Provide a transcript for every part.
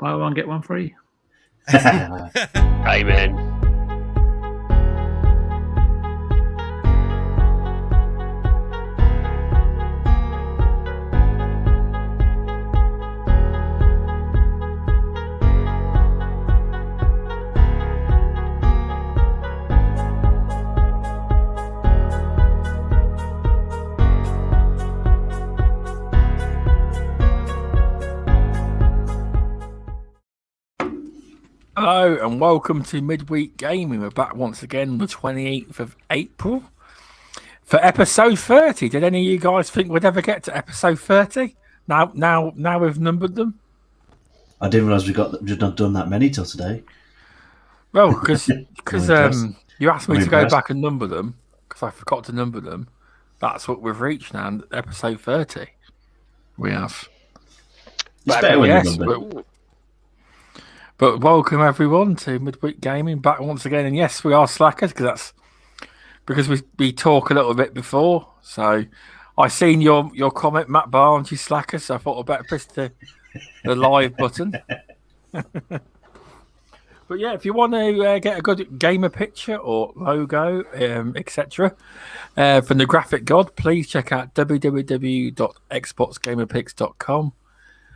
Buy one, get one free. Amen. Hello and welcome to Midweek Gaming. We're back once again on the 28th of April for episode 30. Did any of you guys think we'd ever get to episode 30? Now we've numbered them. I didn't realise we'd not done that many till today. Well, because you asked me to go back and number them because I forgot to number them. That's what we've reached now, episode 30. We have. It's better when you number. But welcome everyone to Midweek Gaming back once again, and yes, we are slackers because we talk a little bit before. So I seen your comment, Matt Barnes, you slackers. So I thought I'd better press the live button. But yeah, if you want to get a good gamer picture or logo, etc., from the graphic god, please check out www.xboxgamerpics.com.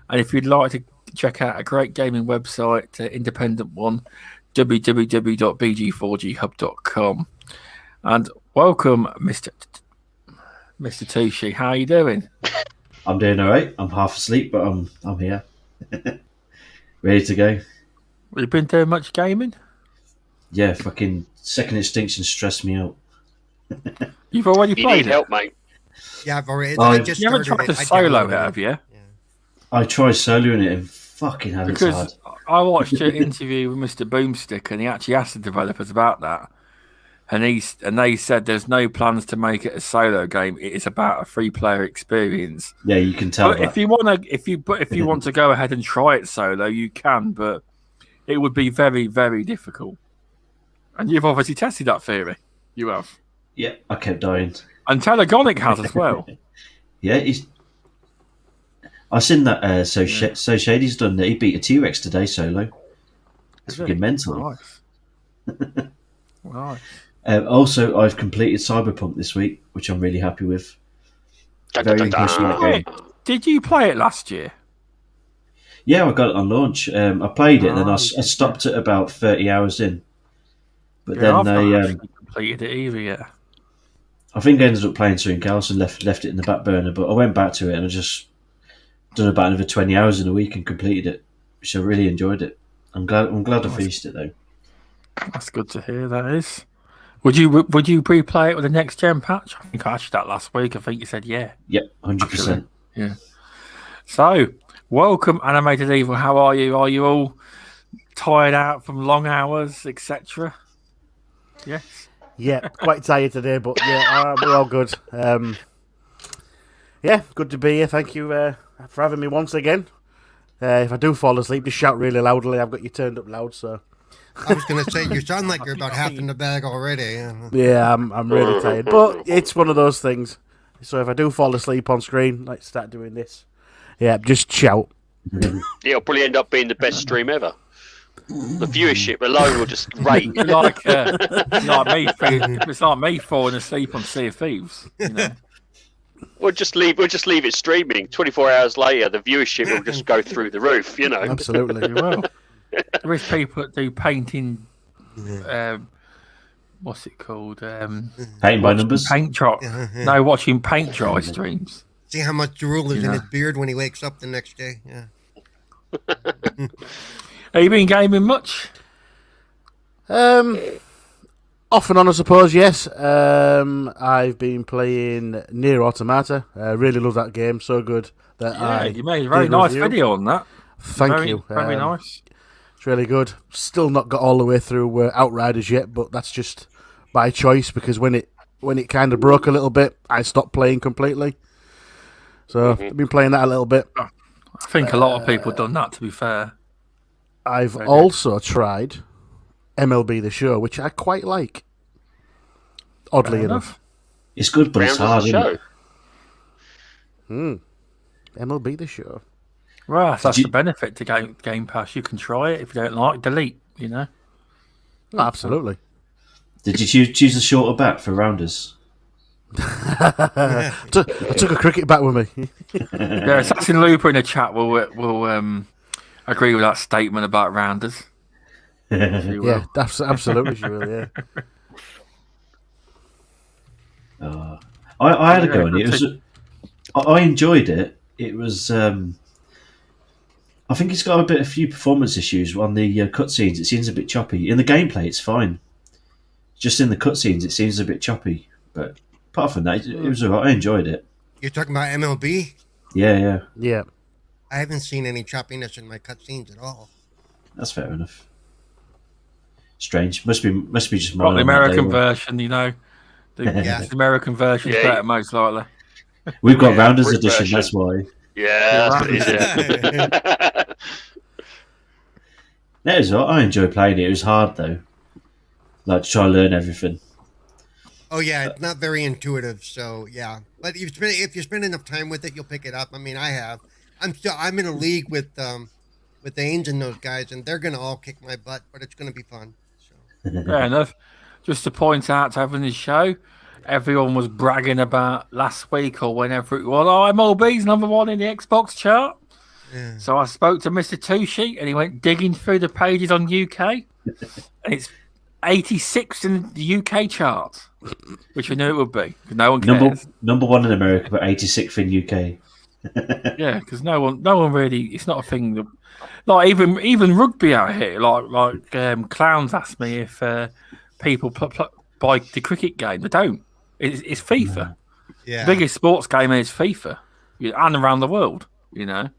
And if you'd like to check out a great gaming website, independent one, www.bg4ghub.com. And welcome, Mr. Tushi. How are you doing? I'm doing all right. I'm half asleep, but I'm here, ready to go. Have you been doing much gaming? Yeah, fucking Second Extinction stressed me out. You've already You played need help, mate. Yeah, I've already. You haven't tried to solo it, have you? I tried soloing it and fucking hell, it's hard. I watched an interview with Mr. Boomstick, and he actually asked the developers about that, and they said there's no plans to make it a solo game. It is about a free-player experience. Yeah, you can tell. But if you want to go ahead and try it solo, you can, but it would be very, very difficult. And you've obviously tested that theory. You have. Yeah, I kept dying. And Telegonic has as well. Yeah, I seen that. So Shady's done that. He beat a T-Rex today solo. It's fucking mental. Nice. Nice. Also, I've completed Cyberpunk this week, which I'm really happy with. Very impressed with that game. Did you play it last year? Yeah, I got it on launch. I played it, and then I stopped at about 30 hours in. But then I've not actually completed it either yet. I think I ended up playing something else and left it in the back burner. But I went back to it, and I just done about another 20 hours in a week and completed it, which I really enjoyed it. I'm glad I finished it though. That's good to hear. That is. Would you pre-play it with the next gen patch? I think I asked that last week. I think you said yeah. Yep, 100%. Yeah. So, welcome, Animated Evil. How are you? Are you all tired out from long hours, etc.? Yes. Yeah, quite tired today, but yeah, we're all good. Yeah, good to be here. Thank you for having me once again. If I do fall asleep, just shout really loudly. I've got you turned up loud, so. I was going to say, you sound like you're about half in the bag already. Yeah, I'm really tired, but it's one of those things. So if I do fall asleep on screen, let's start doing this. Yeah, just shout. It'll probably end up being the best stream ever. The viewership alone will just rate. Like it's like me falling asleep on Sea of Thieves. You know? We'll just leave it streaming. 24 hours later, the viewership will just go through the roof. You know, absolutely. Well, there is people that do painting. What's it called? Painting by numbers. Paint dry. No, watching paint dry streams. See how much drool is in his beard when he wakes up the next day. Yeah. Have you been gaming much? Off and on, I suppose, yes. I've been playing Nier Automata. I really love that game. So good that you made a very nice video on that. Thank you. Very nice. It's really good. Still not got all the way through Outriders yet, but that's just by choice because when it kind of broke a little bit, I stopped playing completely. So I've been playing that a little bit. I think a lot of people have done that, to be fair. I've also tried MLB The Show, which I quite like. Oddly enough. It's good, but it's hard, isn't it? MLB The Show. Right, that's you- the benefit to Game Pass. You can try it. If you don't like, delete. You know. Absolutely. Did you choose a shorter bat for rounders? I took a cricket bat with me. Yeah, Assassin Looper in the chat will agree with that statement about rounders. She will. Yeah, absolutely, she will. Yeah. I had a go on it. I enjoyed it. It was. I think it's got a few performance issues on the cutscenes. It seems a bit choppy. In the gameplay, it's fine. Just in the cutscenes, it seems a bit choppy. But apart from that, it was alright. I enjoyed it. You're talking about MLB? Yeah. Yeah. I haven't seen any choppiness in my cutscenes at all. That's fair enough. Strange. Must be just Got mine. the American version, you know. Yeah. The American version is better, most likely. We've got Rounders Brit Edition. version. That's why. Yeah, that's what it is. Yeah. That is what I enjoy playing it. It was hard though. Like to try and learn everything. Oh yeah, it's not very intuitive. So yeah, but if you spend enough time with it, you'll pick it up. I mean, I have. I'm in a league with Ains and those guys, and they're gonna all kick my butt, but it's gonna be fun. So. Fair enough. Just to point out to everyone in the show, everyone was bragging about last week or whenever it was. Oh, MLB's number one in the Xbox chart. Yeah. So I spoke to Mr. Tushi, and he went digging through the pages on UK, and it's 86 in the UK chart, which I knew it would be because no one cares. Number one in America, but 86th in UK. Yeah, because no one really. It's not a thing that, like even rugby out here. Like clowns asked me if people buy the cricket game. They don't. It's FIFA. Yeah. The biggest sports game is FIFA, and around the world. You know,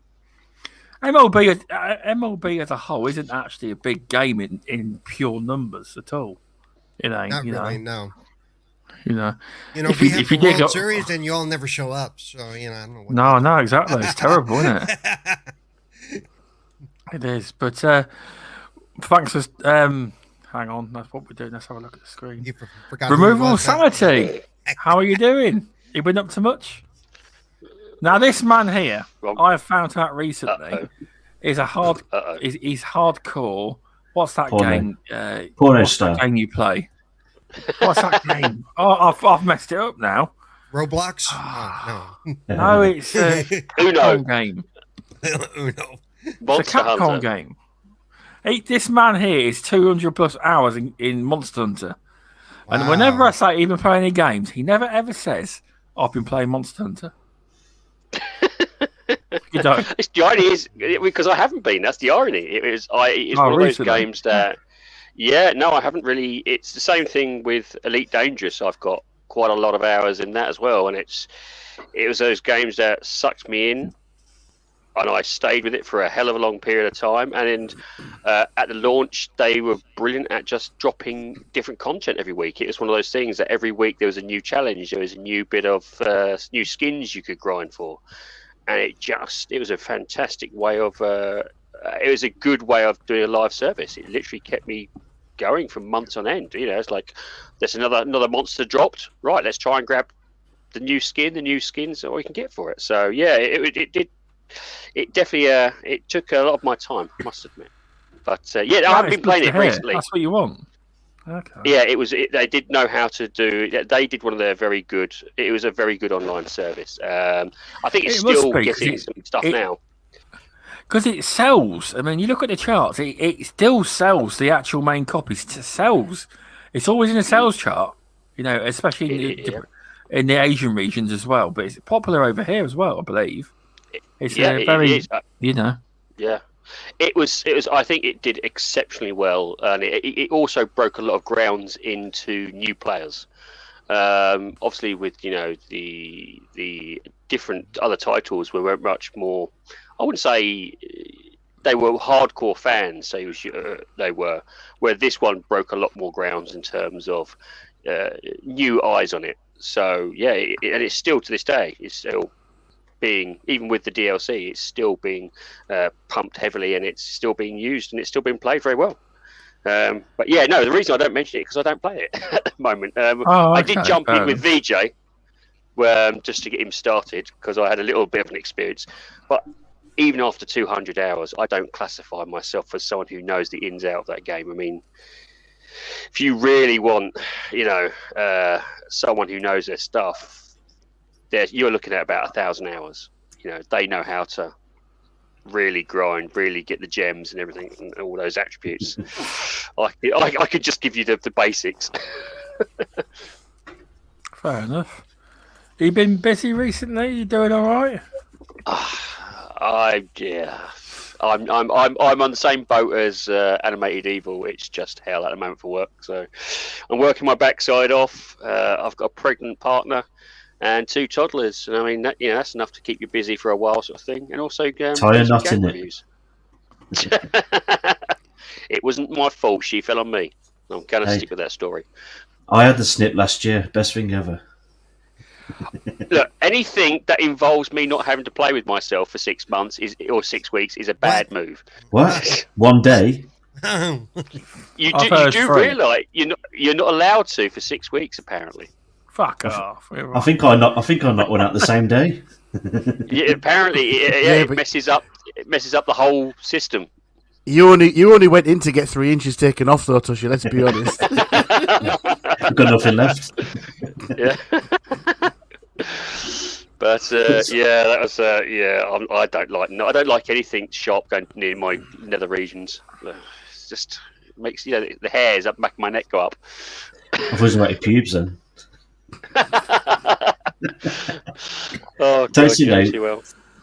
MLB as a whole isn't actually a big game in pure numbers at all. It ain't. Not you really, know. no. You know. If we have the World Series, then you all never show up. So I don't know. What No, exactly. It's terrible, isn't it? It is. But thanks for. Hang on, that's what we're doing. Let's have a look at the screen. You forgot Removal sanity. How are you doing? You been up to much? Now, this man here, I have found out recently, is he's hardcore. What's that game? Porno what's star. that game you play? What's that game? Oh, I've messed it up now. Roblox? Oh, no. No, it's a Capcom game. Uno. It's a Capcom game. This man here is 200 plus hours in Monster Hunter. Wow. And whenever I say he's been playing any games, he never ever says, I've been playing Monster Hunter. You don't. It's the irony is because I haven't been. That's the irony. It's one of those games that. Yeah, no, I haven't really. It's the same thing with Elite Dangerous. I've got quite a lot of hours in that as well, and it was those games that sucked me in, and I stayed with it for a hell of a long period of time. And at the launch, they were brilliant at just dropping different content every week. It was one of those things that every week there was a new challenge, there was a new bit of new skins you could grind for, and it was a fantastic way of. It was a good way of doing a live service. It literally kept me going for months on end. It's like there's another monster dropped. Right, let's try and grab the new skins that we can get for it. So yeah, it did. It definitely it took a lot of my time, I must admit. But I haven't been playing it recently. That's what you want. Okay. Yeah, they did know how to do. They did one of their very good. It was a very good online service. I think it's still getting some stuff now. Because it sells. I mean, you look at the charts. It still sells. The actual main copies sells. It's always in a sales chart. Especially in the Asian regions as well. But it's popular over here as well, I believe. It's very. Yeah. It was. I think it did exceptionally well, and it also broke a lot of grounds into new players. Obviously, with the different other titles were much more. I wouldn't say they were hardcore fans. They were. Where this one broke a lot more grounds in terms of new eyes on it. So yeah, and it's still to this day. It's still being, even with the DLC, it's still being pumped heavily, and it's still being used, and it's still being played very well. But yeah, no, the reason I don't mention it is because I don't play it at the moment. I did jump in with VJ just to get him started because I had a little bit of an experience. But even after 200 hours, I don't classify myself as someone who knows the ins out of that game. I mean, if you really want, someone who knows their stuff, you're looking at about 1,000 hours. They know how to really grind, really get the gems and everything, and all those attributes. I could just give you the basics. Fair enough. You been busy recently? You doing all right? I'm on the same boat as Animated Evil. It's just hell at the moment for work. So I'm working my backside off. I've got a pregnant partner and 2 toddlers, and I mean that's enough to keep you busy for a while, sort of thing. And also tie a knot in it. It wasn't my fault. She fell on me. I'm going to stick with that story. I had the snip last year. Best thing ever. Look, anything that involves me not having to play with myself for 6 months or 6 weeks is a bad move. What? One day? You do realise you're not allowed to for 6 weeks, apparently. Fuck off. I think I knocked one out the same day. Yeah, apparently, it messes up the whole system. You only went in to get 3 inches taken off, though, Tushi. Let's be honest. I've got nothing left. Yeah. But that was I don't like anything sharp going near my nether regions. It just makes the hairs up the back of my neck go up. I was about your pubes then. Oh, God,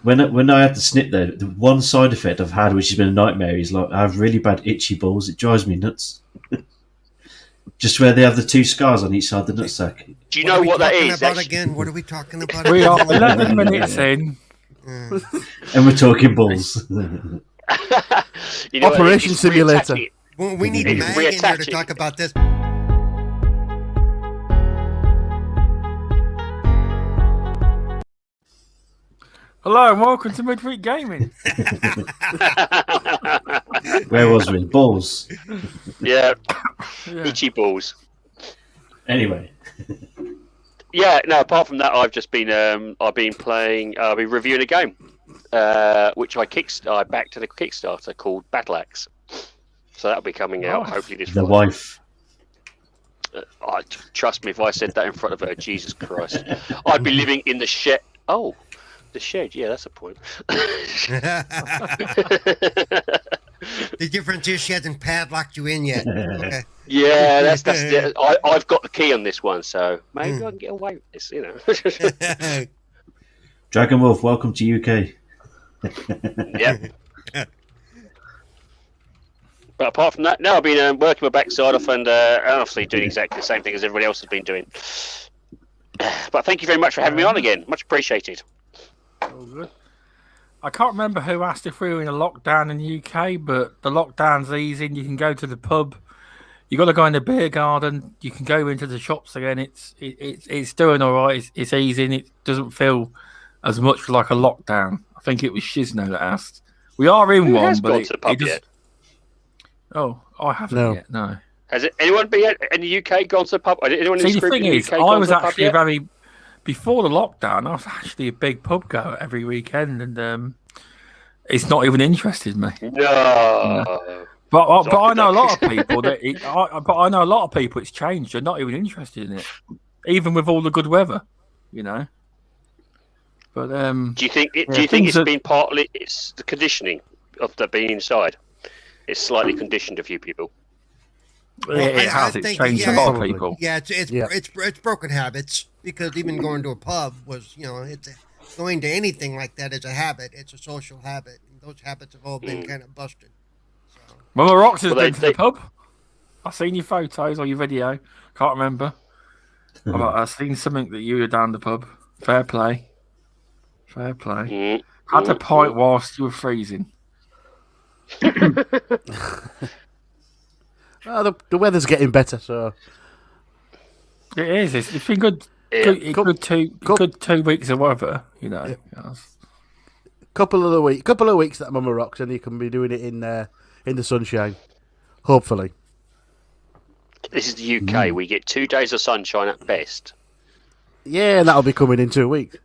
when I had the snip there, the one side effect I've had, which has been a nightmare, is I have really bad itchy balls. It drives me nuts. Just where they have the 2 scars on each side of the nutsack. Do you know what that is? Again? What are we talking about? We are 11 minutes in. And we're talking balls. Operation Simulator. We need Mag in here to talk about this. Hello and welcome to Midweek Gaming. Where was we? Balls. Yeah. Itchy balls. Anyway. Yeah, no, apart from that, I've just been playing, I've been reviewing a game, which I backed to the Kickstarter called Battle Axe. So that'll be coming out hopefully this Friday. The wife. Trust me, if I said that in front of her, Jesus Christ. I'd be living in the shed. Oh, the shed, yeah, that's a point. The difference is she hasn't padlocked you in yet. Okay. Yeah, that's I've got the key on this one, so maybe I can get away with this, Dragon Wolf, welcome to UK. Yeah. But apart from that, no, I've been working my backside off and obviously doing exactly the same thing as everybody else has been doing. But thank you very much for having me on again. Much appreciated. Oh, good. I can't remember who asked if we were in a lockdown in the UK, but the lockdown's easing. You can go to the pub. You got to go in the beer garden. You can go into the shops again. It's doing all right. It's easing. It doesn't feel as much like a lockdown. I think it was Shizno that asked. We are in one, has but gone to the pub yet? Oh, I haven't yet. No. Has anyone been in the UK gone to the pub? Anyone in the group thing in the is, UK I was actually before the lockdown. I was actually a big pub goer every weekend, and it's not even interested me. No. But I know a lot of people I know a lot of people. It's changed. They're not even interested in it, even with all the good weather. But do you think it's been partly it's the conditioning of the being inside? It's slightly conditioned a few people. Well, it has. It's changed a lot of people. Yeah, it's broken habits, because even going to a pub was, it's going to anything like that is a habit. It's a social habit. And those habits have all been kind of busted. So. Well, the Rocks has been to the pub. I've seen your photos or your video. Can't remember. I've seen something that you were down the pub. Fair play. Had a pint whilst you were freezing. Well, the weather's getting better, so it is. It's been good. Good 2 weeks of weather, Yeah. Couple of weeks that I'm on the rocks, and you can be doing it in the sunshine. Hopefully. This is the UK. We get 2 days of sunshine at best. Yeah, that'll be coming in 2 weeks.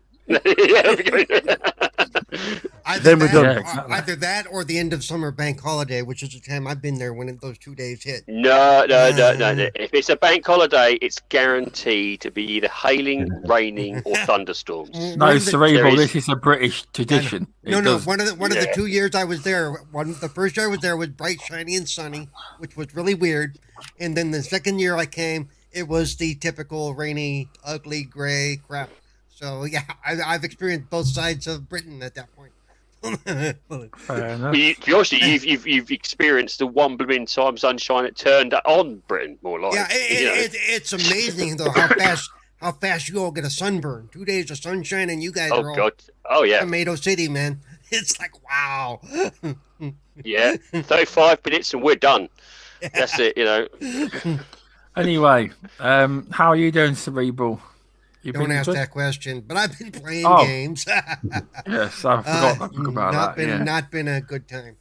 I Either Then we're done. that, Yeah, exactly. either that or the end of summer bank holiday, which is the time I've been there when those 2 days hit. No. If it's a bank holiday, it's guaranteed to be either hailing, raining, or thunderstorms. No, cerebral. This is a British tradition. No. One of the 2 years I was there, the first year I was there was bright, shiny, and sunny, which was really weird. And then the second year I came, it was the typical rainy, ugly, gray crap. So yeah, I've experienced both sides of Britain at that point. Fair enough. You've experienced the one blooming time sunshine that turned on Britain, more like. Yeah, it's amazing though how fast you all get a sunburn. 2 days of sunshine and you guys are all Tomato City, man. It's like wow. Yeah, 35 minutes and we're done. That's it, Anyway, how are you doing, cerebral? Don't ask that question, but I've been playing games. Yes, I forgot about that. Not been a good time.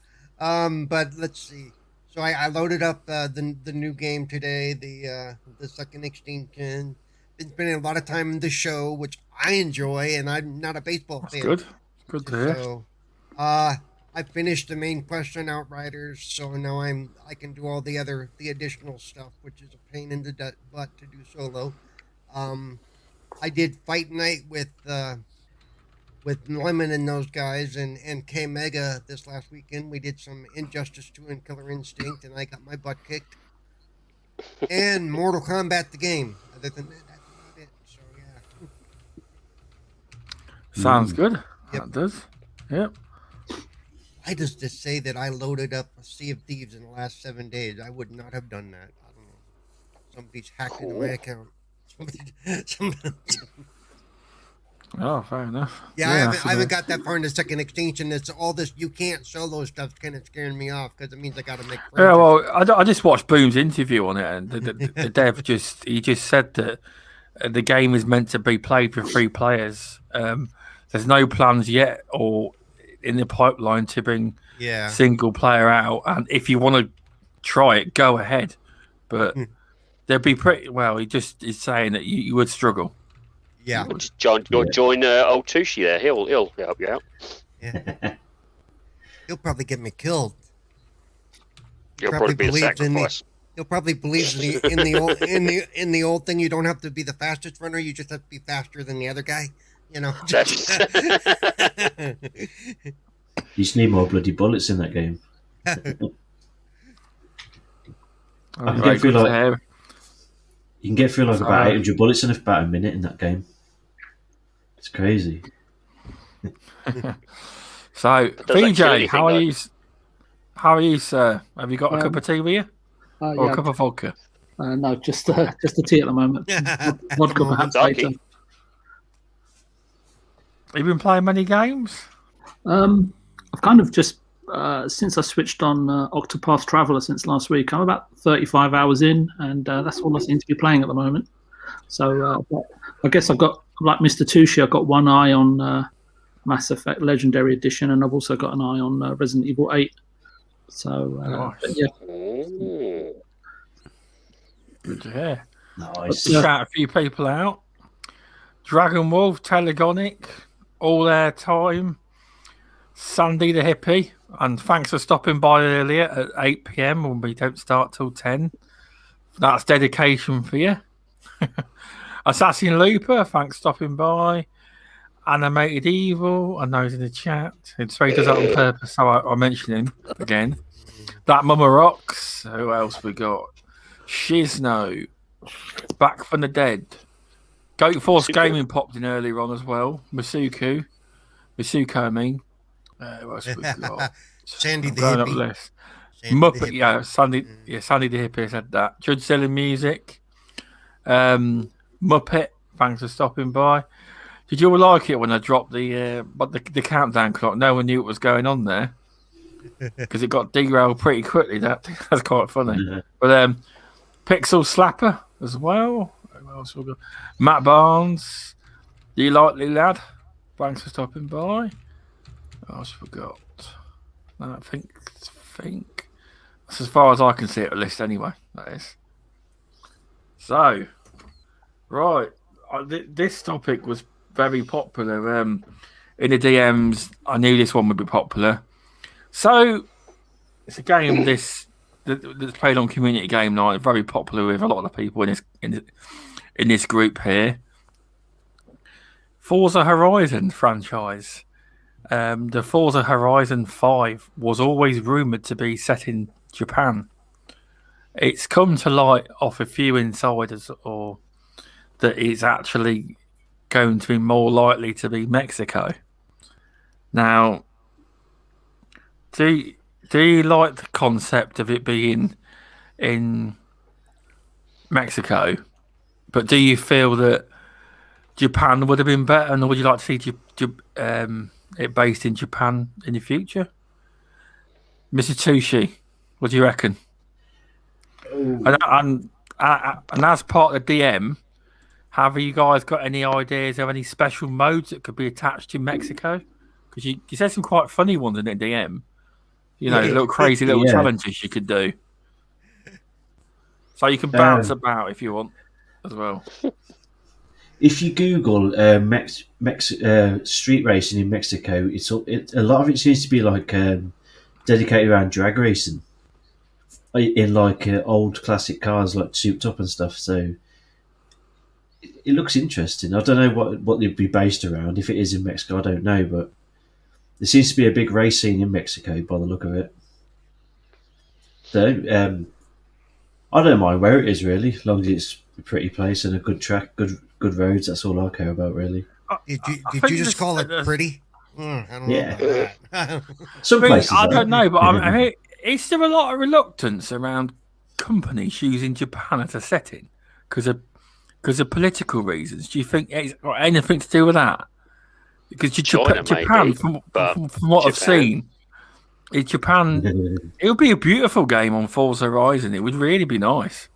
But let's see. So I loaded up the new game today, the second extinction. Been spending a lot of time in the show, which I enjoy, and I'm not a baseball fan. Good to hear. So, I finished the main quest on Outriders, so now I can do all the additional stuff, which is a pain in the butt to do solo. I did Fight Night with Lemon and those guys and K Mega this last weekend. We did some Injustice 2 and Killer Instinct, and I got my butt kicked. And Mortal Kombat the game. Other than that, that's about it. So yeah. Sounds good. Yep. That does. Yep. I just say that I loaded up a Sea of Thieves in the last 7 days. I would not have done that. I don't know. Somebody's hacked into my account. Oh, fair enough. Yeah, I haven't got that far in the second extinction. It's all this you can't solo stuff kind of scaring me off because it means I got to make friends. Yeah, well, I just watched Boom's interview on it, and the dev just said that the game is meant to be played with 3 players. There's no plans yet or in the pipeline to bring single player out, and if you want to try it, go ahead. But they'd be pretty well. He just is saying that you would struggle. Yeah, just join old Tushi there. He'll help you out. Yeah, he'll probably get me killed. He'll probably be a sacrifice. He'll probably believe in the old thing. You don't have to be the fastest runner. You just have to be faster than the other guy. You just need more bloody bullets in that game. I can you can get through like about 800 bullets in about a minute in that game. It's crazy. So, VJ, how are you? How are you, sir? Have you got a cup of tea with you, or a cup of vodka? No, just a tea at the moment. Vodka perhaps later. Have you been playing many games? I've kind of just since I switched on Octopath Traveler since last week, I'm about 35 hours in, and that's all I seem to be playing at the moment. So I guess I've got, like Mr. Tushi, I've got one eye on Mass Effect Legendary Edition, and I've also got an eye on Resident Evil 8. So yeah. Good to hear. Nice. Shout a few people out. Dragon Wolf, Telegonic, All Air Time, Sandy the Hippie, and thanks for stopping by earlier at 8 PM when we don't start till 10. That's dedication for you. Assassin Looper, thanks for stopping by. Animated Evil, I know he's in the chat. It's very does that on purpose, so I mention him again. That Mama Rocks. Who else we got? Shizno, Back from the Dead. Goat Force Gaming popped in earlier on as well. Masuko, I mean. What else we got? Sandy the Hippie. List. Muppet, yeah, Sandy the Hippie said that. Judge Selling Music. Muppet, thanks for stopping by. Did you all like it when I dropped the countdown clock? No one knew what was going on there because it got derailed pretty quickly. That's quite funny. Yeah. But Pixel Slapper as well. Who else we got? Matt Barnes, the Lightly Lad. Thanks for stopping by. What else we got? I think that's as far as I can see at the list anyway. That is. So, right, this topic was very popular. in the DMs, I knew this one would be popular. So it's a game that's played on community game night, very popular with a lot of the people in this group here. Forza Horizon franchise. The Forza Horizon 5 was always rumoured to be set in Japan. It's come to light off a few insiders or that it's actually going to be more likely to be Mexico. Now, do you like the concept of it being in Mexico? But do you feel that Japan would have been better, and would you like to see it based in Japan in the future? Mr. Tushi, what do you reckon? And as part of the DM, have you guys got any ideas of any special modes that could be attached to Mexico? Because you said some quite funny ones in the DM. You know, little crazy little challenges you could do. So you can bounce about if you want as well. If you Google street racing in Mexico, a lot of it seems to be like dedicated around drag racing in like old classic cars, like souped up and stuff. So it looks interesting. I don't know what they'd be based around. If it is in Mexico, I don't know, but there seems to be a big race scene in Mexico by the look of it. So I don't mind where it is really, as long as it's a pretty place and a good track, good roads. That's all I care about really. Did you just call it pretty? I don't know. Some places. I don't know, but I mean, is there a lot of reluctance around companies using Japan as a setting because of political reasons? Do you think it's got anything to do with that? Because Japan, maybe, from what I've seen, Japan, it would be a beautiful game on Forza Horizon. It would really be nice.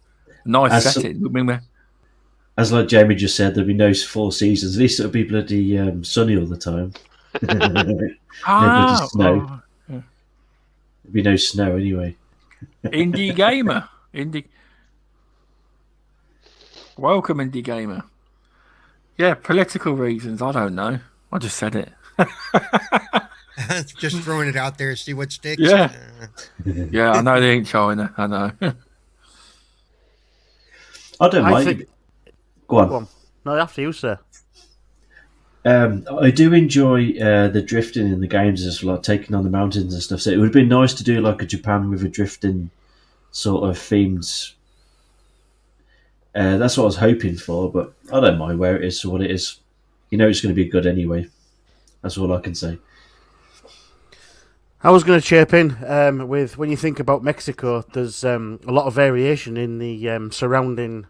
Setting. As like Jamie just said, there'd be no 4 seasons. At least it'll be bloody sunny all the time. Snow. There'd be no snow anyway. Indie gamer. Welcome, indie gamer. Yeah, political reasons. I don't know. I just said it. Just throwing it out there, see what sticks. Yeah. Yeah, I know they ain't China. I know. I don't mind. Go on. No, after you, sir. I do enjoy the drifting in the games as well, like taking on the mountains and stuff. So it would have been nice to do like a Japan with a drifting sort of themed. That's what I was hoping for, but I don't mind where it is. So what it is, you know, it's going to be good anyway. That's all I can say. I was going to chirp in with when you think about Mexico, there's a lot of variation in the surrounding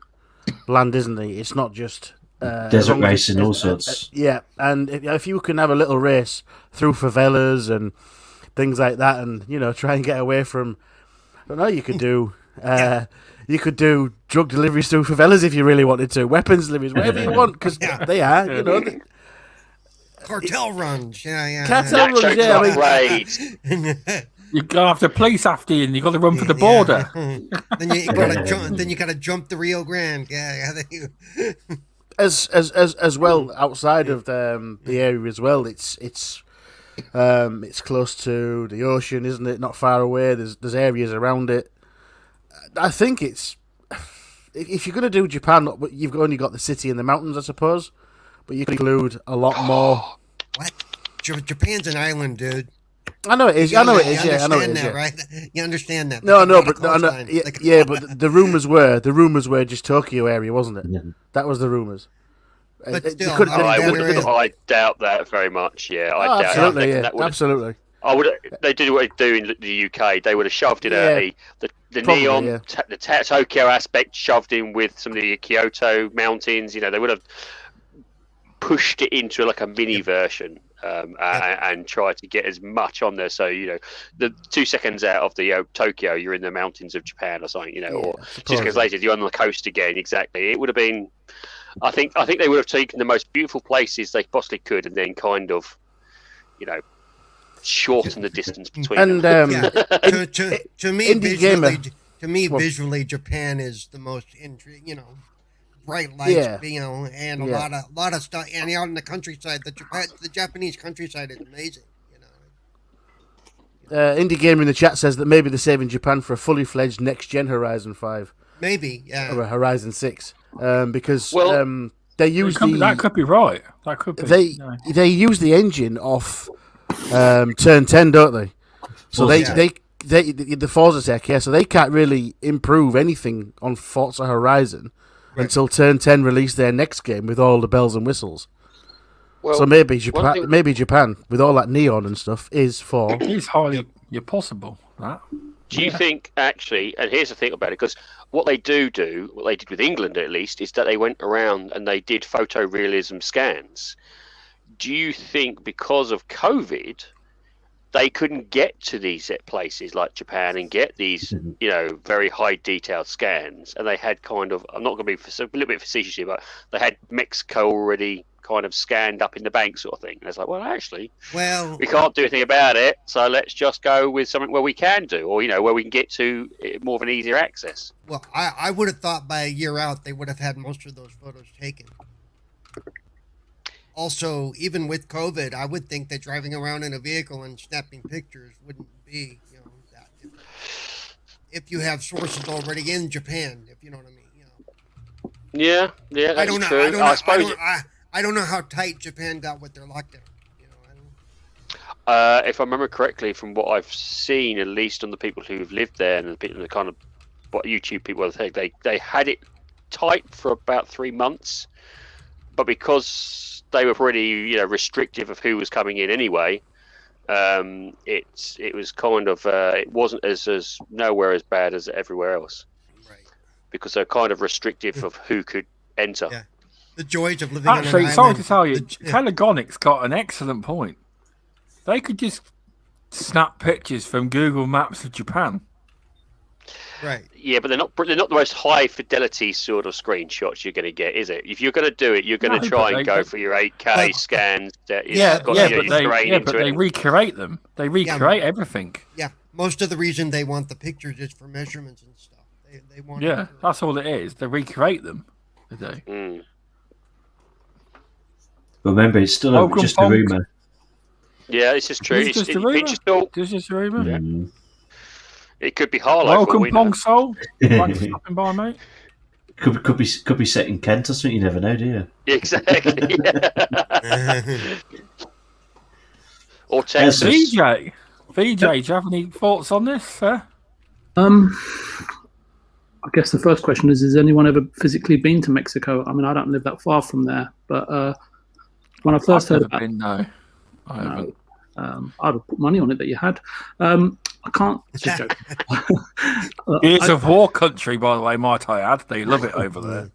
land, isn't there? It's not just desert racing, all sorts. Yeah, and if you can have a little race through favelas and things like that, and try and get away from, I don't know, you could do drug deliveries through favelas if you really wanted to, weapons deliveries, whatever you want, because they are, Cartel runs, Cartel runs, you got to have the police after you, and you got to run for the border. Then you got to jump the Rio Grande. As well, outside of the area as well, it's close to the ocean, isn't it? Not far away. There's areas around it. I think it's, if you're going to do Japan, you've only got the city and the mountains, I suppose. But you can include a lot more. What? Japan's an island, dude. I know it is. I know it is. Yeah, I know it is. Right? You understand that? But the rumors were just Tokyo area, wasn't it? Yeah. That was the rumors. But still, I doubt that very much. Yeah, I doubt absolutely. That. Yeah, absolutely. I would. They did what they do in the UK. They would have shoved in the neon, the Tokyo aspect, shoved in with some of the Kyoto mountains. They would have pushed it into like a mini version and tried to get as much on there. So the 2 seconds out of the Tokyo, you're in the mountains of Japan or something. Or 2 seconds later, you're on the coast again. Exactly. It would have been. I think they would have taken the most beautiful places they possibly could, and then kind of, shorten the distance between them. To me, visually, Japan is the most intriguing. bright lights, and a lot of stuff. And out in the countryside, the Japanese countryside is amazing. Indie Gamer in the chat says that maybe they're saving Japan for a fully fledged next gen Horizon 5. Maybe, yeah. Or a Horizon 6. Because they use that could be right. That could be. They use the engine off Turn 10, don't they? So the Forza tech, so they can't really improve anything on Forza Horizon until Turn 10 release their next game with all the bells and whistles. Well, so maybe Japan, with all that neon and stuff, is for... It's highly possible, that. Do you think, actually, and here's the thing about it, because what they do, what they did with England at least, is that they went around and they did photorealism scans. Do you think because of COVID, they couldn't get to these places like Japan and get these, very high detailed scans, and they had kind of, I'm not going to be a little bit facetious here, but they had Mexico already kind of scanned up in the bank sort of thing. And it's like, well, actually, we can't do anything about it, so let's just go with something where we can do, or, where we can get to more of an easier access. Well, I would have thought by a year out, they would have had most of those photos taken. Also, even with COVID, I would think that driving around in a vehicle and snapping pictures wouldn't be, that difficult. If you have sources already in Japan, if you know what I mean. Yeah, that's true. I don't know how tight Japan got with their lockdown. If I remember correctly, from what I've seen, at least on the people who've lived there and the kind of what YouTube people they had it tight for about 3 months, but because they were pretty restrictive of who was coming in anyway, it was kind of it wasn't as nowhere as bad as everywhere else, right? Because they're kind of restrictive of who could enter. Yeah. The joys of living Actually, on an sorry island. to tell you, Telegonic's got an excellent point. They could just snap pictures from Google Maps of Japan. Right. Yeah, but they're not the most high fidelity sort of screenshots you're going to get, is it? If you're going to do it, you're going to try and go for your 8K scans. That but they recreate them. They recreate everything. Yeah, most of the reason they want the pictures is for measurements and stuff. They want. Yeah, that's all it is. They recreate them. They do. Remember, it's still just a rumour. Yeah, this is true. It's just a rumour. It's just a rumour. Yeah. It could be Harlow. Welcome, Pong Soul. Thanks for stopping by, mate. Could be set in Kent or something. You never know, do you? Exactly. Or Texas. VJ, do you have any thoughts on this, sir? I guess the first question is: has anyone ever physically been to Mexico? I mean, I don't live that far from there, but when I first heard about it, no, I haven't. I'd have put money on it that you had. I can't. It's just joking. It's a war country, by the way, might I add. They love it over there.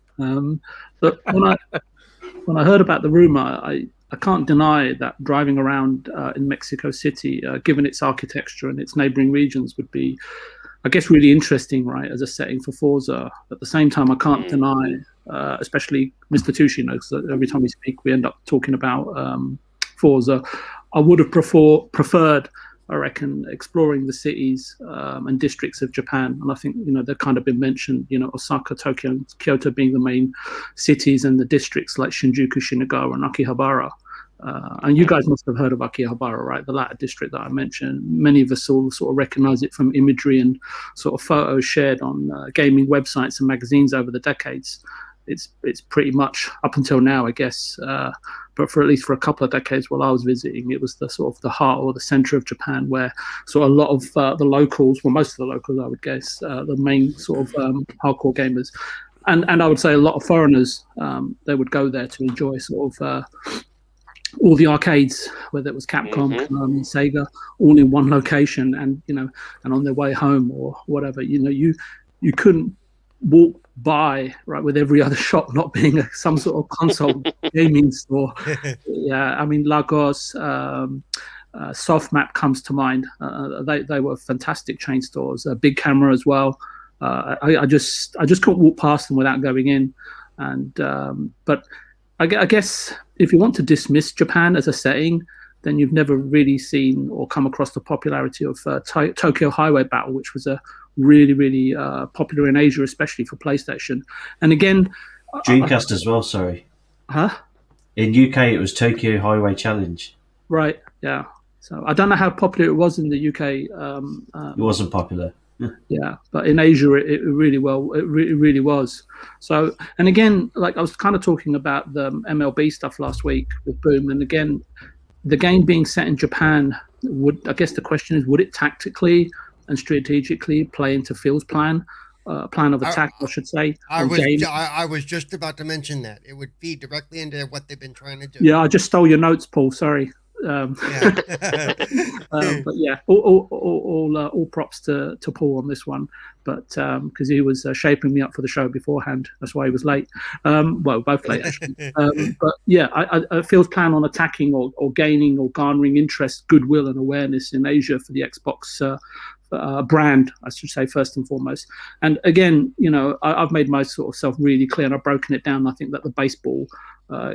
But when I heard about the rumor, I can't deny that driving around in Mexico City, given its architecture and its neighboring regions, would be, I guess, really interesting, right, as a setting for Forza. At the same time, I can't deny, especially Mr. Tushi, because every time we speak, we end up talking about Forza. I would have preferred, I reckon, exploring the cities and districts of Japan. And I think, they've kind of been mentioned, Osaka, Tokyo, and Kyoto being the main cities, and the districts like Shinjuku, Shinagawa, and Akihabara. And you guys must have heard of Akihabara, right? The latter district that I mentioned. Many of us all sort of recognize it from imagery and sort of photos shared on gaming websites and magazines over the decades. It's pretty much up until now, I guess, but for at least for a couple of decades while I was visiting, it was the sort of the heart or the center of Japan, where sort of a lot of the locals, well, most of the locals, I would guess, the main sort of hardcore gamers, and I would say a lot of foreigners, they would go there to enjoy sort of all the arcades, whether it was Capcom, Konami, Sega, all in one location, and and on their way home or whatever, you couldn't walk by, right, with every other shop not being some sort of console gaming store. Yeah, I mean, Lagos, Softmap comes to mind. They were fantastic chain stores. Big Camera as well. I just couldn't walk past them without going in. And but I guess if you want to dismiss Japan as a setting, then you've never really seen or come across the popularity of Tokyo Highway Battle, which was a really, really popular in Asia, especially for PlayStation. And again, Dreamcast as well. Sorry. Huh? In UK, it was Tokyo Highway Challenge. Right. Yeah. So I don't know how popular it was in the UK. It wasn't popular. Yeah, but in Asia, it really really was. So, and again, like I was kind of talking about the MLB stuff last week with Boom, and again, the game being set in Japan, I guess the question is, would it tactically and strategically play into Phil's plan of attack, I should say? I was just about to mention that it would feed directly into what they've been trying to do. Yeah, I just stole your notes, Paul. Sorry. But yeah, all props to Paul on this one, but because he was shaping me up for the show beforehand, that's why he was late. Well, both late actually. But yeah, I Phil's plan on attacking or gaining or garnering interest, goodwill, and awareness in Asia for the Xbox brand, I should say, first and foremost. And again, I've made myself really clear, and I've broken it down. I think that the baseball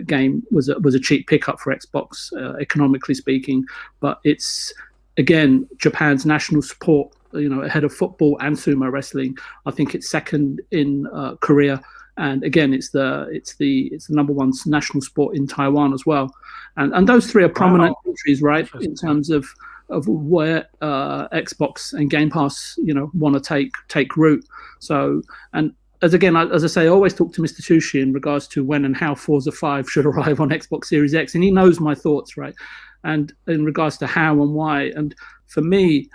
game was a cheap pickup for Xbox, economically speaking, but it's again Japan's national sport. Ahead of football and sumo wrestling. I think it's second in Korea, and again it's the number one national sport in Taiwan as well. And those three are prominent countries, right, in terms of where Xbox and Game Pass want to take root. So, and as I say, I always talk to Mr. Tushi in regards to when and how Forza 5 should arrive on Xbox Series X, and he knows my thoughts, right? And in regards to how and why, and for me,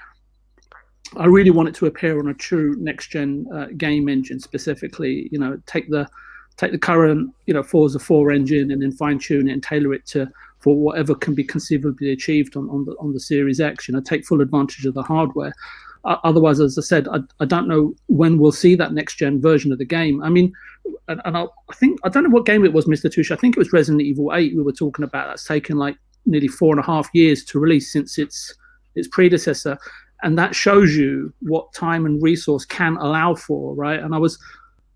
I really want it to appear on a true next-gen game engine, specifically. Take the current Forza 4 engine and then fine-tune it and tailor it for whatever can be conceivably achieved on the Series X. Take full advantage of the hardware. Otherwise, as I said, I don't know when we'll see that next-gen version of the game. I mean, and I don't know what game it was, Mr. Tush. I think it was Resident Evil 8 we were talking about. That's taken like nearly 4.5 years to release since its predecessor. And that shows you what time and resource can allow for, right? And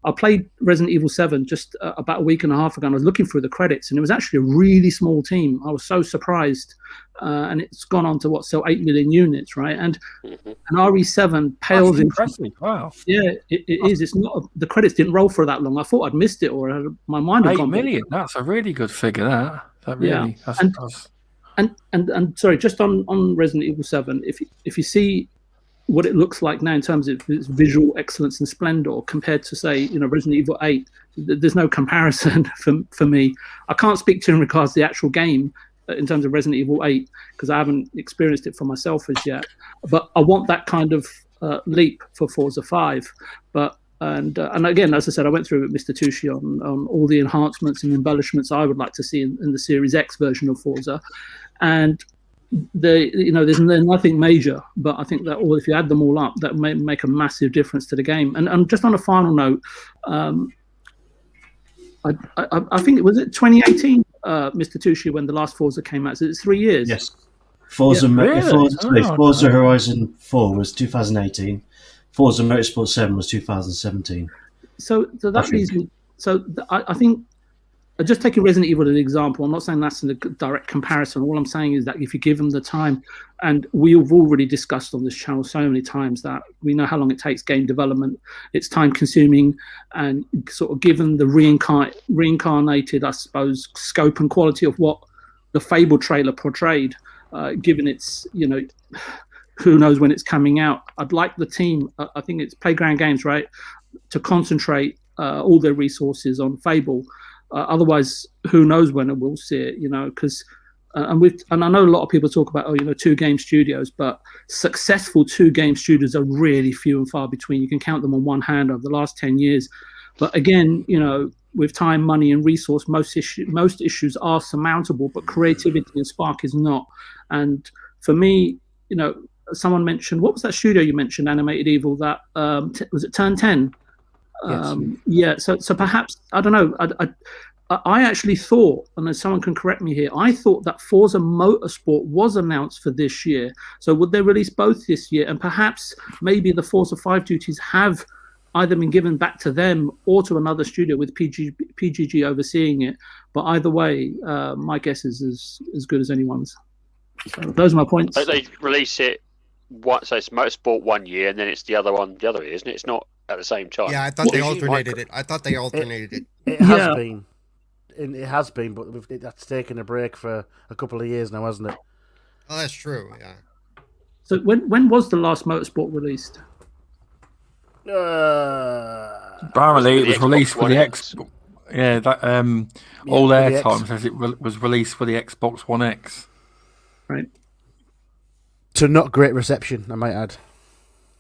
I played Resident Evil 7 just about a week and a half ago, and I was looking through the credits, and it was actually a really small team. I was so surprised. And it's gone on to sell 8 million units, right? And an RE7 pales in. Wow. Yeah, it is. It's not. The credits didn't roll for that long. I thought I'd missed it, or my mind had gone. 8 million. That's a really good figure. That really. Yeah. And sorry, just on Resident Evil 7, if you see what it looks like now in terms of its visual excellence and splendor compared to, say, Resident Evil 8, there's no comparison for me. I can't speak to in regards to the actual game in terms of Resident Evil 8 because I haven't experienced it for myself as yet. But I want that kind of leap for Forza 5. And again, as I said, I went through with Mr. Tushi on all the enhancements and embellishments I would like to see in the Series X version of Forza. And there's nothing major, but I think that if you add them all up, that may make a massive difference to the game. And just on a final note, I think it was 2018, Mr. Tushi, when the last Forza came out. So it's 3 years. Yes. Forza Horizon 4 was 2018. Forza Motorsport 7 was 2017. So that leaves me. So I think, just taking Resident Evil as an example, I'm not saying that's in a direct comparison. All I'm saying is that if you give them the time, and we've already discussed on this channel so many times that we know how long it takes game development. It's time consuming, and sort of given the reincarnated, I suppose, scope and quality of what the Fable trailer portrayed, given its, who knows when it's coming out. I'd like the team, I think it's Playground Games, right, to concentrate all their resources on Fable. Otherwise, who knows when we'll see it, because and I know a lot of people talk about 2-game studios, but successful 2-game studios are really few and far between. You can count them on one hand over the last 10 years. But again, with time, money, and resource, most issues are surmountable, but creativity and spark is not. And for me, someone mentioned, what was that studio you mentioned, Animated Evil, that was it Turn 10? Yes. So perhaps, I don't know, I actually thought, and someone can correct me here, I thought that Forza Motorsport was announced for this year. So would they release both this year? And perhaps maybe the Forza 5 duties have either been given back to them or to another studio with PGG overseeing it. But either way, my guess is as good as anyone's. So those are my points. So they release it, so it's Motorsport 1 year, and then it's the other one the other year, isn't it? It's not at the same time. Yeah, I thought they Tushi, alternated it. I thought they alternated it. It has been. It has been, but that's taken a break for a couple of years now, hasn't it? Oh, that's true. Yeah. So when was the last Motorsport released? Apparently, it was Xbox released for One the X. Xbox. Yeah, that all airtime says it was released for the Xbox One X. Right. To not great reception, I might add.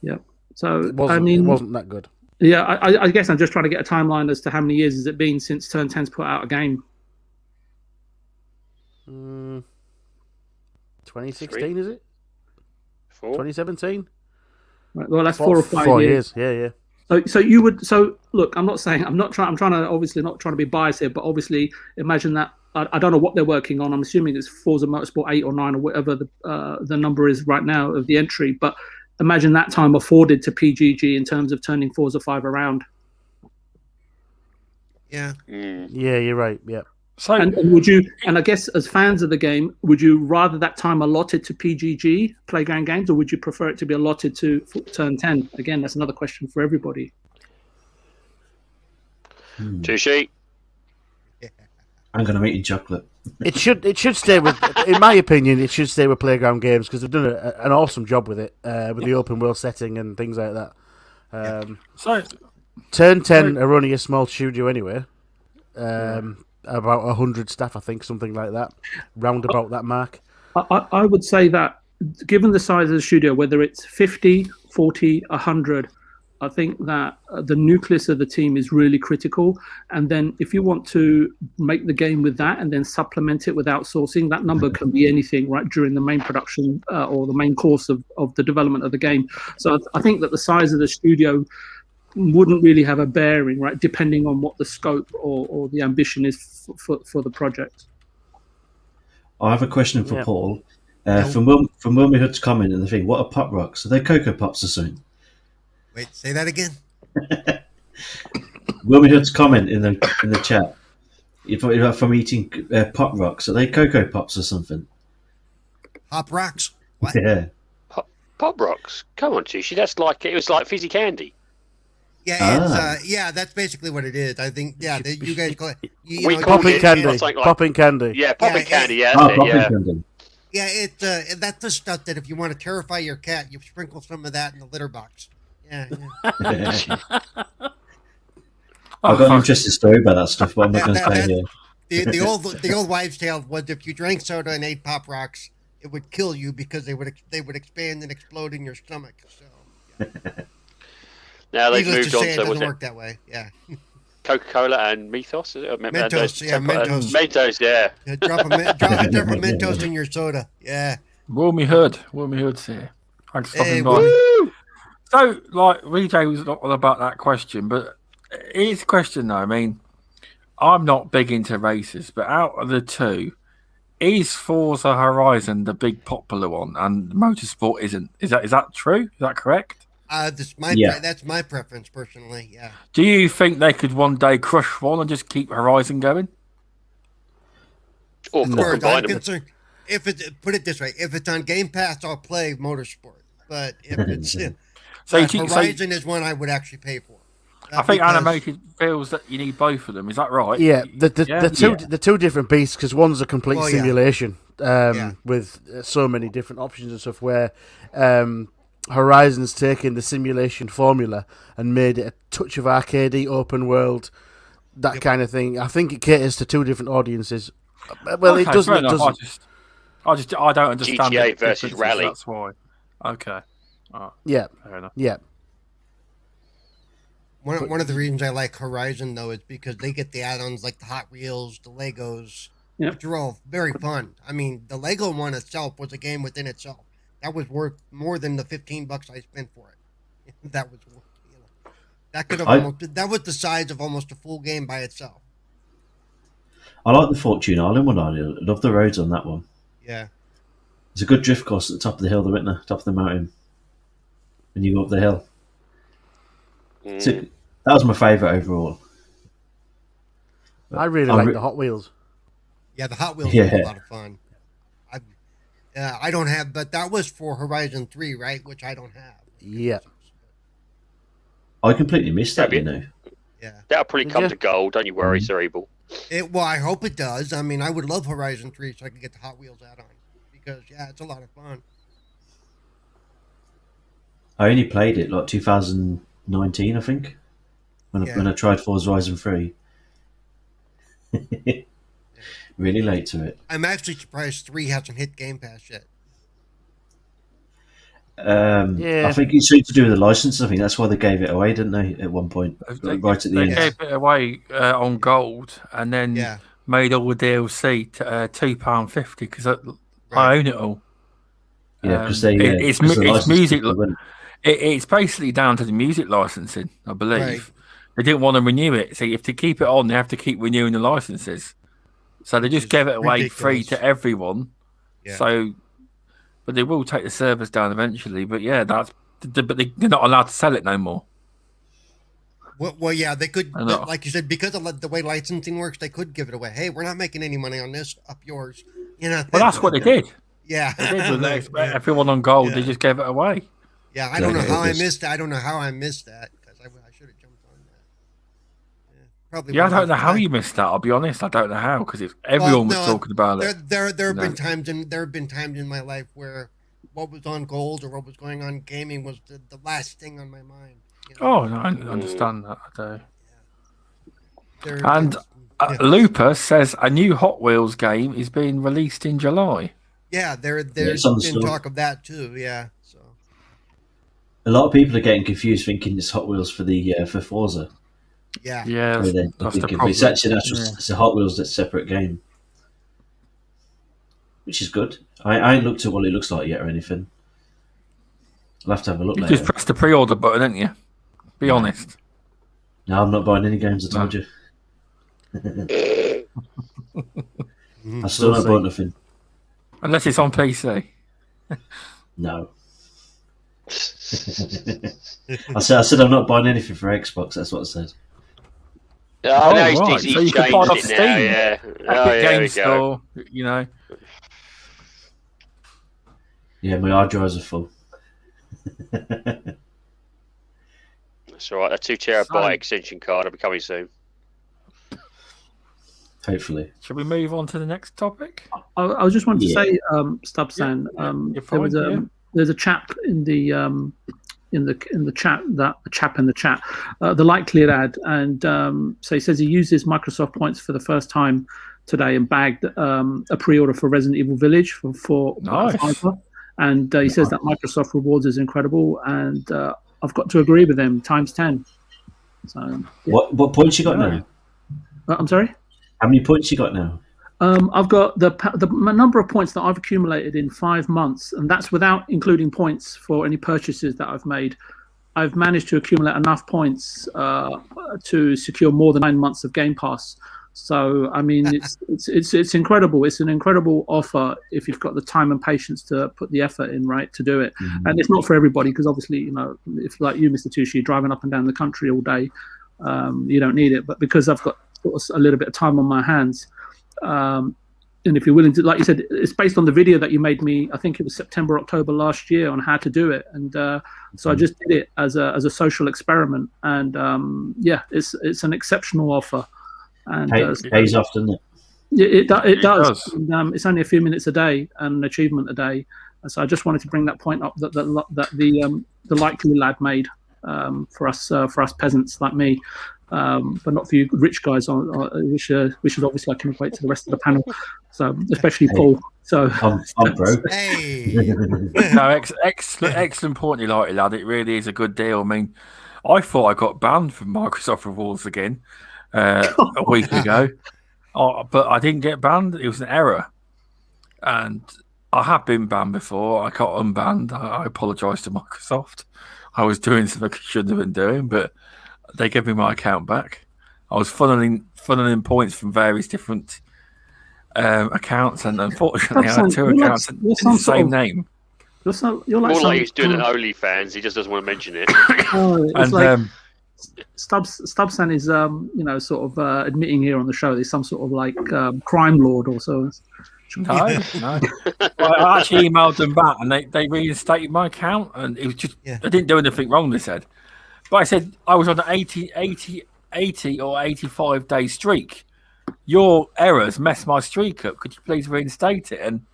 Yeah. So It wasn't that good. Yeah, I guess I'm just trying to get a timeline as to how many years has it been since Turn 10's put out a game. 2016, is it? 2017. Right, well, that's 4 or 5 years. Yeah. So you would. So look, I'm trying to obviously not trying to be biased here, but obviously imagine that. I don't know what they're working on. I'm assuming it's Forza Motorsport 8 or 9 or whatever the number is right now of the entry. But imagine that time afforded to PGG in terms of turning Forza 5 around. Yeah. Yeah, you're right. Yeah. So, and would you? And I guess as fans of the game, would you rather that time allotted to PGG Playground Games, or would you prefer it to be allotted to Turn 10? Again, that's another question for everybody. Tushi. I'm going to make you chocolate. It should stay with, in my opinion, it should stay with Playground Games because they've done an awesome job with it, with the open world setting and things like that. So, Turn 10 are only a small studio anyway. About 100 staff, I think, something like that, round about that mark. I would say that, given the size of the studio, whether it's 50, 40, 100, I think that the nucleus of the team is really critical. And then if you want to make the game with that and then supplement it with outsourcing, that number can be anything, right, during the main production or the main course of the development of the game. So I think that the size of the studio wouldn't really have a bearing, right, depending on what the scope or the ambition is for the project. I have a question for Paul. From Wilmy Hood's comment in the thing, what are Pop Rocks? Are they Cocoa Pops or something? Wait, say that again. Wilmy Hood's comment in the chat. If I'm eating Pop Rocks, are they Cocoa Pops or something? Pop Rocks? What? Yeah. Pop Rocks? Come on, Tushi. That's like, it was like fizzy candy. Yeah, it's that's basically what it is. I think, you guys call it. Popping candy. Popping candy. Yeah, popping candy. Yeah, candy. Yeah, that's the stuff that if you want to terrify your cat, you sprinkle some of that in the litter box. Yeah. I've got an interesting story about that stuff, but I'm not going to say here. The old wives' tale was if you drank soda and ate Pop Rocks, it would kill you because they would expand and explode in your stomach. So. Yeah. Now they've moved on. It doesn't work that way. Yeah. Coca-Cola and Mentos, is it? Mentos, Mentos. Mentos, yeah. Drop a Mentos in your soda. Yeah. Wilmy Hood's here. Thanks for stopping by. Woo! So, like, VJ was not all about that question, but here's a question though. I mean, I'm not big into races, but out of the two, is Forza Horizon the big popular one, and Motorsport isn't? Is that true? Is that correct? That's my preference personally. Yeah. Do you think they could one day crush one and just keep Horizon going? Or I'm concerned. Put it this way, if it's on Game Pass, I'll play Motorsport. But if it's Horizon is one I would actually pay for. I think Animated feels that you need both of them. Is that right? Yeah, the two different beasts, because one's a complete simulation with so many different options and stuff. Where Horizon's taken the simulation formula and made it a touch of arcadey, open world, that kind of thing. I think it caters to two different audiences. Well, okay, it doesn't. It doesn't. I don't understand. GTA versus Rally. That's why. Okay. Yeah. Fair enough. Yeah. One of the reasons I like Horizon though is because they get the add-ons like the Hot Wheels, the Legos, which are all very fun. I mean, the Lego one itself was a game within itself. That was worth more than the $15 I spent for it. That was, that was the size of almost a full game by itself. I like the Fortune Island one. I love the roads on that one. Yeah, it's a good drift course at the top of the hill, isn't it? Top of the mountain, when you go up the hill. So, that was my favourite overall. I really like the Hot Wheels. Yeah, the Hot Wheels are a lot of fun. I don't have, but that was for Horizon 3, right? Which I don't have. Yeah. I completely missed that, you know. Yeah. That'll probably come to gold. Don't you worry, Cerebral. Well, I hope it does. I mean, I would love Horizon 3 so I can get the Hot Wheels add-on because, yeah, it's a lot of fun. I only played it like 2019, I think, when I tried Forza Horizon 3. Really late to it. I'm actually surprised 3 hasn't hit Game Pass yet. I think it's something to do with the license. I think that's why they gave it away, didn't they? At one point, right at the end. They gave it away on gold, and then made all the DLC to £2.50 because I own it all. Yeah, because it's music. It's basically down to the music licensing, I believe. Right. They didn't want to renew it, so if they keep it on, they have to keep renewing the licenses. So they just gave it away free to everyone. Yeah. So. But they will take the servers down eventually. But yeah, but they're not allowed to sell it no more. Well, yeah, they could, like you said, because of the way licensing works, they could give it away. Hey, we're not making any money on this. Up yours, you know. Well, that's what they did. Yeah, they did with everyone on gold. Yeah. They just gave it away. Yeah, I don't know how I missed that. I don't know how I missed that because I should have jumped on that. Yeah, probably. Yeah, I don't know how you missed that. I'll be honest, I don't know how because everyone was talking about it. There have been times in my life where what was on gold or what was going on gaming was the last thing on my mind. You know? Oh, no, I understand that. I do. And Lupus says a new Hot Wheels game is being released in July. Yeah, there's been talk of that too. Yeah, so a lot of people are getting confused, thinking it's Hot Wheels for the for Forza. Yeah, that's the problem. It's actually it's a Hot Wheels that's a separate game, which is good. I ain't looked at what it looks like yet or anything. I'll have to have a look later. Just press the pre-order button, didn't you? Be honest. No, I'm not buying any games, I told you. I still not bought nothing. Unless it's on PC. No. I said I'm not buying anything for Xbox, that's what I said. Oh, no, he's so you can buy it off it Steam. now, yeah. Epic Game Store, you know. Yeah, my hard drives are full. That's all right. A 2 terabyte extension card will be coming soon. Hopefully. Shall we move on to the next topic? I just wanted to say, Stubbsan, there's a chap in the chat, the likely lad, and so he says he uses Microsoft points for the first time today and bagged a pre-order for Resident Evil Village for nice. And he says that Microsoft Rewards is incredible, and I've got to agree with him times 10. So yeah. What points you got now? I'm sorry. How many points you got now? I've got the number of points that I've accumulated in 5 months, and that's without including points for any purchases that I've made. I've managed to accumulate enough points to secure more than 9 months of Game Pass. So I mean, it's incredible. It's an incredible offer if you've got the time and patience to put the effort in, right, to do it. Mm-hmm. And it's not for everybody because obviously, you know, if like you, Mr. Tushi, driving up and down the country all day, you don't need it. But because I've got sort of a little bit of time on my hands. And if you're willing to, like you said, it's based on the video that you made me, I think it was September, October last year, on how to do it. And so I just did it as a social experiment. And it's an exceptional offer. And pays off, doesn't it? It does. And, it's only a few minutes a day and an achievement a day. And so I just wanted to bring that point up that the likely lad made for us peasants like me. But not for you rich guys, which is obviously I can equate to the rest of the panel. So especially Paul. So I'm broke. Hey. No, excellent point, Likely lad. It really is a good deal. I mean, I thought I got banned from Microsoft Rewards again a week ago, but I didn't get banned. It was an error, and I have been banned before. I got unbanned. I apologise to Microsoft. I was doing something I shouldn't have been doing, but they gave me my account back. I was funneling points from various different accounts, and unfortunately, I had 2 accounts in the same name. You're like more like he's doing an OnlyFans. He just doesn't want to mention it. It's like Stubbsan is, sort of admitting here on the show. There's some sort of like crime lord or so. No. Well, I actually emailed them back, and they reinstated my account, and it was just I didn't do anything wrong. They said. But I said I was on an 80 or 85 day streak. Your errors messed my streak up. Could you please reinstate it? And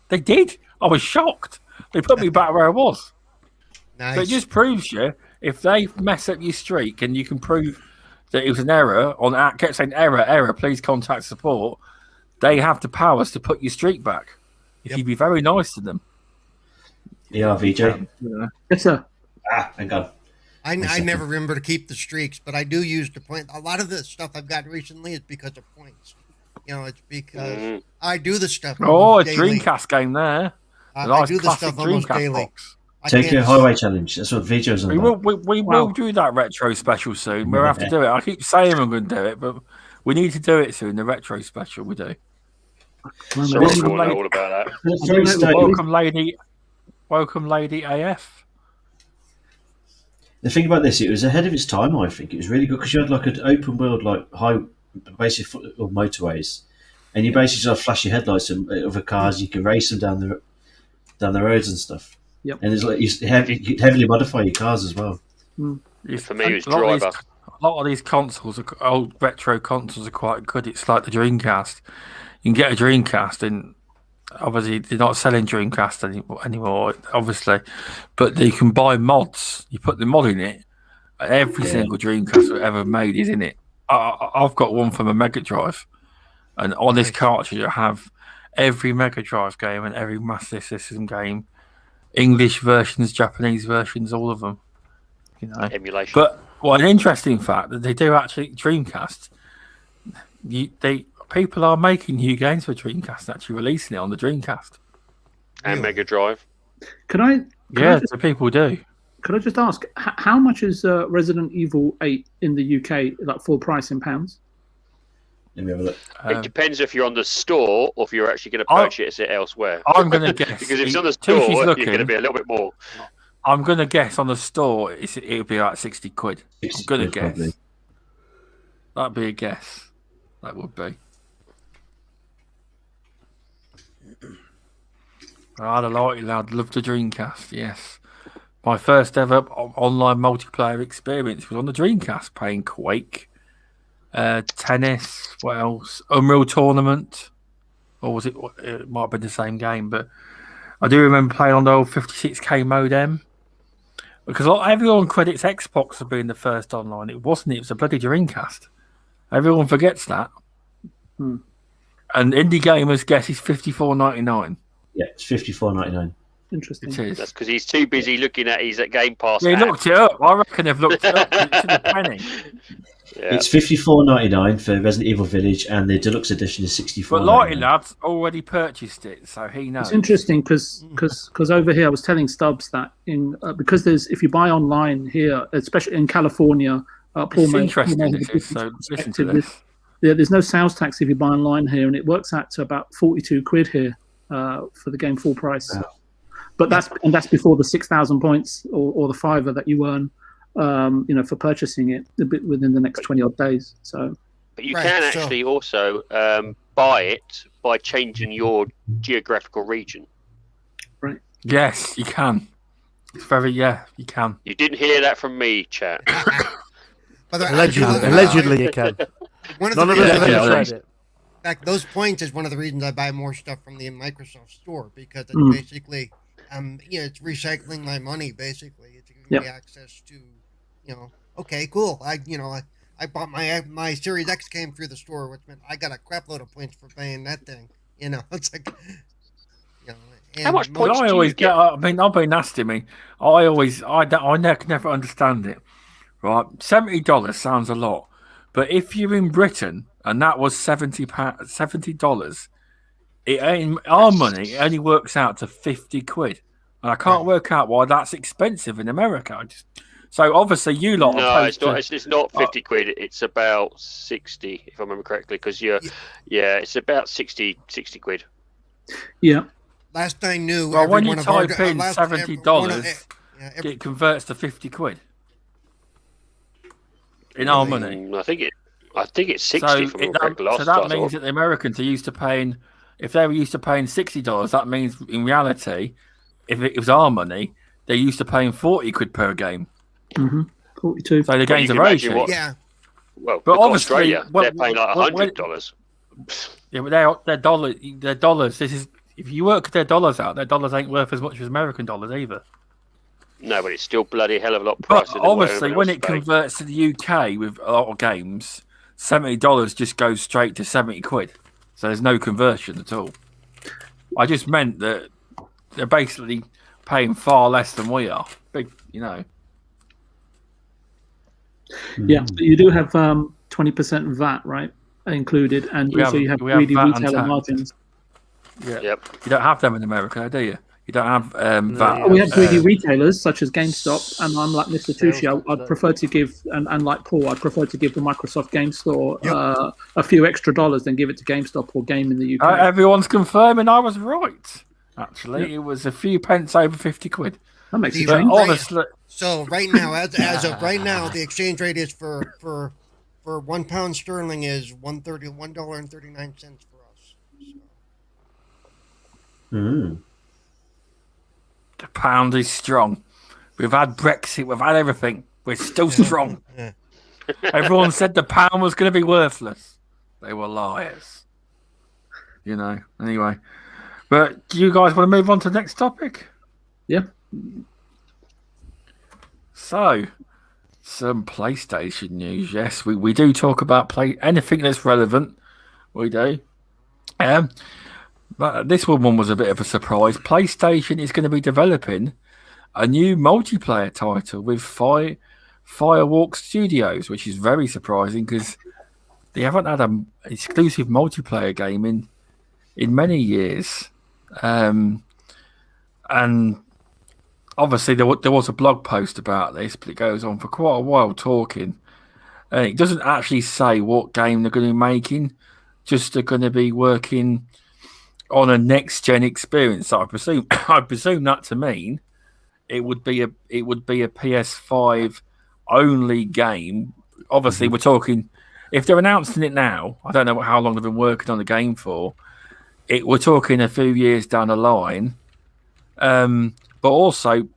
they did. I was shocked. They put me back where I was. Nice. So it just proves you, if they mess up your streak and you can prove that it was an error, kept saying error, please contact support, they have the powers to put your streak back. If you'd be very nice to them. Yeah, VJ. Yes, sir. Hang on. I never remember to keep the streaks, but I do use the point. A lot of the stuff I've got recently is because of points. It's because I do the stuff. Oh, a daily. Dreamcast game there. I do the stuff almost Dreamcast daily. box. Take your highway challenge. That's what VJ's on. We will do that retro special soon. We'll have to do it. I keep saying I'm going to do it, but we need to do it soon. The retro special, we do. So we'll know all about that. Welcome, lady AF. The thing about this, it was ahead of its time. I think it was really good because you had like an open world, like basically motorways, and you basically just have flashy headlights of other cars. You can race them down the roads and stuff. Yep. And it's like you heavily modify your cars as well. For me, it was driver. A lot of these consoles, old retro consoles, are quite good. It's like the Dreamcast. You can get a Dreamcast, and obviously they're not selling Dreamcast anymore, obviously, but you can buy mods. You put the mod in it, and every single Dreamcast ever made is in it. I've got one from a Mega Drive, and on this cartridge I have every Mega Drive game and every Master System game, English versions, Japanese versions, all of them. Emulation. But an interesting fact that they do actually Dreamcast. People are making new games for Dreamcast, actually releasing it on the Dreamcast and Mega Drive. So people do. Could I just ask, how much is Resident Evil 8 in the UK, like full price in pounds? Let me have a look. It depends if you're on the store or if you're actually going to purchase it elsewhere. I'm going to guess. Because if it's on the store, you're going to be a little bit more. I'm going to guess on the store, it'll be like 60 quid. I'm going to guess. Probably. That'd be a guess. That would be. I'd love the Dreamcast, yes. My first ever online multiplayer experience was on the Dreamcast, playing Quake, tennis, what else? Unreal Tournament, or was it? It might have been the same game, but I do remember playing on the old 56k modem. Because everyone credits Xbox for being the first online. It wasn't. It was a bloody Dreamcast. Everyone forgets that. And indie gamers guess it's $54.99. Yeah, it's $54.99. Interesting. It is. That's because he's too busy looking at his Game Pass. Yeah, he looked it up. I reckon they've looked it up. It's in a penny. Yeah. It's $54.99 for Resident Evil Village, and the deluxe edition is $64.99. But Lighty Lad's already purchased it, so he knows. It's interesting because over here I was telling Stubbs that because if you buy online here, especially in California, it's interesting. So listen to this. There's no sales tax if you buy online here, and it works out to about 42 quid here for the game full price. Wow. But that's before the 6,000 points or the fiver that you earn, for purchasing it a bit within the next 20 odd days. So, but you can actually also buy it by changing your geographical region. Right. Yes, you can. It's you can. You didn't hear that from me, chat. Allegedly, you can. One of the reasons in fact, those points is one of the reasons I buy more stuff from the Microsoft Store, because it's basically, it's recycling my money. Basically, it's giving me access to, okay, cool. I bought my Series X came through the store, which meant I got a crap load of points for paying that thing. It's like, how much points do you get? I mean, I'll be nasty. I never understand it. Right, $70 sounds a lot, but if you're in Britain and that was $70, in our money it only works out to 50 quid, and I can't work out why that's expensive in America. So obviously you lot. No, it's not 50 quid. It's about 60, if I remember correctly, because it's about 60 quid. Yeah. Last I knew, well, when you type in $70, it converts to 50 quid. In our money, I think it's 60. So that means that the Americans are used to paying. If they were used to paying $60, that means in reality, if it was our money, they're used to paying 40 quid per game. Mm-hmm. 42. So the games are very cheap. Yeah. Well, but obviously, Australia, they're paying like $100. Yeah, but they're dollars. This is if you work their dollars out, their dollars ain't worth as much as American dollars either. No, but it's still bloody hell of a lot But pricier than obviously, when it else pay. converts to the UK with a lot of games, $70 just goes straight to £70. So there's no conversion at all. I just meant that they're basically paying far less than we are. Big, you know. Yeah, but you do have 20% VAT, right, included, and also you have greedy retailer margins. Yeah. Yep. You don't have them in America, do you? You don't have VAT. We have greedy retailers such as GameStop, and I'm like Mr. Tushi. I'd prefer to give, and like Paul, I'd prefer to give the Microsoft Game Store a few extra dollars than give it to GameStop or Game in the UK. Everyone's confirming I was right. Actually, it was a few pence over £50. That makes a change. Honestly, so right now, as of right now, the exchange rate is for £1 sterling is $1.39 for us. So. The pound is strong. We've had Brexit. We've had everything. We're still strong. Everyone said the pound was going to be worthless. They were liars. You know. Anyway, but do you guys want to move on to the next topic? Yeah. So, some PlayStation news. Yes, we do talk about anything that's relevant. We do. But this one was a bit of a surprise. PlayStation is going to be developing a new multiplayer title with Firewalk Studios, which is very surprising because they haven't had an exclusive multiplayer game in many years. And obviously there was a blog post about this, but it goes on for quite a while talking. And it doesn't actually say what game they're going to be making, just they're going to be working on a next gen experience. So I presume that to mean it would be a PS5 only game. Obviously, we're talking if they're announcing it now. I don't know how long they've been working on the game for. We're talking a few years down the line. But also,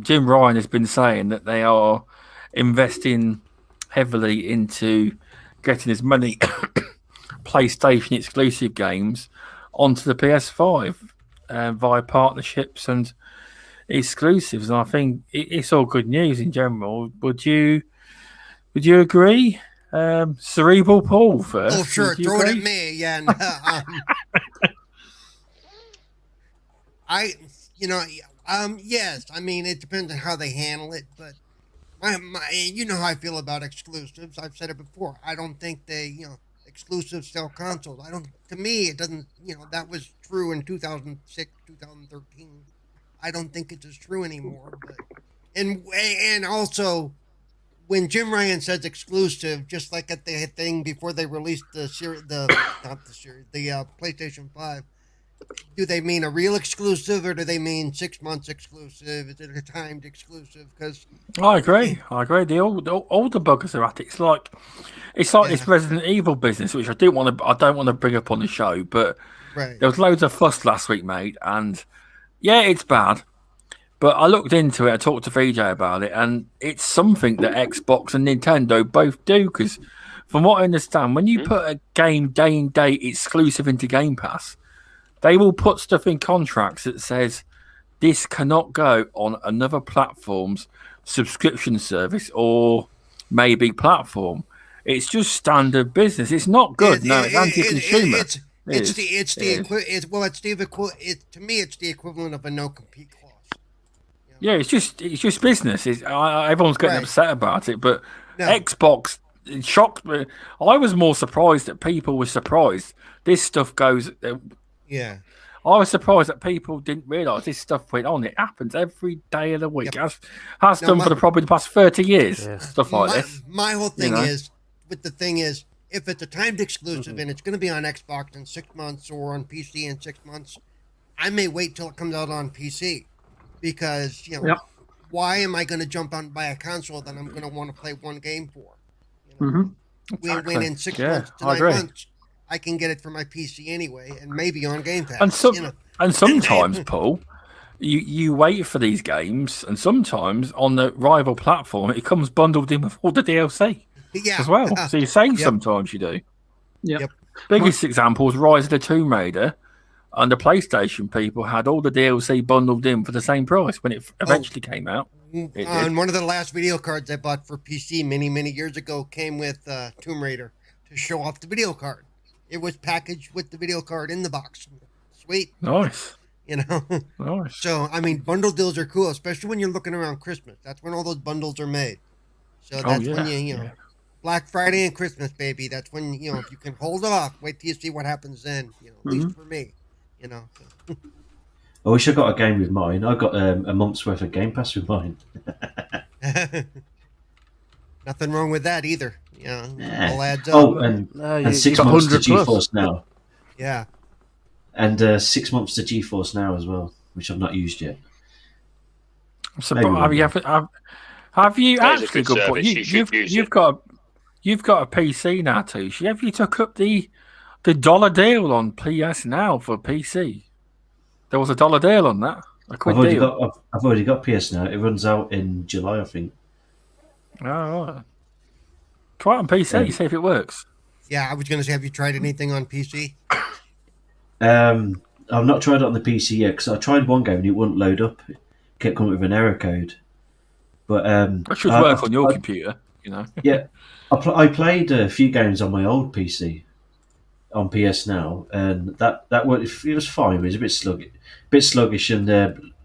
Jim Ryan has been saying that they are investing heavily into getting as many PlayStation exclusive games onto the PS5 via partnerships and exclusives, and I think it's all good news in general. Would you agree? Cerebral Paul first. Oh, sure. Throw it at me. Yeah. Yes. I mean, it depends on how they handle it, but you know how I feel about exclusives. I've said it before. I don't think they, exclusives sell consoles. To me, it doesn't, that was true in 2006, 2013. I don't think it's as true anymore. But, and also, when Jim Ryan says exclusive, just like at the thing before they released the PlayStation 5, do they mean a real exclusive or do they mean 6 months exclusive? Is it a timed exclusive? Because I agree. All the buggers are at it. It's like this Resident Evil business, which I don't want to bring up on the show, but there was loads of fuss last week, mate, and yeah, it's bad. But I looked into it. I talked to VJ about it, and it's something that Xbox and Nintendo both do. Because from what I understand, when you put a game day and date exclusive into Game Pass, they will put stuff in contracts that says this cannot go on another platform's subscription service or maybe platform. It's just standard business. It's not good. It's anti-consumer. To me, it's the equivalent of a no-compete clause. Yeah, it's just business. Everyone's getting upset about it, but Xbox shocked me. I was more surprised that people were surprised. This stuff goes. I was surprised that people didn't realise this stuff went on. It happens every day of the week. Has done for probably the past 30 years. Yeah. Stuff like this. My whole thing is, if it's a timed exclusive and it's going to be on Xbox in 6 months or on PC in 6 months, I may wait till it comes out on PC because why am I going to jump out and buy a console that I'm going to want to play one game for? Exactly. When in 6 months to 9 months, I can get it for my PC anyway, and maybe on Game Pass. And sometimes, Paul, you wait for these games, and sometimes on the rival platform, it comes bundled in with all the DLC as well. So you save sometimes you do. Yep. Biggest example is Rise of the Tomb Raider. And the PlayStation people had all the DLC bundled in for the same price when it eventually came out. And one of the last video cards I bought for PC many years ago came with Tomb Raider to show off the video card. It was packaged with the video card in the box. Sweet. Nice. Nice. So, I mean, bundle deals are cool, especially when you're looking around Christmas. That's when all those bundles are made. So that's when you know, Black Friday and Christmas, baby. That's when, if you can hold off, wait till you see what happens then, at least for me, So. I wish I got a game with mine. I got a month's worth of Game Pass with mine. Nothing wrong with that either. All adds up. Oh, and 6 months to GeForce Now. Yeah. And 6 months to GeForce Now as well, which I've not used yet. So, have you actually got? You've got a PC now, Tushi. Have you took up the dollar deal on PS Now for PC? There was a $1 deal on that. I've already got PS Now. It runs out in July, I think. Oh, right. Try it on PC, see if it works. Yeah, I was going to say, have you tried anything on PC? I've not tried it on the PC yet because I tried one game and it wouldn't load up. It kept coming with an error code. But that should work on your computer, Yeah, I played a few games on my old PC on PS Now, and that worked. It was fine. It was a bit sluggish, and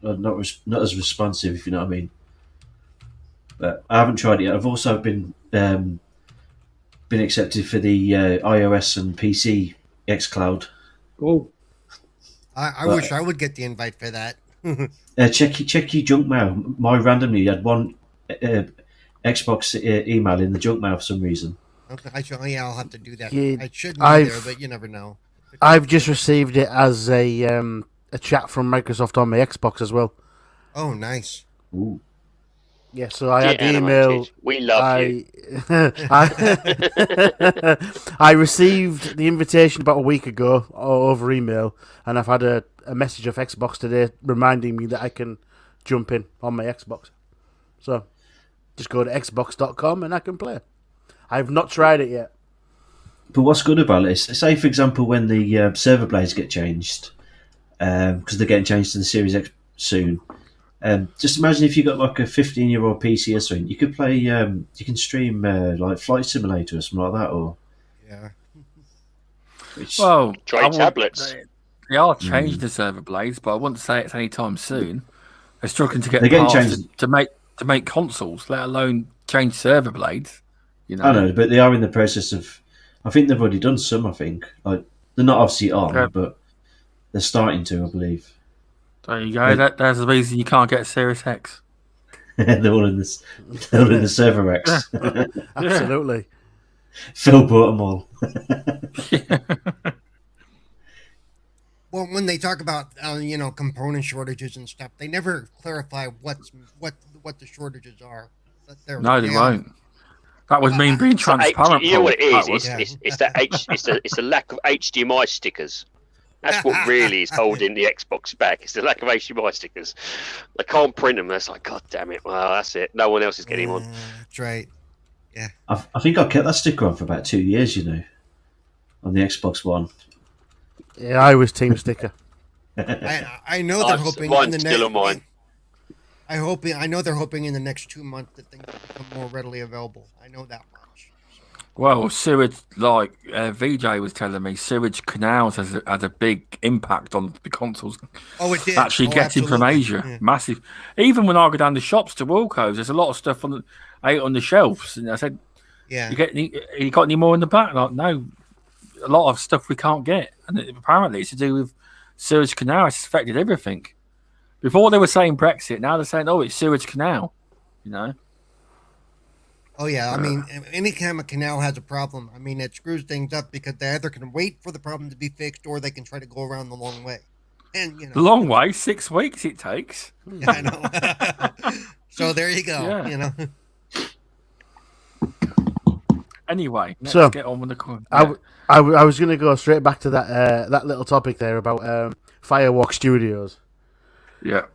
not as responsive, if you know what I mean. But I haven't tried it yet. I've also been accepted for the iOS and PC xCloud. Oh, I wish I would get the invite for that. Check your junk mail. My randomly had one Xbox email in the junk mail for some reason. Okay, I'll have to do that. Yeah, I shouldn't either, but you never know. I've just received it as a chat from Microsoft on my Xbox as well. Oh, nice. Ooh. Yeah, so I had the email. We love you. I received the invitation about a week ago over email, and I've had a message of Xbox today reminding me that I can jump in on my Xbox. So just go to xbox.com and I can play. I've not tried it yet. But what's good about it is, say for example, when the server blades get changed, because they're getting changed to the Series X soon. Just imagine if you got like a 15-year-old PC or something, you could play, you can stream like Flight Simulator or something like that, or try tablets. They are changing the server blades, but I wouldn't say it's anytime soon. They're struggling to get parts to make consoles, let alone change server blades. I know, but they are in the process of. I think they've already done some. I think they're not obviously on, but they're starting to, I believe. There you go. There's the reason you can't get a Series X. They're all in the server X. Absolutely. Phil bought them all. Well, when they talk about component shortages and stuff, they never clarify what the shortages are. No, they won't. That would mean being transparent. You know what it is? It's the lack of HDMI stickers. That's what really is holding the Xbox back. It's the lack of HDMI stickers. They can't print them. That's like, God damn it. Well, that's it. No one else is getting them on. That's right. Yeah. I think I kept that sticker on for about 2 years, on the Xbox One. Yeah, I was Team Sticker. I know they're hoping in the next. Still on mine. I know they're hoping in the next 2 months that things will become more readily available. I know that much. Well, sewage, like VJ was telling me, sewage canals has a big impact on the consoles. Oh, it did. Actually getting from Asia, massive. Even when I go down the shops to Wilco's, there's a lot of stuff out on the shelves, and I said, "Yeah, you got any more in the back?" Like, no, a lot of stuff we can't get, and apparently it's to do with sewage canal. It's affected everything. Before they were saying Brexit, now they're saying, "Oh, it's sewage canal," Oh yeah, I mean, any kind of canal has a problem. I mean, it screws things up because they either can wait for the problem to be fixed, or they can try to go around the long way. And the long way, 6 weeks it takes. Yeah, I know. So there you go. Yeah. Anyway, let's get on with the. I was going to go straight back to that little topic there about Firewalk Studios. Yeah.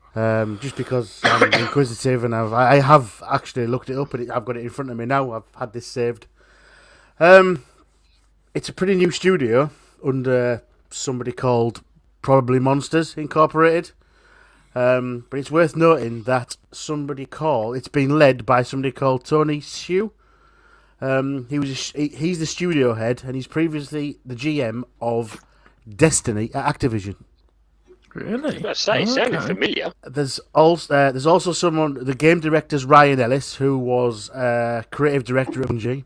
just because I'm inquisitive and I have actually looked it up and I've got it in front of me now. I've had this saved. It's a pretty new studio under somebody called Probably Monsters Incorporated. But it's worth noting that it's been led by somebody called Tony Hsu. He's the studio head, and he's previously the GM of Destiny at Activision. I Really? was gonna say, it sounded familiar. There's also someone, the game director's Ryan Ellis, who was creative director of Bungie,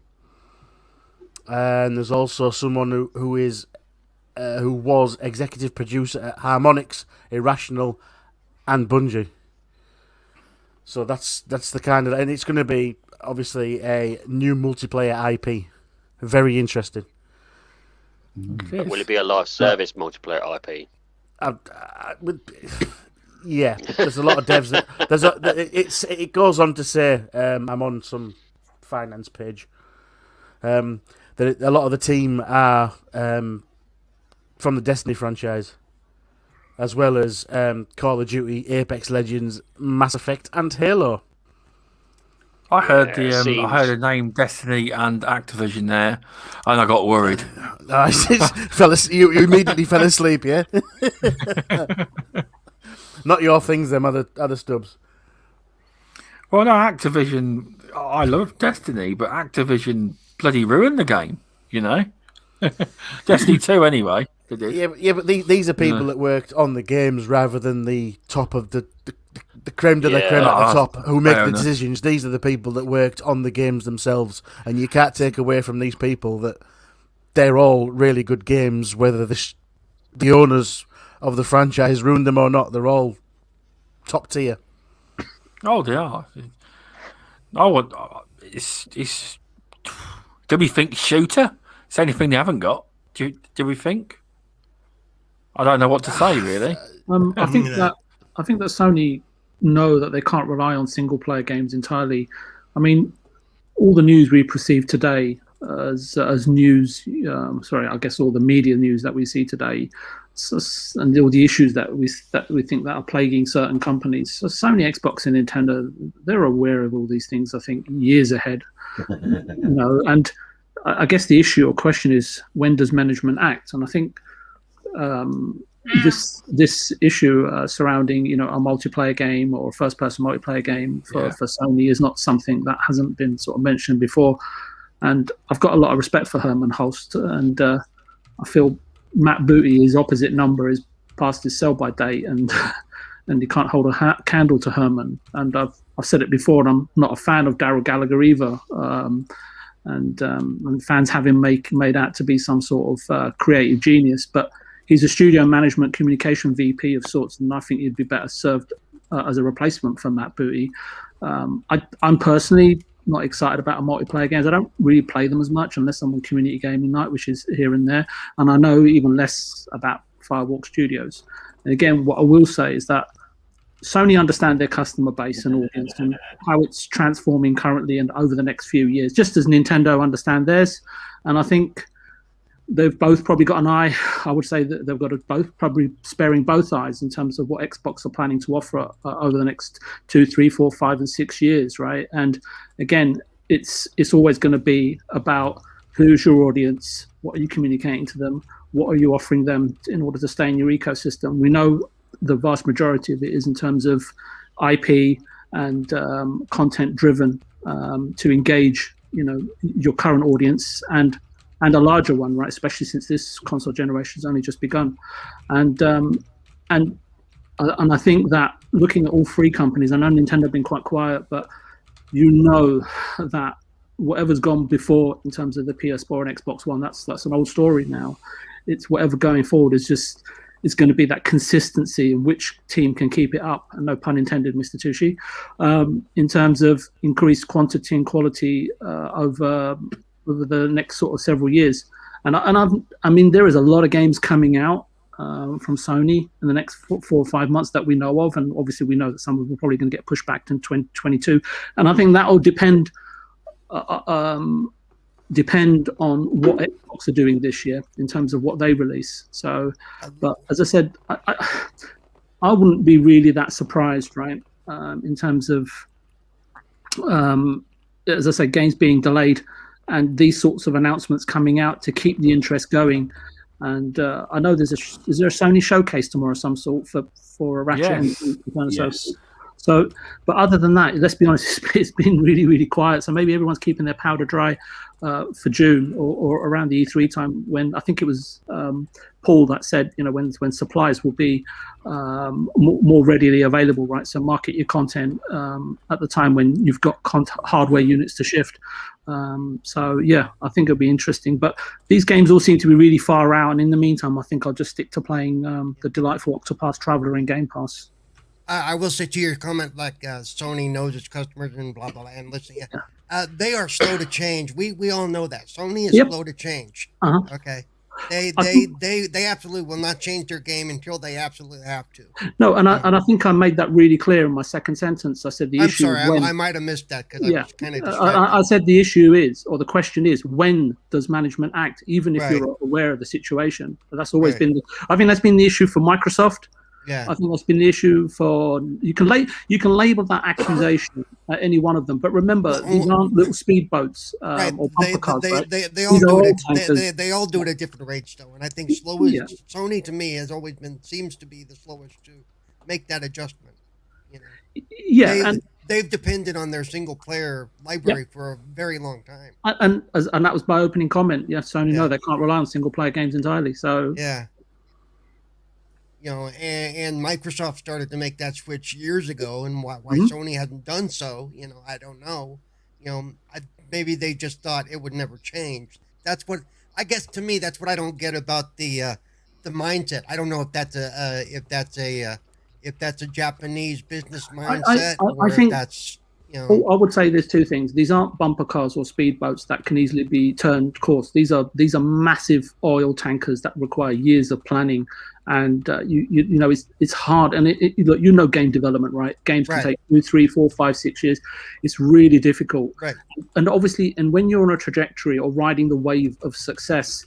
and there's also someone who was executive producer at Harmonix, Irrational, and Bungie. So that's the kind of, and it's going to be obviously a new multiplayer IP. Very interesting. Will it be a live service multiplayer IP? Yeah, there's a lot of devs that it goes on to say, I'm on some finance page, that a lot of the team are from the Destiny franchise, as well as Call of Duty, Apex Legends, Mass Effect, and Halo. I heard the name Destiny and Activision there, and I got worried. You immediately fell asleep, yeah? Not your things, them other stubs. Well, no, Activision. I love Destiny, but Activision bloody ruined the game. You know, Destiny 2 anyway. Yeah, but these are people that worked on the games rather than the top of the creme de la creme at the top who make the decisions. These are the people that worked on the games themselves, and you can't take away from these people that they're all really good games, whether the owners of the franchise ruined them or not. They're all top tier. Oh, they are. It's do we think shooter? It's anything they haven't got. Do we think? I don't know what to say, really. I think that Sony know that they can't rely on single player games entirely. I mean, all the news we perceive today as news, I guess all the media news that we see today, and all the issues that we think that are plaguing certain companies. So Sony, Xbox, and Nintendo, they're aware of all these things. I think years ahead, and I guess the issue or question is, when does management act? And I think this issue surrounding a multiplayer game or a first-person multiplayer game for Sony is not something that hasn't been sort of mentioned before. And I've got a lot of respect for Herman Holst, and I feel Matt Booty, his opposite number, is past his sell-by date, and you can't hold a candle to Herman. And I've said it before, and I'm not a fan of Daryl Gallagher either. And fans have him made out to be some sort of creative genius, but he's a studio management communication VP of sorts, and I think he'd be better served as a replacement for Matt Booty. I'm personally not excited about multiplayer games. I don't really play them as much unless I'm on community gaming night, which is here and there, and I know even less about Firewalk Studios. And again, what I will say is that Sony understand their customer base and audience and how it's transforming currently and over the next few years, just as Nintendo understand theirs. And I think they've both probably got an eye. I would say that they've got both probably sparing both eyes in terms of what Xbox are planning to offer over the next 2, 3, 4, 5, and 6 years, right? And again, it's always going to be about who's your audience, what are you communicating to them, what are you offering them in order to stay in your ecosystem. We know the vast majority of it is in terms of IP and content driven to engage, your current audience and a larger one, right? Especially since this console generation has only just begun, and I think that looking at all three companies, I know Nintendo have been quite quiet, but that whatever's gone before in terms of the PS4 and Xbox One, that's an old story now. It's whatever going forward is going to be that consistency in which team can keep it up, and no pun intended, Mr. Tushi, in terms of increased quantity and quality over the next sort of several years. And I mean, there is a lot of games coming out from Sony in the next 4 or 5 months that we know of, and obviously we know that some of them are probably going to get pushed back to 2022. And I think that will depend on what Xbox are doing this year in terms of what they release. So, but as I said, I wouldn't be really that surprised, right? In terms of, as I say, games being delayed and these sorts of announcements coming out to keep the interest going. And I know is there a Sony showcase tomorrow of some sort for Ratchet? Yes. And so, but other than that, let's be honest, it's been really, really quiet. So maybe everyone's keeping their powder dry for June or around the E3 time, when I think it was Paul that said, when supplies will be more readily available, right? So market your content at the time when you've got hardware units to shift. So yeah, I think it'll be interesting. But these games all seem to be really far out, and in the meantime, I think I'll just stick to playing the delightful Octopath Traveler in Game Pass. I will say to your comment, like Sony knows its customers and blah blah blah, and listen, they are slow to change. We all know that Sony is slow to change. Okay, they absolutely will not change their game until they absolutely have to. No, and I think I made that really clear in my second sentence. I said the issue. I'm sorry, I might have missed that because I was kind of distracted. I said the issue is, or the question is, when does management act, even if you're aware of the situation? But that's always been. I think that's been the issue for Microsoft. Yeah, I think that's been the issue for you can label that accusation at any one of them, but remember these aren't little speedboats or bumper cars. They all do it. They all do it at different rates, though, and I think Sony to me has always seems to be the slowest to make that adjustment. They've depended on their single player library for a very long time, and that was my opening comment. Sony know they can't rely on single player games entirely. So and Microsoft started to make that switch years ago, and why Sony hadn't done so, I don't know. Maybe they just thought it would never change. That's what I guess to me. That's what I don't get about the mindset. I don't know if that's a Japanese business mindset, I think that's. I would say there's two things. These aren't bumper cars or speedboats that can easily be turned course. These are massive oil tankers that require years of planning, and it's hard. And game development, right? Games can take 2, 3, 4, 5, 6 years. It's really difficult. Right. And obviously, when you're on a trajectory or riding the wave of success,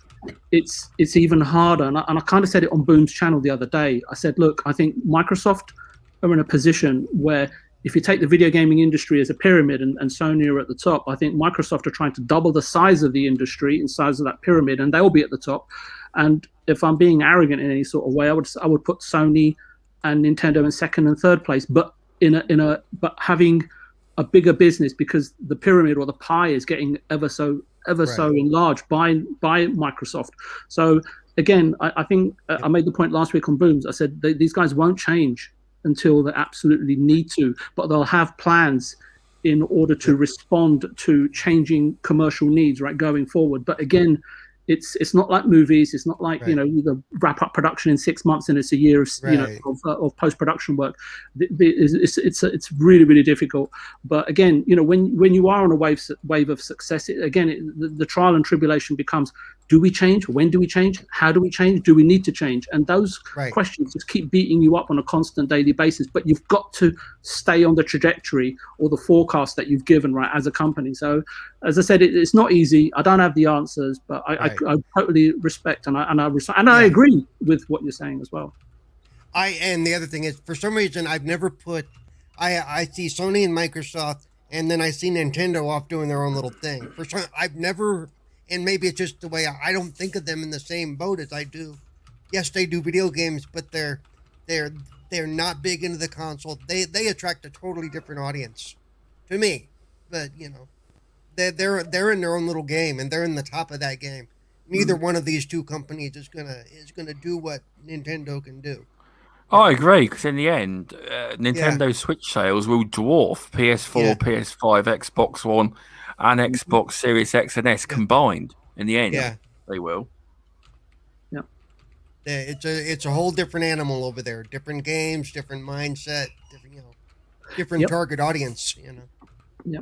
it's even harder. And I kind of said it on Boom's channel the other day. I said, look, I think Microsoft are in a position where, if you take the video gaming industry as a pyramid and Sony are at the top, I think Microsoft are trying to double the size of the industry and size of that pyramid, and they'll be at the top. And if I'm being arrogant in any sort of way, I would put Sony and Nintendo in second and third place, but but having a bigger business, because the pyramid or the pie is getting ever so enlarged by Microsoft. So again, I think I made the point last week on Booms. I said these guys won't change until they absolutely need to, but they'll have plans in order to respond to changing commercial needs, right, going forward. But again, it's not like movies. It's not like you wrap up production in 6 months and it's a year of post production work. It's really, really difficult. But again, when you are on a wave of success, the trial and tribulation becomes: do we change? When do we change? How do we change? Do we need to change? And those questions just keep beating you up on a constant daily basis. But you've got to stay on the trajectory or the forecast that you've given, right, as a company. So, as I said, it's not easy. I don't have the answers, but I totally respect and I agree with what you're saying as well. And the other thing is, for some reason, I've never put. I see Sony and Microsoft, and then I see Nintendo off doing their own little thing. I've never. And maybe it's just the way I don't think of them in the same boat as I do. Yes, they do video games, but they're not big into the console. They attract a totally different audience, to me. But they're in their own little game, and they're in the top of that game. Neither one of these two companies is gonna do what Nintendo can do. I agree, because in the end, Nintendo Switch sales will dwarf PS4, PS5, Xbox One, and Xbox Series X and S combined. In the end, they will. Yeah, it's a whole different animal over there. Different games, different mindset, different target audience. Yeah,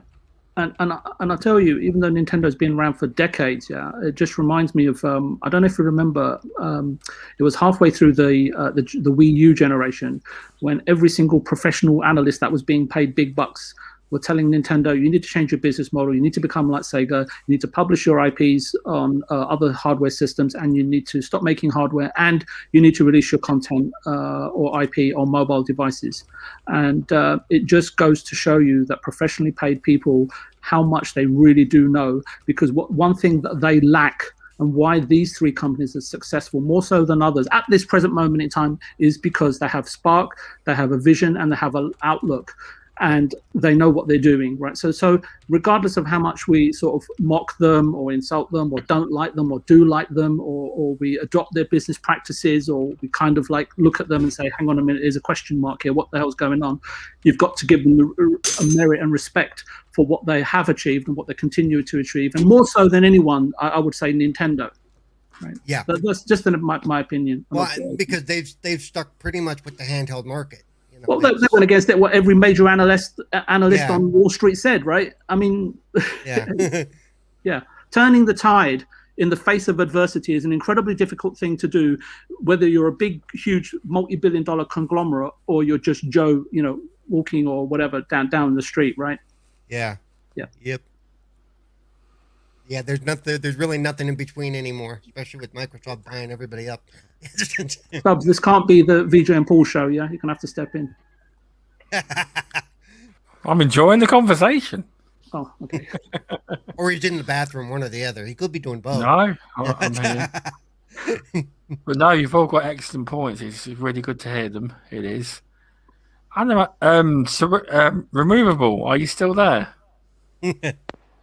and I tell you, even though Nintendo's been around for decades, it just reminds me of I don't know if you remember, it was halfway through the Wii U generation when every single professional analyst that was being paid big bucks were telling Nintendo, you need to change your business model. You need to become like Sega. You need to publish your IPs on other hardware systems, and you need to stop making hardware, and you need to release your content or IP on mobile devices. And it just goes to show you that professionally paid people, how much they really do know, because one thing that they lack, and why these three companies are successful more so than others at this present moment in time, is because they have spark, they have a vision, and they have an outlook, and they know what they're doing, right? So regardless of how much we sort of mock them or insult them or don't like them or do like them, or we adopt their business practices, or we kind of like look at them and say, hang on a minute, there's a question mark here, what the hell's going on? You've got to give them a merit and respect for what they have achieved and what they continue to achieve, and more so than anyone, I would say Nintendo. Right? Yeah, that's just my opinion. Well, because they've stuck pretty much with the handheld market. Well, they went against it. What every major analyst on Wall Street said, right? I mean, yeah, turning the tide in the face of adversity is an incredibly difficult thing to do, whether you're a big, huge, multi-billion-dollar conglomerate or you're just Joe, walking or whatever down the street, right? Yeah. Yep. Yeah, there's really nothing in between anymore, especially with Microsoft buying everybody up. Stubbs, this can't be the VJ and Paul show, yeah? You're going to have to step in. I'm enjoying the conversation. Oh, okay. Or he's in the bathroom, one or the other. He could be doing both. No, I'm here. But no, you've all got excellent points. It's really good to hear them. It is. Removable, are you still there?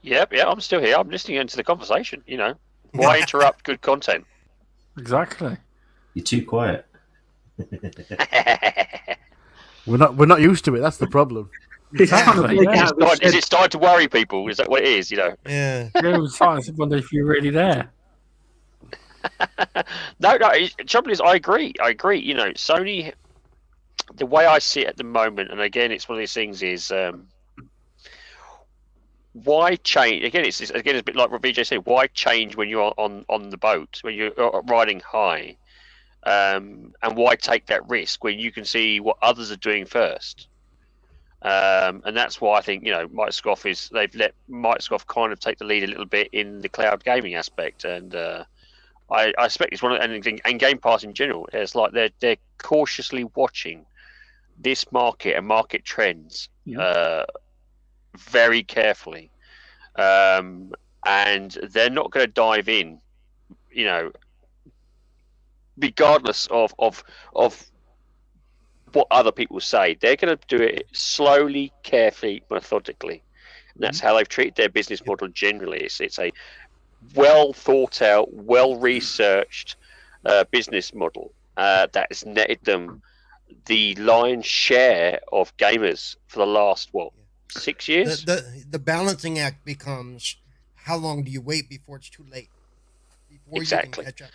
Yep, I'm still here. I'm listening into the conversation. Why interrupt good content? Exactly. You're too quiet. We're not used to it. That's the problem. Exactly. Is it starting to worry people? Is that what it is? Yeah. I was starting to wonder if you're really there. No. The trouble is, I agree. Sony. The way I see it at the moment, and again, it's one of these things is. Why change? Again, it's a bit like what VJ said. Why change when you're on the boat, when you're riding high, and why take that risk when you can see what others are doing first? And that's why I think Microsoft they've let Microsoft kind of take the lead a little bit in the cloud gaming aspect, and I expect it's one of and Game Pass in general. It's like they're cautiously watching this market and market trends. Yeah. Very carefully, and they're not going to dive in, regardless of what other people say. They're going to do it slowly, carefully, methodically, and that's how they've treated their business model generally. It's a well thought out, well researched business model that has netted them the lion's share of gamers for the last 6 years. The balancing act becomes, how long do you wait before it's too late? Before exactly. You can catch up,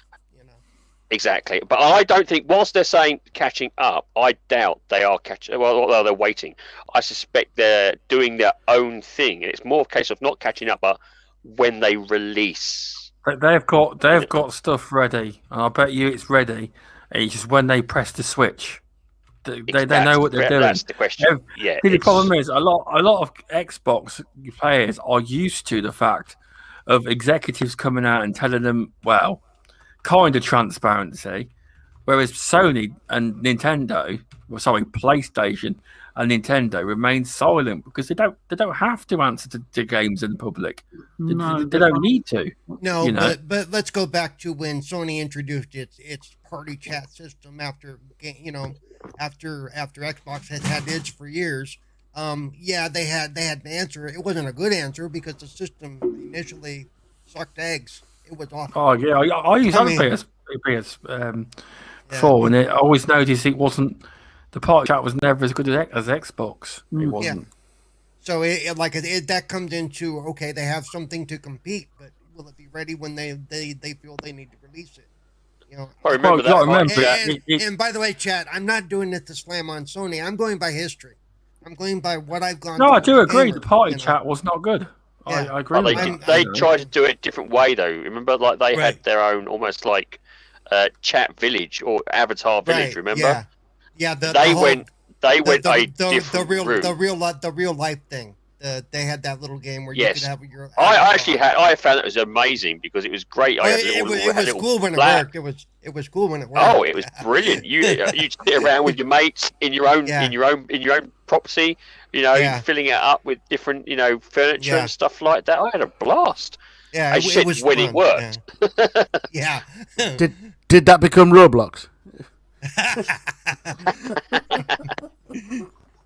Exactly. But I don't think, whilst they're saying catching up, I doubt they are catching. Well, they're waiting. I suspect they're doing their own thing, and it's more a case of not catching up, but when they release. But they've got stuff ready, and I bet you it's ready. It's just when they press the switch. They know what they're doing. That's the question. The problem is a lot of Xbox players are used to the fact of executives coming out and telling them, kind of transparency, whereas Sony and PlayStation and Nintendo remain silent because they don't have to answer to games in public. They don't need to. No, but let's go back to when Sony introduced its party chat system after Xbox had its for years. They had an answer. It wasn't a good answer because the system initially sucked eggs. It was awful. Oh yeah, I use PS4, and I always noticed it wasn't. The party chat was never as good as Xbox. It wasn't. Yeah. So that comes into, okay, they have something to compete, but will it be ready when they feel they need to release it? I remember that. And by the way, chat, I'm not doing it to slam on Sony. I'm going by history. I'm going by what I've gone through. No, I do agree. The party chat was not good. Yeah. I agree. They tried to do it a different way, though. Remember, they had their own almost like chat village or avatar village. Remember? Yeah. They went a different route. The real life thing. They had that little game where Yes. you could have your. I found it was amazing because it was great. It was cool when it worked. It was cool when it worked. Oh, it was brilliant. You sit around with your mates in your own property, filling it up with different furniture and stuff like that. I had a blast. Yeah, it was when fun. It worked. Yeah. Did that become Roblox?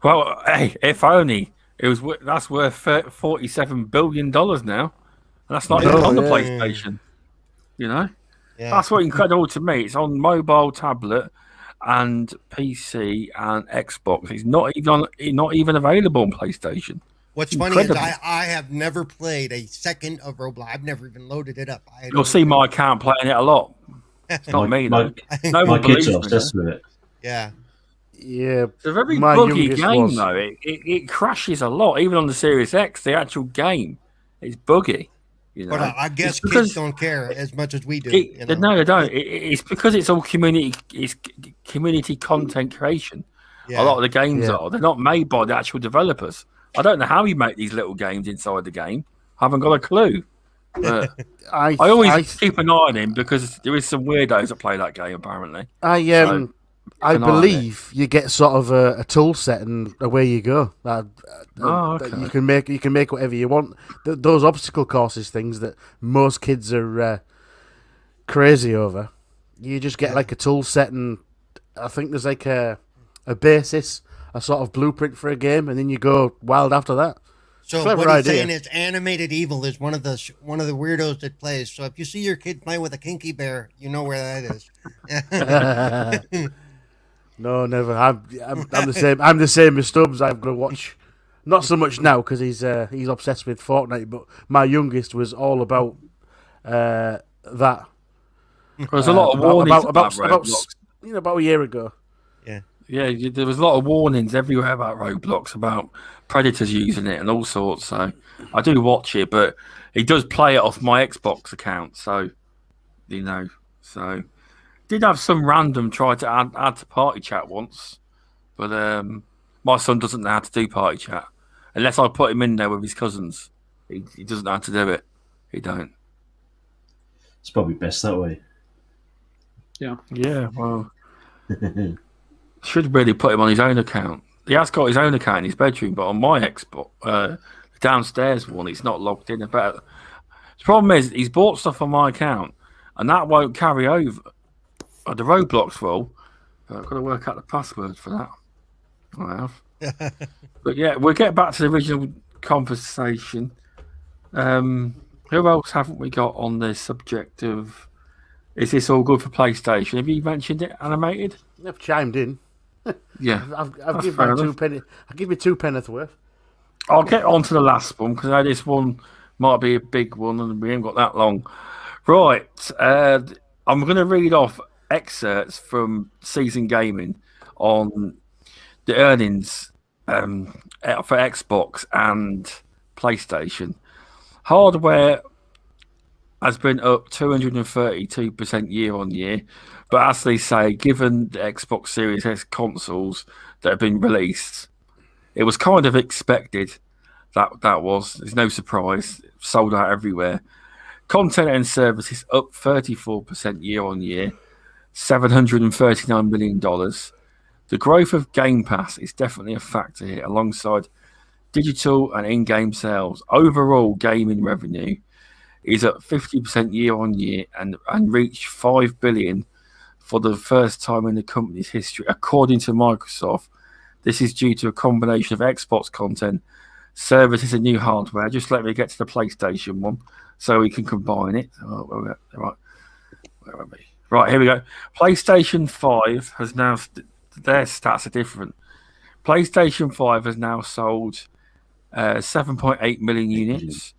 Well, hey, if only that's worth $47 billion now, and that's not even on the PlayStation. That's what's incredible to me. It's on mobile, tablet, and PC and Xbox. It's not even available on PlayStation. What's funny is I have never played a second of Roblox. I've never even loaded it up. You'll see my account playing it a lot. It's not me though. My kids are obsessed with it. Yeah. Yeah. It's a very buggy game though. It crashes a lot, even on the Series X. The actual game is buggy. But I guess kids don't care as much as we do. No, they don't. It's because it's all community. It's community content creation. Yeah. A lot of the games are. They're not made by the actual developers. I don't know how you make these little games inside the game. I haven't got a clue. But I always keep an eye on him because there is some weirdos that play that game. Apparently, I believe you get sort of a tool set and away you go. Okay. You can make whatever you want. Those obstacle courses, things that most kids are crazy over. You just get like a tool set, and I think there's like a basis, a sort of blueprint for a game, and then you go wild after that. So what he's saying is Animated Evil is one of the weirdos that plays. So if you see your kid playing with a kinky bear, you know where that is. No, never. I'm the same. I'm the same as Stubbs. I've got to watch. Not so much now because he's obsessed with Fortnite. But my youngest was all about that. There's a lot of warnings about a year ago. Yeah, there was a lot of warnings everywhere about Roblox, about predators using it and all sorts. So I do watch it, but he does play it off my Xbox account. So, did have some random try to add to party chat once, but my son doesn't know how to do party chat unless I put him in there with his cousins. He doesn't know how to do it. He don't. It's probably best that way. Yeah. Well. Should really put him on his own account. He has got his own account in his bedroom, but on my Xbox, the downstairs one, it's not logged in. The problem is he's bought stuff on my account, and that won't carry over. The Roblox role, I've got to work out the password for that. I have. But yeah, we'll get back to the original conversation. Who else haven't we got on the subject of, is this all good for PlayStation? Have you mentioned it, Animated? I've chimed in. Yeah, I've given you 2 penny. I'll give you 2 penneth worth. I'll get on to the last one because this one might be a big one and we ain't got that long. Right, I'm going to read off excerpts from Season Gaming on the earnings for Xbox and PlayStation. Hardware has been up 232% year on year. But as they say, given the Xbox Series X consoles that have been released, it was kind of expected that was. There's no surprise. Sold out everywhere. Content and services up 34% year on year, $739 million. The growth of Game Pass is definitely a factor here, alongside digital and in-game sales. Overall gaming revenue is up 50% year on year and reached $5 billion for the first time in the company's history. According to Microsoft, this is due to a combination of Xbox content, services, and new hardware. Just let me get to the PlayStation one so we can combine it. Where are we? Right, here we go. PlayStation 5 has now... their stats are different. PlayStation 5 has now sold 7.8 million units.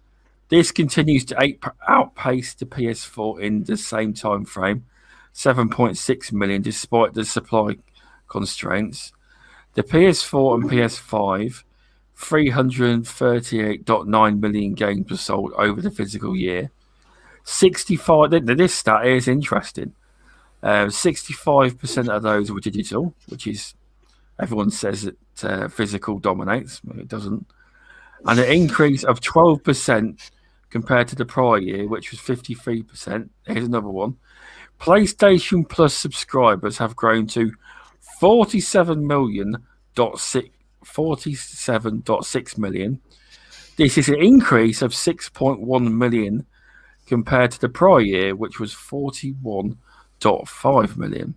This continues to outpace the PS4 in the same time frame, 7.6 million, despite the supply constraints. The PS4 and PS5, 338.9 million games were sold over the physical year. 65. This stat is interesting. 65% of those were digital, which is, everyone says that physical dominates. It doesn't. and an increase of 12% compared to the prior year, which was 53%. Here's another one. PlayStation Plus subscribers have grown to 47.6 million. This is an increase of 6.1 million compared to the prior year, which was 41.5 million.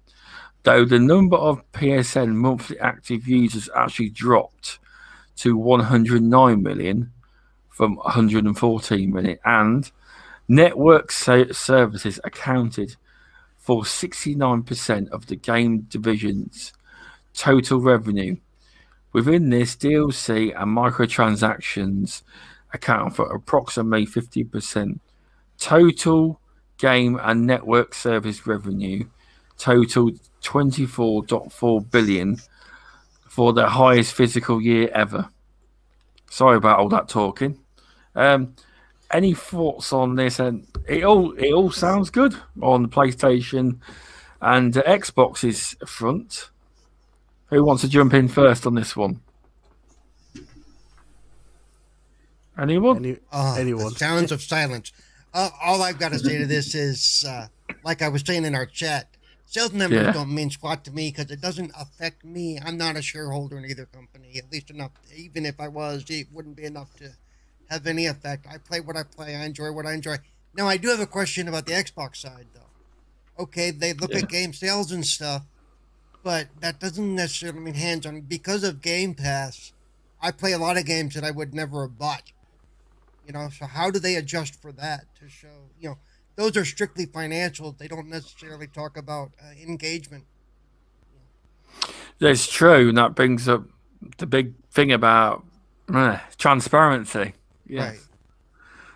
Though the number of PSN monthly active users actually dropped to 109 million from 114 million, and network services accounted for 69% of the game division's total revenue. Within this, DLC and microtransactions account for approximately 50%. Total game and network service revenue totaled 24.4 billion for the highest physical year ever. Sorry about all that talking. Any thoughts on this? And it all sounds good on the PlayStation and Xbox's front. Who wants to jump in first on this one? Anyone? Anyone? The sounds of silence. All I've got to say to this is, like I was saying in our chat, sales numbers don't mean squat to me because it doesn't affect me. I'm not a shareholder in either company, at least enough. Even if I was, it wouldn't be enough to have any effect. I play what I play. I enjoy what I enjoy. Now, I do have a question about the Xbox side, though. Okay, they look at game sales and stuff, but that doesn't necessarily mean hands-on. Because of Game Pass, I play a lot of games that I would never have bought. So how do they adjust for that to show, those are strictly financial. They don't necessarily talk about engagement. That's true, and that brings up the big thing about transparency. Yes. Right.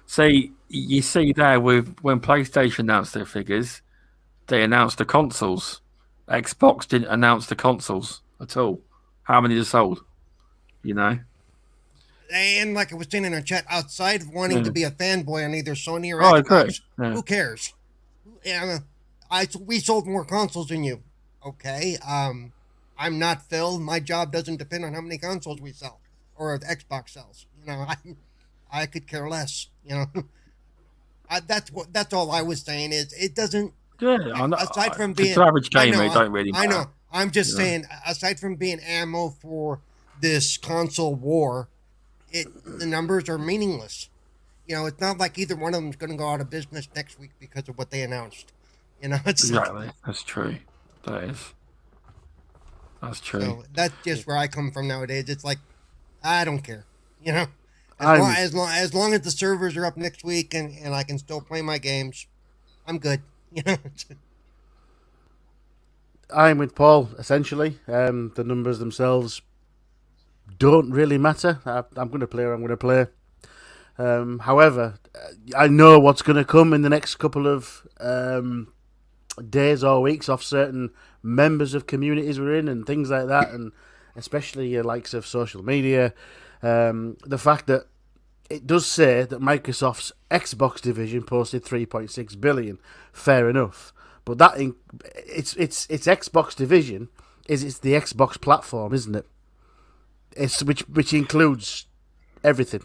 See, you see there when PlayStation announced their figures, they announced the consoles. Xbox didn't announce the consoles at all. How many are sold? And like I was saying in our chat, outside of wanting to be a fanboy on either Sony or Xbox, who cares? We sold more consoles than you. Okay. I'm not Phil. My job doesn't depend on how many consoles we sell or the Xbox sells. I could care less. That's all I was saying is it doesn't. Yeah, aside from being it's an average gamer, it don't really matter. I know. I'm just saying, aside from being ammo for this console war, the numbers are meaningless. It's not like either one of them is going to go out of business next week because of what they announced. Exactly. That's true. That's true. So that's just where I come from nowadays. It's like, I don't care. As long as the servers are up next week and I can still play my games, I'm good. I'm with Paul, essentially. The numbers themselves don't really matter. I'm going to play or I'm going to play. However, I know what's going to come in the next couple of days or weeks off certain members of communities we're in and things like that, and especially your likes of social media. The fact that it does say that Microsoft's Xbox division posted 3.6 billion. Fair enough, but that it's Xbox division it's the Xbox platform, isn't it? It's which includes everything.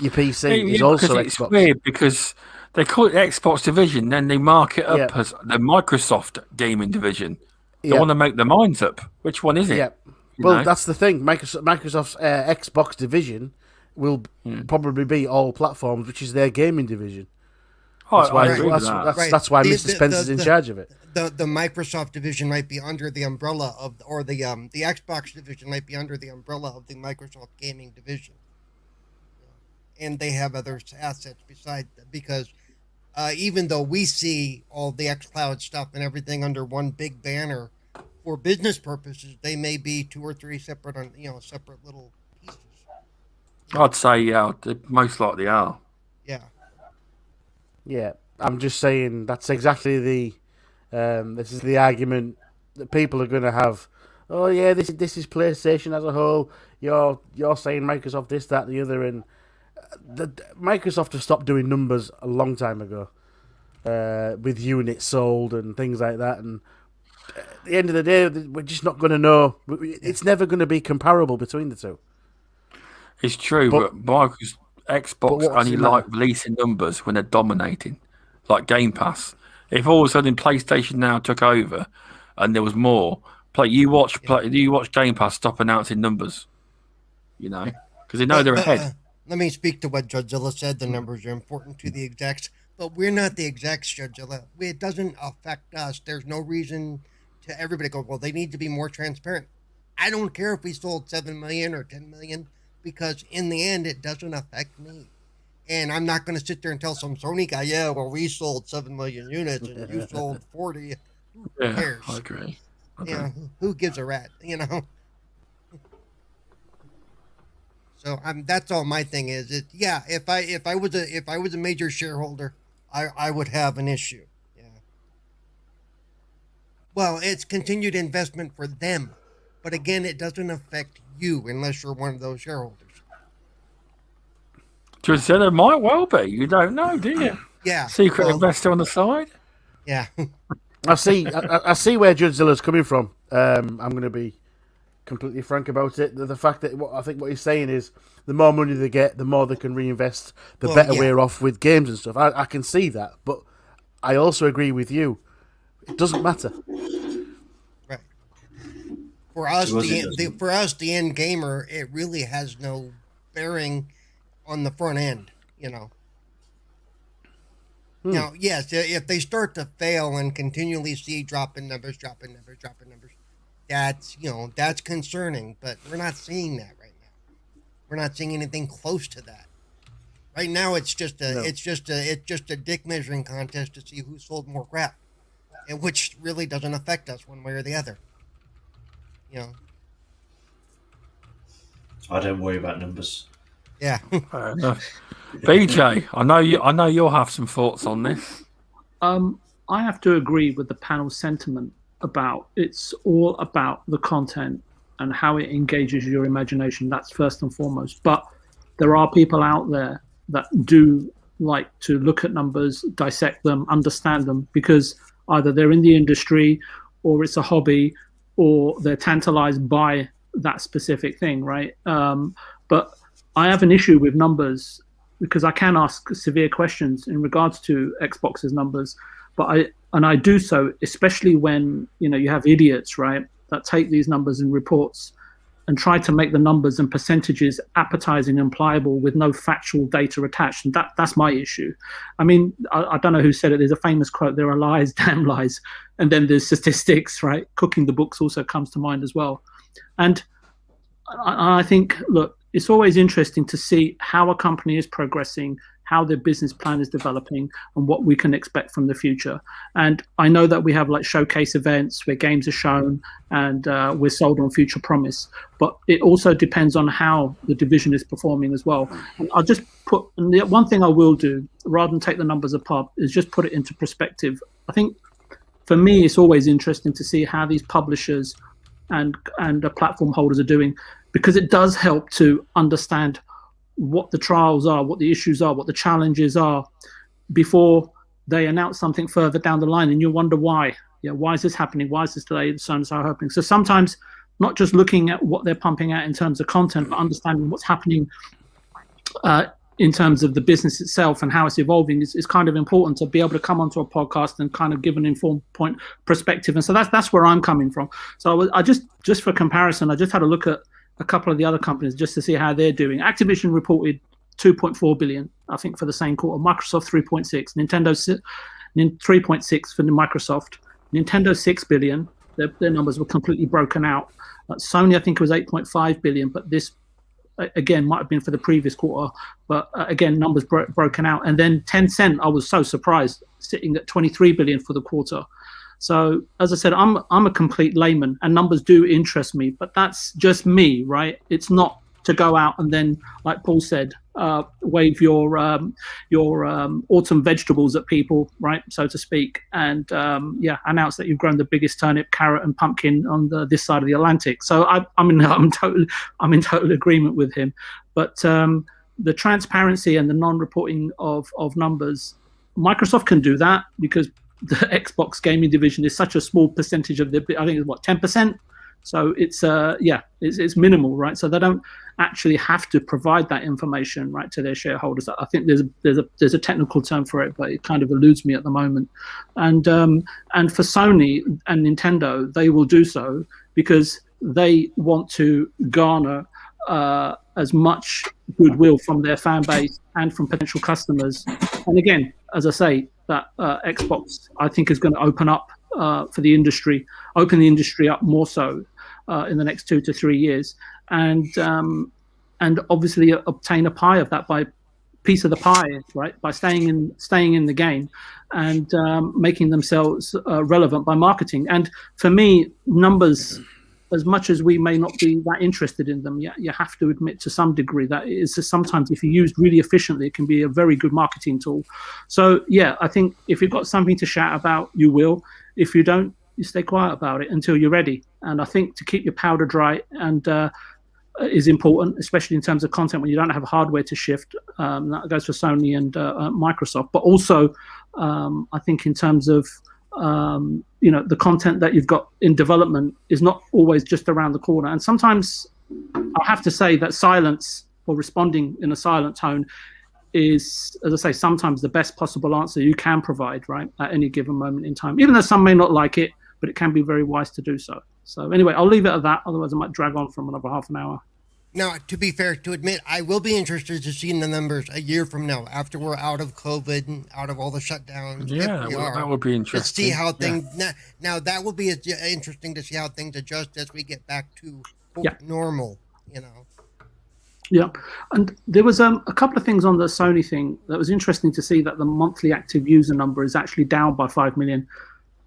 Your PC is also it's Xbox. Weird because they call it Xbox division, then they mark it up as the Microsoft gaming division. They want to make their minds up. Which one is it? Yeah. Well, that's the thing. Microsoft's Xbox division will probably be all platforms, which is their gaming division. That's why Mr. Spencer's in charge of it. The Microsoft division might be under the umbrella of, or the Xbox division might be under the umbrella of the Microsoft gaming division. And they have other assets besides, because even though we see all the xCloud stuff and everything under one big banner for business purposes, they may be two or three separate little pieces. I'd say they most likely are. Yeah. I'm just saying that's exactly this is the argument that people are going to have. Oh yeah, this is PlayStation as a whole. You're saying Microsoft this, that, and the other, and Microsoft have stopped doing numbers a long time ago with units sold and things like that. And at the end of the day, we're just not going to know. It's never going to be comparable between the two. It's true, but Xbox what's only the matter? like releasing numbers when they're dominating, like Game Pass. If all of a sudden PlayStation now took over and there was more, you watch Game Pass stop announcing numbers, because they know they're ahead. Let me speak to what Judgilla said. The numbers are important to the execs, but we're not the execs, Judgilla. It doesn't affect us. There's no reason to everybody go, well, they need to be more transparent. I don't care if we sold 7 million or 10 million, because in the end, it doesn't affect me. And I'm not going to sit there and tell some Sony guy, yeah, well, we sold 7 million units and you sold 40. Who cares? I agree. Who gives a rat, So that's all my thing is. If I was a major shareholder, I would have an issue. Yeah. Well, it's continued investment for them, but again, it doesn't affect you unless you're one of those shareholders. Drusilla might well be. You don't know, do you? Yeah. Secret investor on the side. Yeah. I see where Judzilla's coming from. I'm going to be completely frank about it. The fact that I think what he's saying is the more money they get, the more they can reinvest, the better we're off with games and stuff. I can see that, but I also agree with you. It doesn't matter. Right. For us, the end gamer, it really has no bearing on the front end. Now, yes, if they start to fail and continually see dropping numbers, that's concerning. But we're not seeing that right now. We're not seeing anything close to that. Right now, it's just a dick measuring contest to see who sold more crap, and which really doesn't affect us one way or the other. I don't worry about numbers. Yeah. Fair enough. BJ, I know you'll have some thoughts on this. I have to agree with the panel's sentiment about it's all about the content and how it engages your imagination. That's first and foremost. But there are people out there that do like to look at numbers, dissect them, understand them, because either they're in the industry or it's a hobby or they're tantalized by that specific thing, right? But I have an issue with numbers because I can ask severe questions in regards to Xbox's numbers, but I do so especially when you have idiots, right, that take these numbers and reports and try to make the numbers and percentages appetizing and pliable with no factual data attached, and that's my issue. I mean, I don't know who said it. There's a famous quote: "There are lies, damn lies," and then there's statistics, right? Cooking the books also comes to mind as well, and I think, look, it's always interesting to see how a company is progressing, how their business plan is developing, and what we can expect from the future. And I know that we have like showcase events where games are shown and we're sold on future promise, but it also depends on how the division is performing as well. And I'll just one thing I will do, rather than take the numbers apart, is just put it into perspective. I think for me, it's always interesting to see how these publishers and the platform holders are doing, because it does help to understand what the trials are, what the issues are, what the challenges are before they announce something further down the line, and you wonder why. Why is this happening? Why is this delayed? So and so happening. So sometimes not just looking at what they're pumping out in terms of content, but understanding what's happening in terms of the business itself and how it's evolving is kind of important to be able to come onto a podcast and kind of give an informed perspective. And so that's where I'm coming from. So I just for comparison, I just had a look at a couple of the other companies just to see how they're doing. Activision reported 2.4 billion, I think, for the same quarter. Microsoft 3.6, Nintendo 3.6 for Microsoft, Nintendo 6 billion. Their numbers were completely broken out. Sony, I think it was 8.5 billion, but this again might have been for the previous quarter, but again numbers broken out. And then Tencent, I was so surprised, sitting at 23 billion for the quarter. So as I said, I'm a complete layman, and numbers do interest me, but that's just me, right? It's not to go out and then, like Paul said, wave your autumn vegetables at people, right, so to speak, and announce that you've grown the biggest turnip, carrot, and pumpkin on this side of the Atlantic. So I'm in total agreement with him. But the transparency and the non-reporting of numbers, Microsoft can do that because the Xbox gaming division is such a small percentage of I think it's 10%, So it's minimal, right? So they don't actually have to provide that information, right, to their shareholders. I think there's a technical term for it, but it kind of eludes me at the moment. And for Sony and Nintendo, they will do so because they want to garner as much goodwill from their fan base and from potential customers. And again, as I say, that Xbox, I think, is going to open up for the industry, open the industry up more so in the next 2 to 3 years, and obviously obtain a pie of that by piece of the pie, right? By staying in the game and making themselves relevant by marketing. And for me, numbers, as much as we may not be that interested in them, you have to admit to some degree that it is sometimes, if you used really efficiently, it can be a very good marketing tool. So yeah, I think if you've got something to shout about, you will. If you don't, you stay quiet about it until you're ready. And I think to keep your powder dry and is important, especially in terms of content when you don't have hardware to shift. That goes for Sony and Microsoft, but also I think in terms of the content that you've got in development is not always just around the corner. And sometimes I have to say that silence, or responding in a silent tone, is, as I say, sometimes the best possible answer you can provide, right, at any given moment in time, even though some may not like it, but it can be very wise to do so. So anyway, I'll leave it at that. Otherwise, I might drag on from another half an hour. Now, to be fair, to admit, I will be interested to see the numbers a year from now, after we're out of COVID and out of all the shutdowns. Yeah, that would be interesting. To see how things now that will be interesting to see how things adjust as we get back to normal. Yeah, and there was a couple of things on the Sony thing that was interesting to see, that the monthly active user number is actually down by 5 million.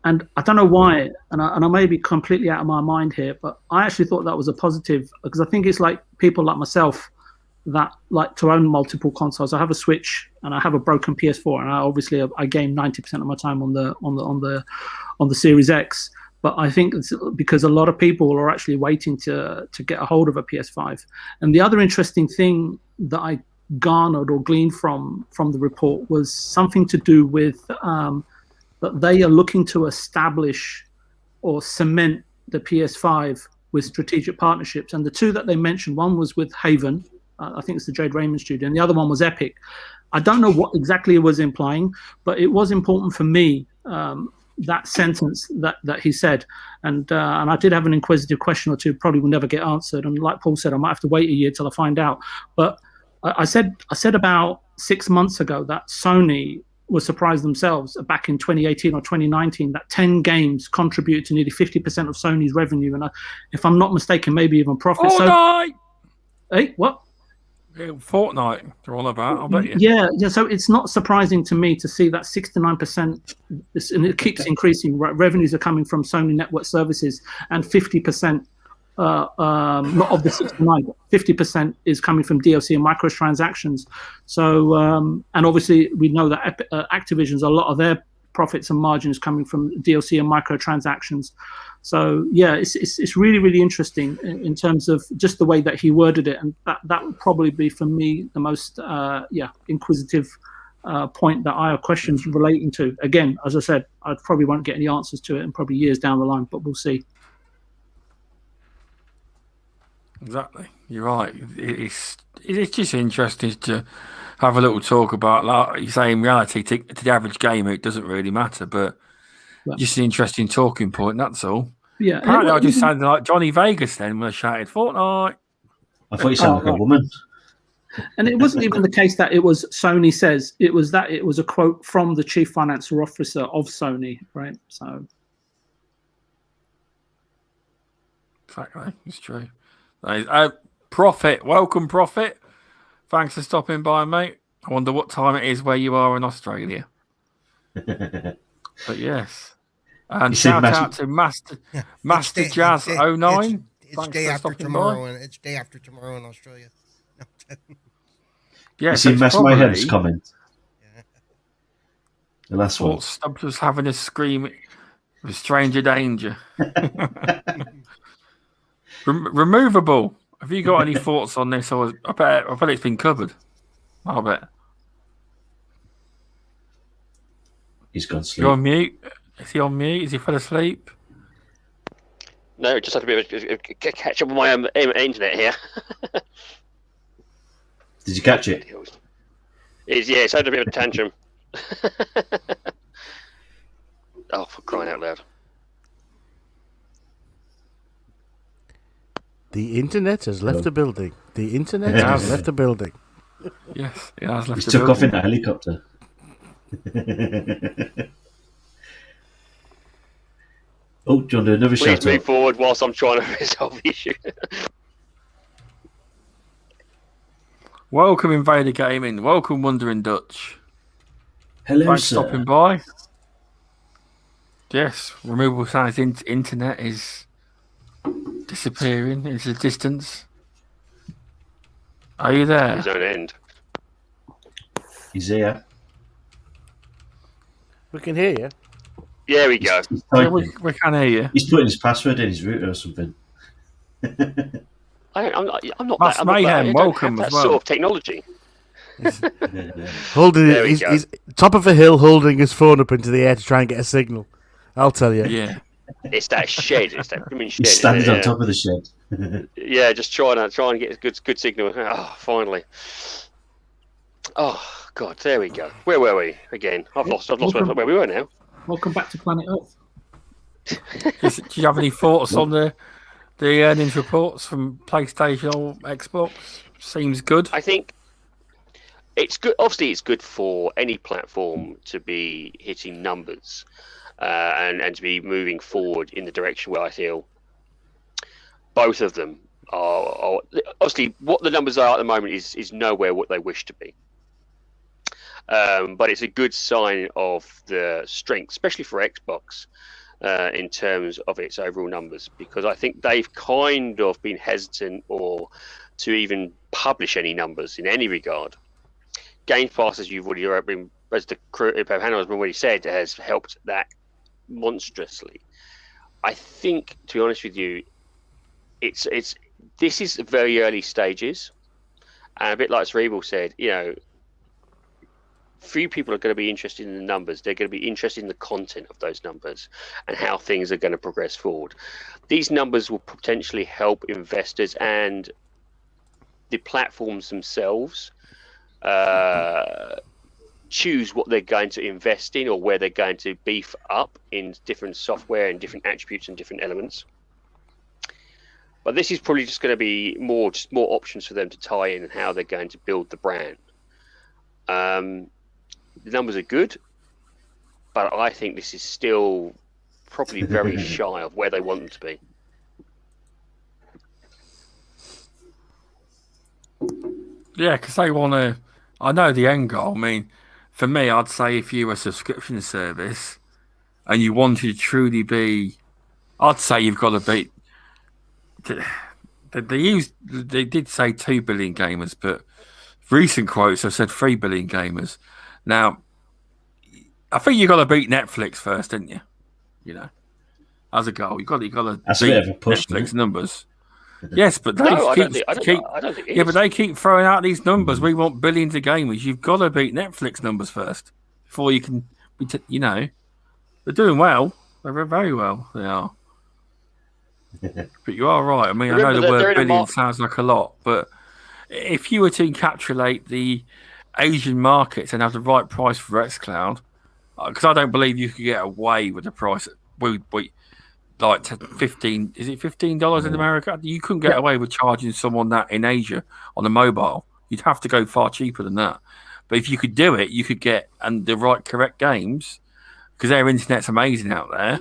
And I don't know why, and I may be completely out of my mind here, but I actually thought that was a positive, because I think it's like people like myself that like to own multiple consoles. I have a Switch and I have a broken PS4, and I game 90% of my time on the Series X. But I think it's because a lot of people are actually waiting to get a hold of a PS5. And the other interesting thing that I garnered or gleaned from the report was something to do with that they are looking to establish or cement the PS5 with strategic partnerships. And the two that they mentioned, one was with Haven, I think it's the Jade Raymond studio, and the other one was Epic. I don't know what exactly it was implying, but it was important for me, that sentence that he said. And I did have an inquisitive question or two, probably will never get answered. And like Paul said, I might have to wait a year till I find out. But I said about 6 months ago that Sony were surprised themselves back in 2018 or 2019 that 10 games contributed to nearly 50% of Sony's revenue. And if I'm not mistaken, maybe even profit. Fortnite! Hey, what? Fortnite, they're all about, I'll bet you. Yeah, so it's not surprising to me to see that 6 to 9%, and it keeps increasing. Revenues are coming from Sony Network Services, and 50%, not of the 6 to 9, but 50% is coming from DLC and microtransactions. So, and obviously we know that Activision's, a lot of their profits and margins coming from DLC and microtransactions. So yeah, it's really, really interesting in terms of just the way that he worded it, and that would probably be for me the most inquisitive point that I have questions relating to. Again, as I said, I probably won't get any answers to it in probably years down the line, but we'll see. Exactly, you're right. It's just interesting to have a little talk about, like you say, in reality, to the average gamer, it doesn't really matter, but just an interesting talking point, that's all. Yeah. Apparently, I just sounded like Johnny Vegas then when I shouted Fortnite. I thought you sounded like a woman. And it wasn't even the case that it was Sony says. It was a quote from the chief financial officer of Sony, right? So. Exactly, it's true. Prophet, welcome, Prophet. Thanks for stopping by, mate. I wonder what time it is where you are in Australia. But yes. And shout out to Master Jazz 09. It's day after tomorrow, and it's day after tomorrow in Australia. Yeah, you see Master My Head's comment. Yeah. The last one. Stubbs was having a scream with stranger danger. Removable. Have you got any thoughts on this? Or I bet it's been covered. I'll bet. He's gone to sleep. You're on mute. Is he on mute? Is he fell asleep? No, just had a bit of a catch up on my internet here. Did you catch it? It's had a bit of a tantrum. Oh, for crying out loud. The internet has left the building. The internet has left the building. Yes, it has left He the took building. off in a helicopter. Oh, do you want to do another Please shout move out? forward whilst I'm trying to resolve the issue. Welcome, Invader Gaming. Welcome, Wandering Dutch. Hello, Thanks for sir. stopping by. Yes, Removable Sound's internet is disappearing into the distance. Are you there? His own end. He's here. We can hear you. There we go. He's, Yeah, typing. we can hear you. He's putting his password in his router or something. I'm not That's that. mayhem. I don't Welcome have as that well. sort of technology. Holding There we he's, go. he's top of a hill, holding his phone up into the air to try and get a signal. I'll tell you. Yeah. It's that shed. It's that blooming shed. He's standing isn't it? on top of the shed. Yeah, just trying to get a good signal. Oh, finally. Oh God, there we go. Where were we again? I've lost where we were now. Welcome back to Planet Earth. Do you have any thoughts on the earnings reports from PlayStation or Xbox? Seems good. I think it's good. Obviously, it's good for any platform to be hitting numbers and to be moving forward in the direction where I feel both of them are. Obviously, what the numbers are at the moment is nowhere what they wish to be. But it's a good sign of the strength, especially for Xbox, in terms of its overall numbers, because I think they've kind of been hesitant or to even publish any numbers in any regard. Game Pass, as you've already been, as the panel has already said, has helped that monstrously. I think, to be honest with you, this is very early stages, and a bit like Cerebral said, few people are going to be interested in the numbers. They're going to be interested in the content of those numbers and how things are going to progress forward. These numbers will potentially help investors and the platforms themselves choose what they're going to invest in or where they're going to beef up in different software and different attributes and different elements. But this is probably just going to be more options for them to tie in and how they're going to build the brand. The numbers are good, but I think this is still probably very shy of where they want them to be. Yeah, because they want to. I know the end goal. I mean, for me, I'd say if you were a subscription service and you wanted to truly be, I'd say you've got to beat. They did say 2 billion gamers, but recent quotes have said 3 billion gamers. Now, I think you've got to beat Netflix first, didn't you? As a goal, you've got to That's a beat bit of a push, Netflix numbers. Yes, but they I keep, don't think it is. but they keep throwing out these numbers. We want billions of gamers. You've got to beat Netflix numbers first before you can. They're doing well. They're very well. They are. But you are right. I mean, I know the word billion sounds like a lot, but if you were to encapsulate the Asian markets and have the right price for xCloud, because I don't believe you could get away with the price. Like 15, is it $15 in America? You couldn't get away with charging someone that in Asia on a mobile. You'd have to go far cheaper than that. But if you could do it, you could get the correct games, because their internet's amazing out there.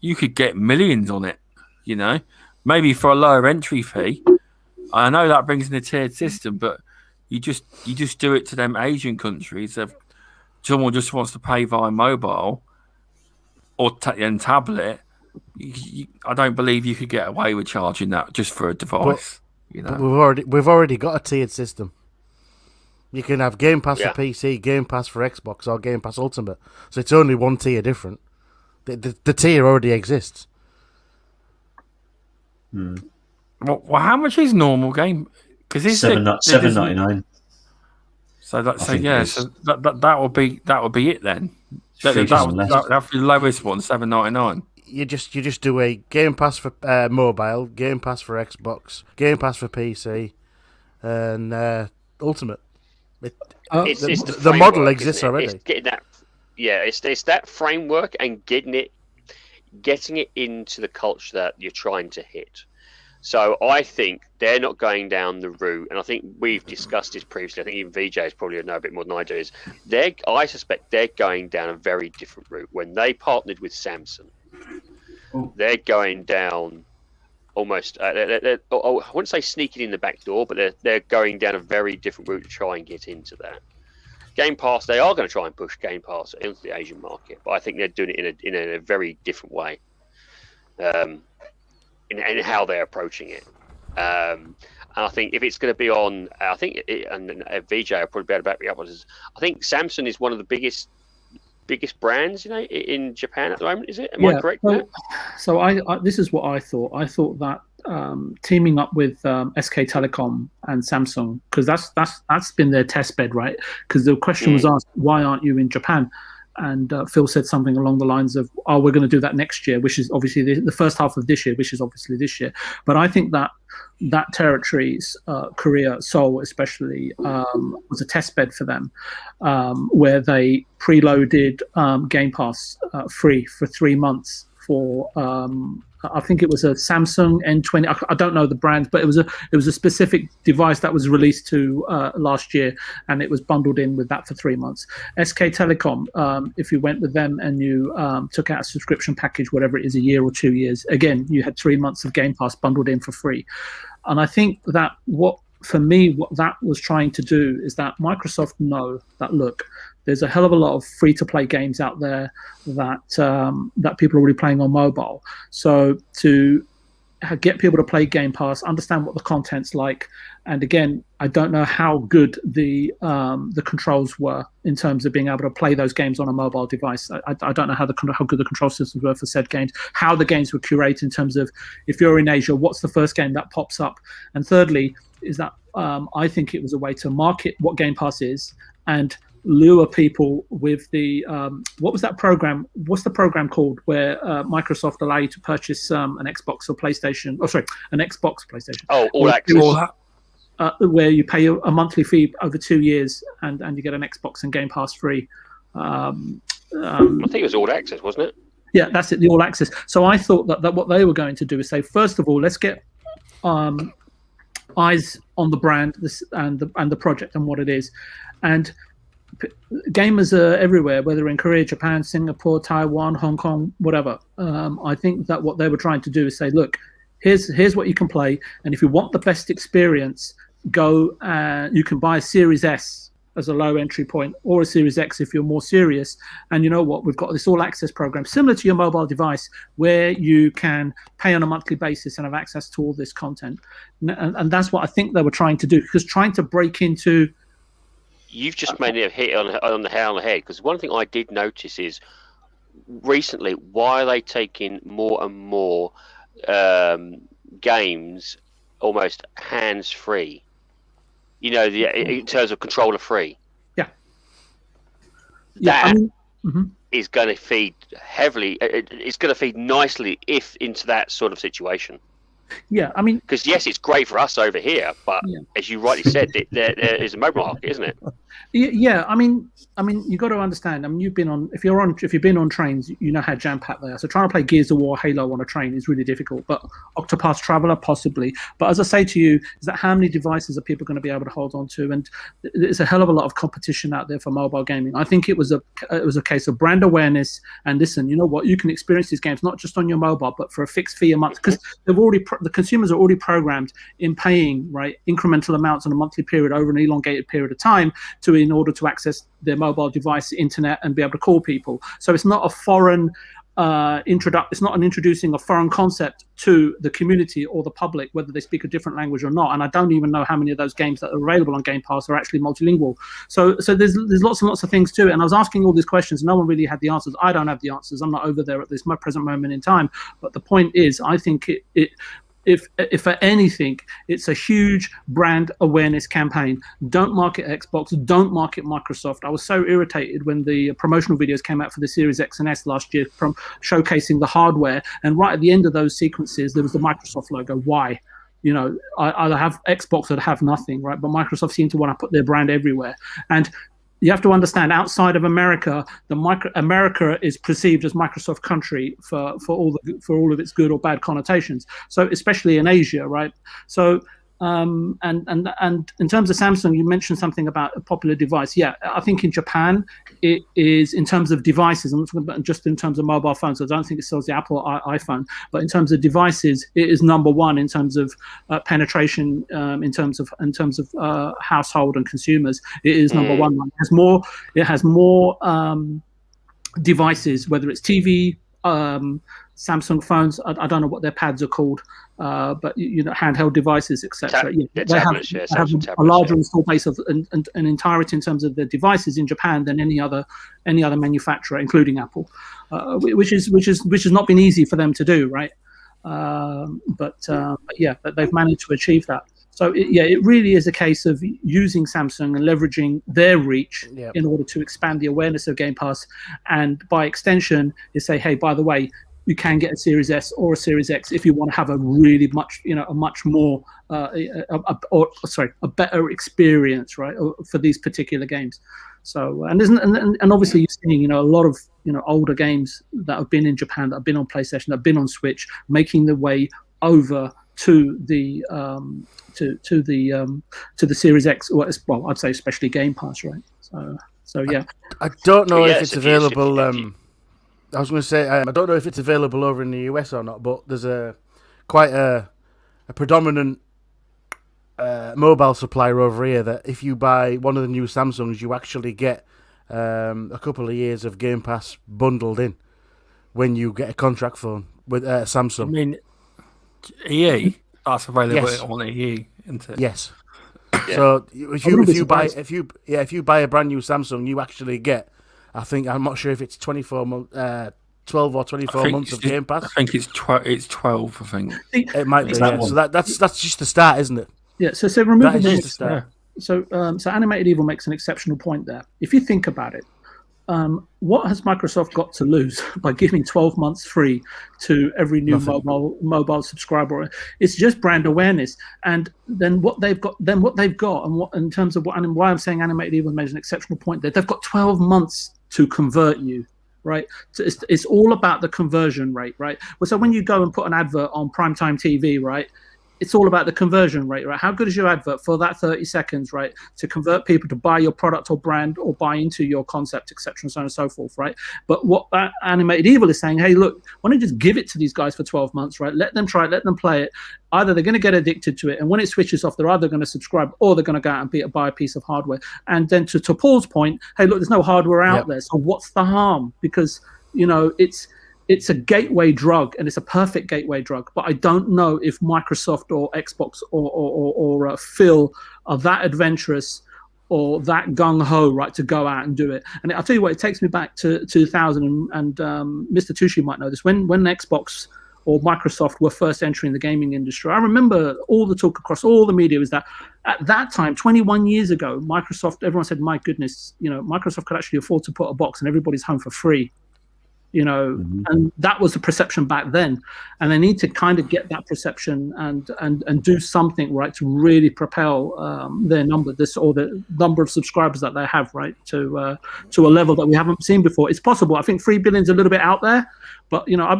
You could get millions on it, maybe for a lower entry fee. I know that brings in a tiered system, but you just do it to them Asian countries. If someone just wants to pay via mobile or tablet, I don't believe you could get away with charging that just for a device. But we've already got a tiered system. You can have Game Pass for PC, Game Pass for Xbox, or Game Pass Ultimate. So it's only one tier different. The tier already exists. Well, how much is normal game? Because it's $7.99. So that would be it then. That's the lowest one, $7.99. you just do a Game Pass for mobile, Game Pass for Xbox, Game Pass for PC, and Ultimate. It's the model exists already. It's getting that, it's that framework and getting it into the culture that you're trying to hit. So I think they're not going down the route, and I think we've discussed this previously. I think even VJ is probably know a bit more than I do. I suspect they're going down a very different route. When they partnered with Samsung, they're going down almost. I wouldn't say sneaking in the back door, but they're going down a very different route to try and get into that. Game Pass, they are going to try and push Game Pass into the Asian market, but I think they're doing it in a very different way. In how they're approaching it, and I think if it's going to be on, I think VJ will probably be able to back me up on this. I think Samsung is one of the biggest brands, in Japan at the moment. Is it? Am I correct? So I this is what I thought. I thought that teaming up with SK Telecom and Samsung, because that's been their test bed, right? Because the question was asked, why aren't you in Japan? And Phil said something along the lines of, we're going to do that next year, which is obviously the first half of this year, which is obviously this year. But I think that territories, Korea, Seoul especially, was a test bed for them, where they preloaded Game Pass free for 3 months for I think it was a Samsung N20. I don't know the brand, but it was a specific device that was released to last year, and it was bundled in with that for 3 months. SK Telecom, if you went with them and you took out a subscription package, whatever it is, a year or 2 years, again, you had 3 months of Game Pass bundled in for free. And I think that what that was trying to do is that Microsoft know that, look, there's a hell of a lot of free-to-play games out there that people are already playing on mobile. So to get people to play Game Pass, understand what the content's like, and again, I don't know how good the controls were in terms of being able to play those games on a mobile device. I don't know how good the control systems were for said games, how the games were curated in terms of, if you're in Asia, what's the first game that pops up? And thirdly, is that I think it was a way to market what Game Pass is and lure people with the what was that program? What's the program called where Microsoft allow you to purchase an Xbox or PlayStation? Oh, sorry, an Xbox, PlayStation. Oh, all access. Where you pay a monthly fee over 2 years and you get an Xbox and Game Pass free. I think it was all access, wasn't it? Yeah, that's it, the all access. So I thought that what they were going to do is say, first of all, let's get eyes on the brand and the project and what it is, and gamers are everywhere, whether in Korea, Japan, Singapore, Taiwan, Hong Kong, whatever. I think that what they were trying to do is say, look, here's what you can play, and if you want the best experience, go you can buy a Series S as a low entry point, or a Series X if you're more serious. And you know what? We've got this all access program similar to your mobile device, where you can pay on a monthly basis and have access to all this content. And that's what I think they were trying to do, because trying to break into. You've just made it hit on the head, because one thing I did notice is recently, why are they taking more and more games almost hands-free? In terms of controller free. Yeah. That is going to feed heavily. It's going to feed nicely into that sort of situation. Yeah, I mean, because yes, it's great for us over here, but as you rightly said, there is a mobile market, isn't it? Yeah, I mean, you got to understand. I mean, if you've been on trains, you know how jam-packed they are. So trying to play Gears of War, Halo on a train is really difficult. But Octopath Traveler, possibly. But as I say to you, is that how many devices are people going to be able to hold on to? And there's a hell of a lot of competition out there for mobile gaming. I think it was a case of brand awareness. And listen, you know what? You can experience these games not just on your mobile, but for a fixed fee a month, because the consumers are already programmed in paying incremental amounts on a monthly period over an elongated period of time in order to access their mobile device, internet, and be able to call people. So it's not a foreign it's not introducing a foreign concept to the community or the public, whether they speak a different language or not. And I don't even know how many of those games that are available on Game Pass are actually multilingual. So there's lots and lots of things to it. And I was asking all these questions, and no one really had the answers. I don't have the answers. I'm not over there at this present moment in time. But the point is, I think if for anything, it's a huge brand awareness campaign. Don't market Xbox, don't market Microsoft. I was so irritated when the promotional videos came out for the Series X and S last year from showcasing the hardware, and right at the end of those sequences there was the Microsoft logo. Why? I have Xbox that have nothing, right? But Microsoft seem to want to put their brand everywhere. And you have to understand, outside of America, America is perceived as Microsoft country for all of its good or bad connotations. So especially in Asia, right? So and in terms of Samsung, you mentioned something about a popular device. Yeah, I think in Japan it is, in terms of devices, I'm not talking about just in terms of mobile phones. I don't think it sells the Apple iPhone, but in terms of devices, it is number one in terms of penetration, in terms of household and consumers. It is number one. It has more devices, whether it's TV, Samsung phones. I don't know what their pads are called, but handheld devices, etc. They have a larger install base of an entirety in terms of their devices in Japan than any other manufacturer, including Apple, which has not been easy for them to do, right? But they've managed to achieve that. So it really is a case of using Samsung and leveraging their reach in order to expand the awareness of Game Pass, and by extension, you say, hey, by the way, you can get a Series S or a Series X if you want to have a really a better experience, right, for these particular games. So and obviously you're seeing a lot of older games that have been in Japan, that have been on PlayStation, that have been on Switch, making their way over to the Series X, well, I'd say especially Game Pass, right? So yeah. I don't know if it's available. I was going to say I don't know if it's available over in the US or not, but there's quite a predominant mobile supplier over here that if you buy one of the new Samsungs, you actually get a couple of years of Game Pass bundled in when you get a contract phone with Samsung. I mean, EA, that's available on EA, isn't it? Yes. Yeah. So if you buy a brand new Samsung, you actually get, I'm not sure if it's 12 or 24 months of Game Pass. I think it's 12. I think it might be. Yeah. So that's just the start, isn't it? Yeah. So removing the start. So Animated Evil makes an exceptional point there. If you think about it, what has Microsoft got to lose by giving 12 months free to every new mobile subscriber? It's just brand awareness. And then what they've got, and what in terms of why I'm saying Animated Evil made an exceptional point there, they've got 12 months to convert you, right? So it's all about the conversion rate, right? Well, so when you go and put an advert on primetime TV, right, it's all about the conversion rate, right? How good is your advert for that 30 seconds, right, to convert people to buy your product or brand or buy into your concept, etc., and so on and so forth, right? But what that Animated Evil is saying, hey, look, why don't you just give it to these guys for 12 months, right? Let them try it, let them play it. Either they're going to get addicted to it, and when it switches off, they're either going to subscribe or they're going to go out and buy a piece of hardware. And then to Paul's point, hey, look, there's no hardware out there, so what's the harm? Because, it's a gateway drug, and it's a perfect gateway drug. But I don't know if Microsoft or Xbox or Phil are that adventurous or that gung-ho, right, to go out and do it. And I'll tell you what, it takes me back to 2000, and Mr. Tushi might know this. When Xbox or Microsoft were first entering the gaming industry, I remember all the talk across all the media was that at that time, 21 years ago, everyone said, my goodness, Microsoft could actually afford to put a box and everybody's home for free. And that was the perception back then, and they need to kind of get that perception and do something, right, to really propel their number, the number of subscribers that they have, right, to a level that we haven't seen before. It's possible. I think 3 billion is a little bit out there, but I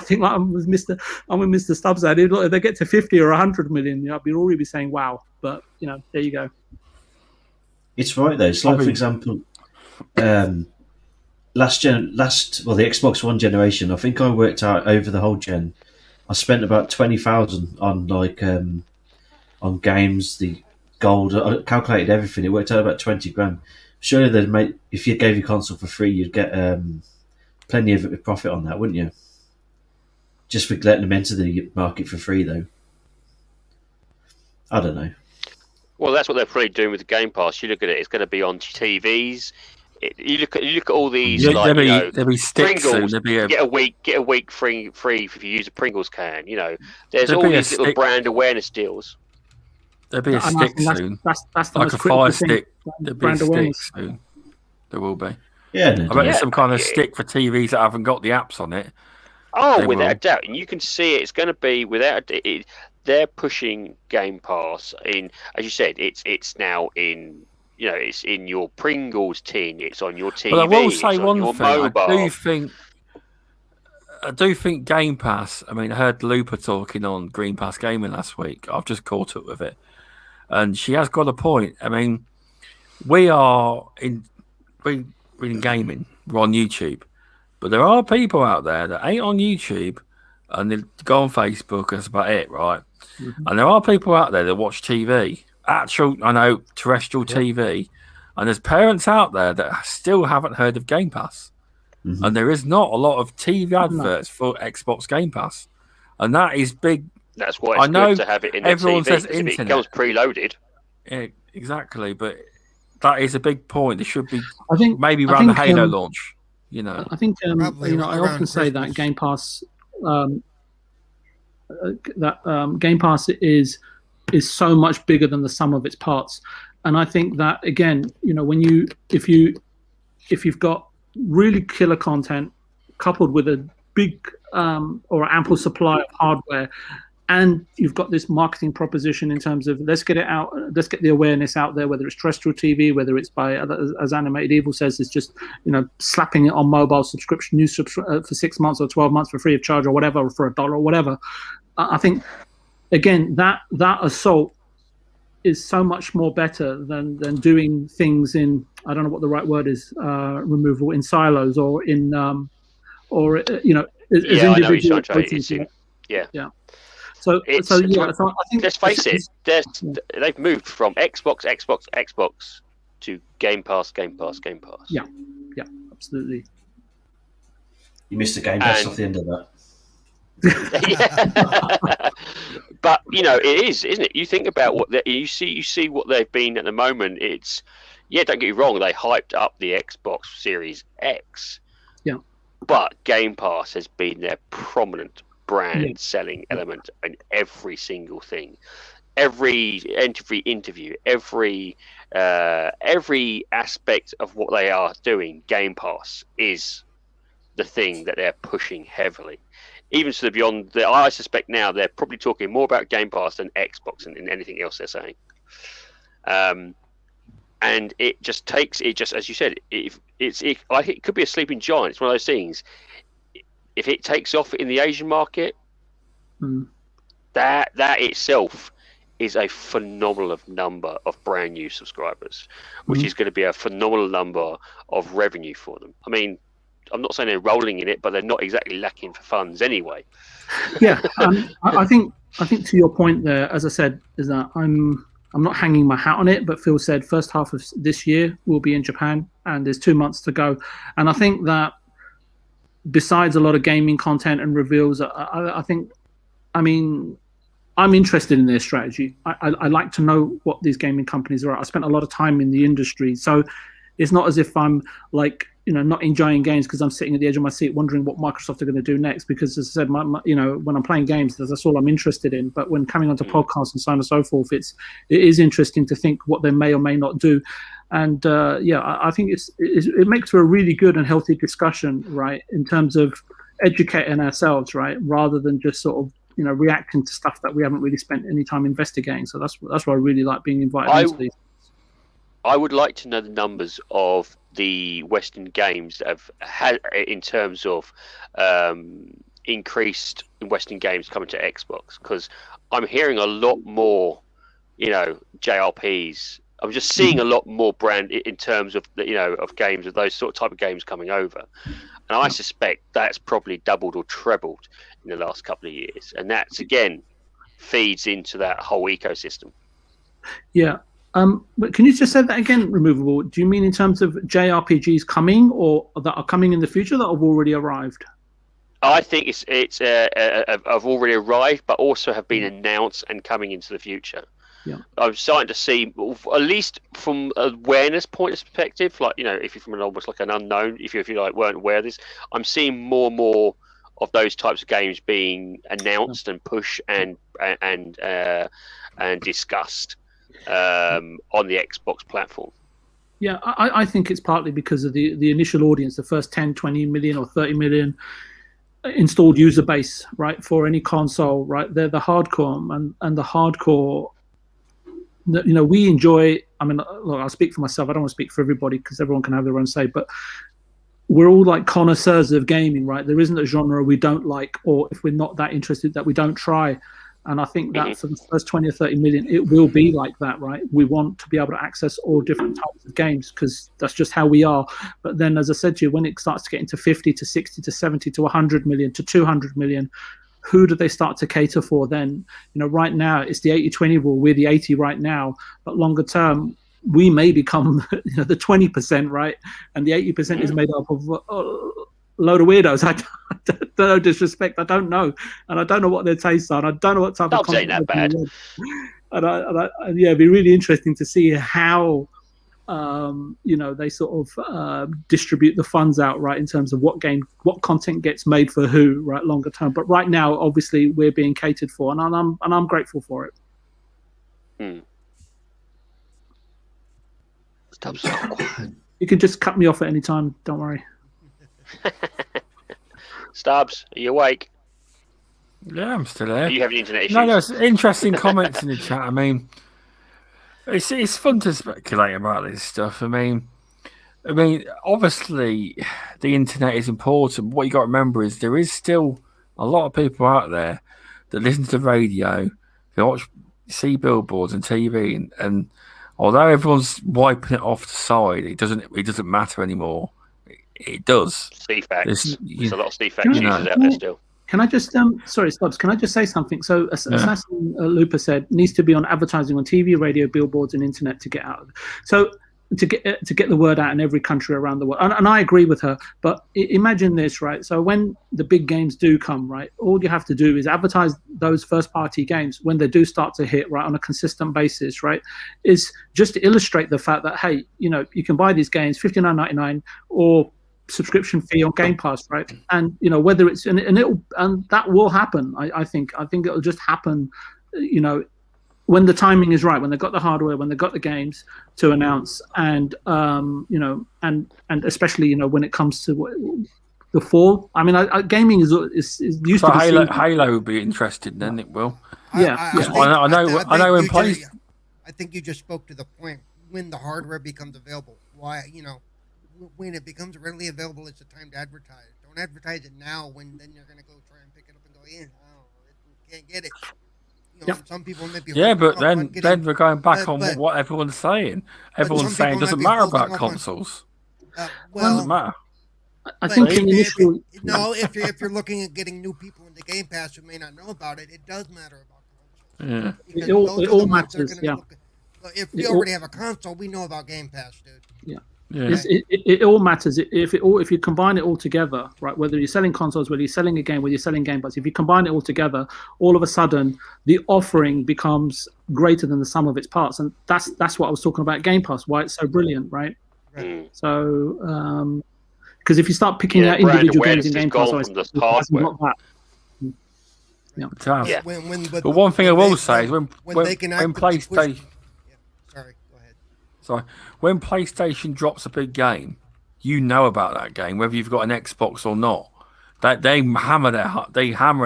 think like I'm with Mr. Stubbs. If they get to 50 or 100 million, I'd already be saying wow. But there you go. It's right though. It's like, for example, the Xbox One generation, I think I worked out over the whole gen, I spent about 20,000 on on games, the gold. I calculated everything. It worked out about 20 grand. Surely they'd if you gave your console for free, you'd get plenty of profit on that, wouldn't you? Just for letting them enter the market for free, though. I don't know. Well, that's what they're probably doing with the Game Pass. You look at it; it's going to be on TVs. You look at all these there'll be sticks Pringles. soon. Get a week free if you use a Pringles can. There's all be these little brand awareness deals. There'll be a stick soon. That's the like most a critical fire thing. stick. There'll be a stick soon. There will be. Yeah, I bet there's some kind of stick for TVs that haven't got the apps on it. Oh, without a doubt, and you can see it's going to be they're pushing Game Pass in, as you said, it's now in. It's in your Pringles tin. It's on your TV. But I will say one thing. Mobile. I do think Game Pass. I mean, I heard Looper talking on Green Pass Gaming last week. I've just caught up with it, and she has got a point. I mean, we're in gaming. We're on YouTube, but there are people out there that ain't on YouTube, and they go on Facebook. That's about it, right? Mm-hmm. And there are people out there that watch TV. Terrestrial TV, and there's parents out there that still haven't heard of Game Pass, and there is not a lot of TV adverts for Xbox Game Pass, and that is big. That's why it's good to have it in the everyone TV, says internet. It comes preloaded. Yeah, exactly, but that is a big point. There should be, maybe around the Halo launch. I think I often say that Game Pass, Game Pass is so much bigger than the sum of its parts, and I think that again, if you've got really killer content coupled with a big or ample supply of hardware, and you've got this marketing proposition in terms of let's get it out, let's get the awareness out there, whether it's terrestrial TV, whether it's by, as Animated Evil says, it's just slapping it on mobile subscription, for 6 months or 12 months for free of charge or whatever, or for $1 or whatever. I think. Again, that assault is so much more better than doing things in, I don't know what the right word is, removal in silos or in as individual. Yeah. So I think let's face it, they've moved from Xbox to Game Pass. Yeah, absolutely. You missed the Game Pass off the end of that. But it is, isn't it? You think about what you see what they've been at the moment. It's don't get me wrong, they hyped up the Xbox Series X. Yeah. But Game Pass has been their prominent brand selling element in every single thing. Every interview, every aspect of what they are doing, Game Pass is the thing that they're pushing heavily. Even to the beyond, I suspect now they're probably talking more about Game Pass than Xbox and anything else they're saying. And it just as you said, I think it could be a sleeping giant. It's one of those things. If it takes off in the Asian market, that itself is a phenomenal number of brand new subscribers, which is going to be a phenomenal number of revenue for them. I mean, I'm not saying they're rolling in it, but they're not exactly lacking for funds anyway. Yeah, I think to your point there, as I said, is that I'm not hanging my hat on it, but Phil said first half of this year we'll be in Japan, and there's 2 months to go. And I think that besides a lot of gaming content and reveals, I'm interested in their strategy. I like to know what these gaming companies are. I spent a lot of time in the industry, so it's not as if I'm not enjoying games because I'm sitting at the edge of my seat wondering what Microsoft are going to do next. Because as I said, when I'm playing games, that's all I'm interested in. But when coming onto podcasts and so on and so forth, it is interesting to think what they may or may not do. And I think it makes for a really good and healthy discussion, right, in terms of educating ourselves, right, rather than just sort of reacting to stuff that we haven't really spent any time investigating. So that's why I really like being invited into these. I would like to know the numbers of the Western games that have had, in terms of increased Western games coming to Xbox, because I'm hearing a lot more, JRPs. I'm just seeing a lot more brand in terms of of games, of those sort of type of games coming over, and I suspect that's probably doubled or trebled in the last couple of years, and that's again feeds into that whole ecosystem. Yeah. But can you just say that again, Removable? Do you mean in terms of JRPGs coming, or that are coming in the future that have already arrived? I think it's have already arrived, but also have been announced and coming into the future. Yeah. I'm starting to see, at least from awareness point of perspective, like, you know, if you're from an almost like an unknown, if you like weren't aware of this, I'm seeing more and more of those types of games being announced and pushed and discussed on the Xbox platform. Yeah, I think it's partly because of the initial audience, the first 10, 20 million or 30 million installed user base, right, for any console, right? They're the hardcore, and the hardcore, you know, we enjoy. I mean, look, I'll speak for myself. I don't want to speak for everybody because everyone can have their own say, but we're all like connoisseurs of gaming, right? There isn't a genre we don't like, or if we're not that interested, that we don't try. And I think that for the first 20 or 30 million, it will be like that, right? We want to be able to access all different types of games because that's just how we are. But then, as I said to you, when it starts to get into 50 to 60 to 70 to 100 million to 200 million, who do they start to cater for then? You know, right now, it's the 80-20 rule. We're the 80 right now. But longer term, we may become the 20%, right? And the 80% is made up of load of weirdos. I don't know, disrespect. I don't know, and I don't know what their tastes are. And I don't know what type of content. That bad. And yeah, it'd be really interesting to see how they sort of distribute the funds out, right, in terms of what content gets made for who, right, longer term. But right now, obviously, we're being catered for, and I'm grateful for it. You can just cut me off at any time. Don't worry. Stubbs, are you awake? Yeah, I'm still there. Are you having internet issues? No, it's interesting comments in the chat. I mean, it's fun to speculate about this stuff. I mean, obviously, the internet is important. But what you got to remember is there is still a lot of people out there that listen to the radio, they see billboards and TV, and although everyone's wiping it off the side, it doesn't matter anymore. It does. CFAX. There's a lot of CFAX users out there still. Can I just sorry, Stubbs? Can I just say something? So, Assassin Looper said needs to be on advertising on TV, radio, billboards, and internet to get out. So to get the word out in every country around the world, and I agree with her. But imagine this, right? So when the big games do come, right, all you have to do is advertise those first-party games when they do start to hit, right, on a consistent basis, right? Is just to illustrate the fact that, hey, you know, you can buy these games $59.99 or subscription fee on Game Pass, right? And you know, whether it's and that will happen. I think it'll just happen, you know, when the timing is right, when they've got the hardware, when they've got the games to announce, and you know, and especially, you know, when it comes to the fall. I mean, gaming is used to be Halo will be interesting, then it will. I know when PlayStation. I think you just spoke to the point when the hardware becomes available. Why, you know, when it becomes readily available, it's the time to advertise. Don't advertise it now when then you're going to go try and pick it up and go, you can't get it. You know, some people may be but then we're going back on what everyone's saying. Everyone's saying it doesn't matter about consoles. Doesn't matter. I think if you're looking at getting new people into Game Pass who may not know about it, it does matter about consoles. Yeah, it all matters. Yeah. If we already have a console, we know about Game Pass, dude. Yeah. It all matters if you combine it all together, right? Whether you're selling consoles, whether you're selling a game, whether you're selling Game Pass, if you combine it all together, all of a sudden the offering becomes greater than the sum of its parts, and that's what I was talking about Game Pass. Why it's so brilliant, right? So, because if you start picking out individual games in Game Pass, but one thing I will say is when PlayStation. Sorry, when PlayStation drops a big game, you know about that game, whether you've got an Xbox or not. That they hammer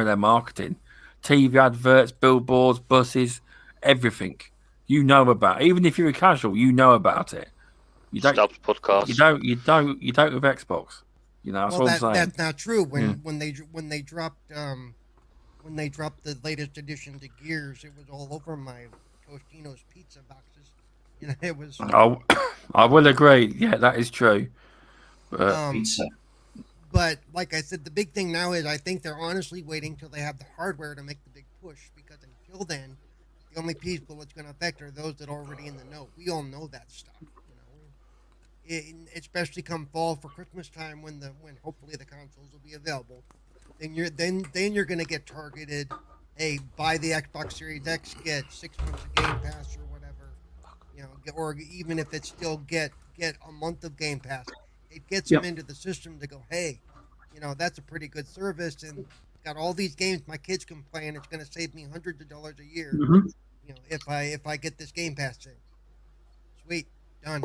their marketing, TV adverts, billboards, buses, everything. You know about it. Even if you're a casual, you know about it. You don't. Podcast. You don't with Xbox. You know that's what I'm saying. That's not true. When they dropped the latest edition to Gears, it was all over my Tostino's pizza boxes. You know, it was. I will agree. Yeah, that is true. Pizza. But like I said, the big thing now is I think they're honestly waiting till they have the hardware to make the big push, because until then, the only people it's going to affect are those that are already in the know. We all know that stuff. You know, especially come fall for Christmas time when hopefully the consoles will be available. Then you're going to get targeted hey, buy the Xbox Series X, get 6 months of Game Pass or whatever, or even if it's still get a month of Game Pass, it gets them into the system to go, hey, that's a pretty good service and got all these games my kids can play, and it's going to save me hundreds of dollars a year. If I get this Game Pass thing, sweet, done.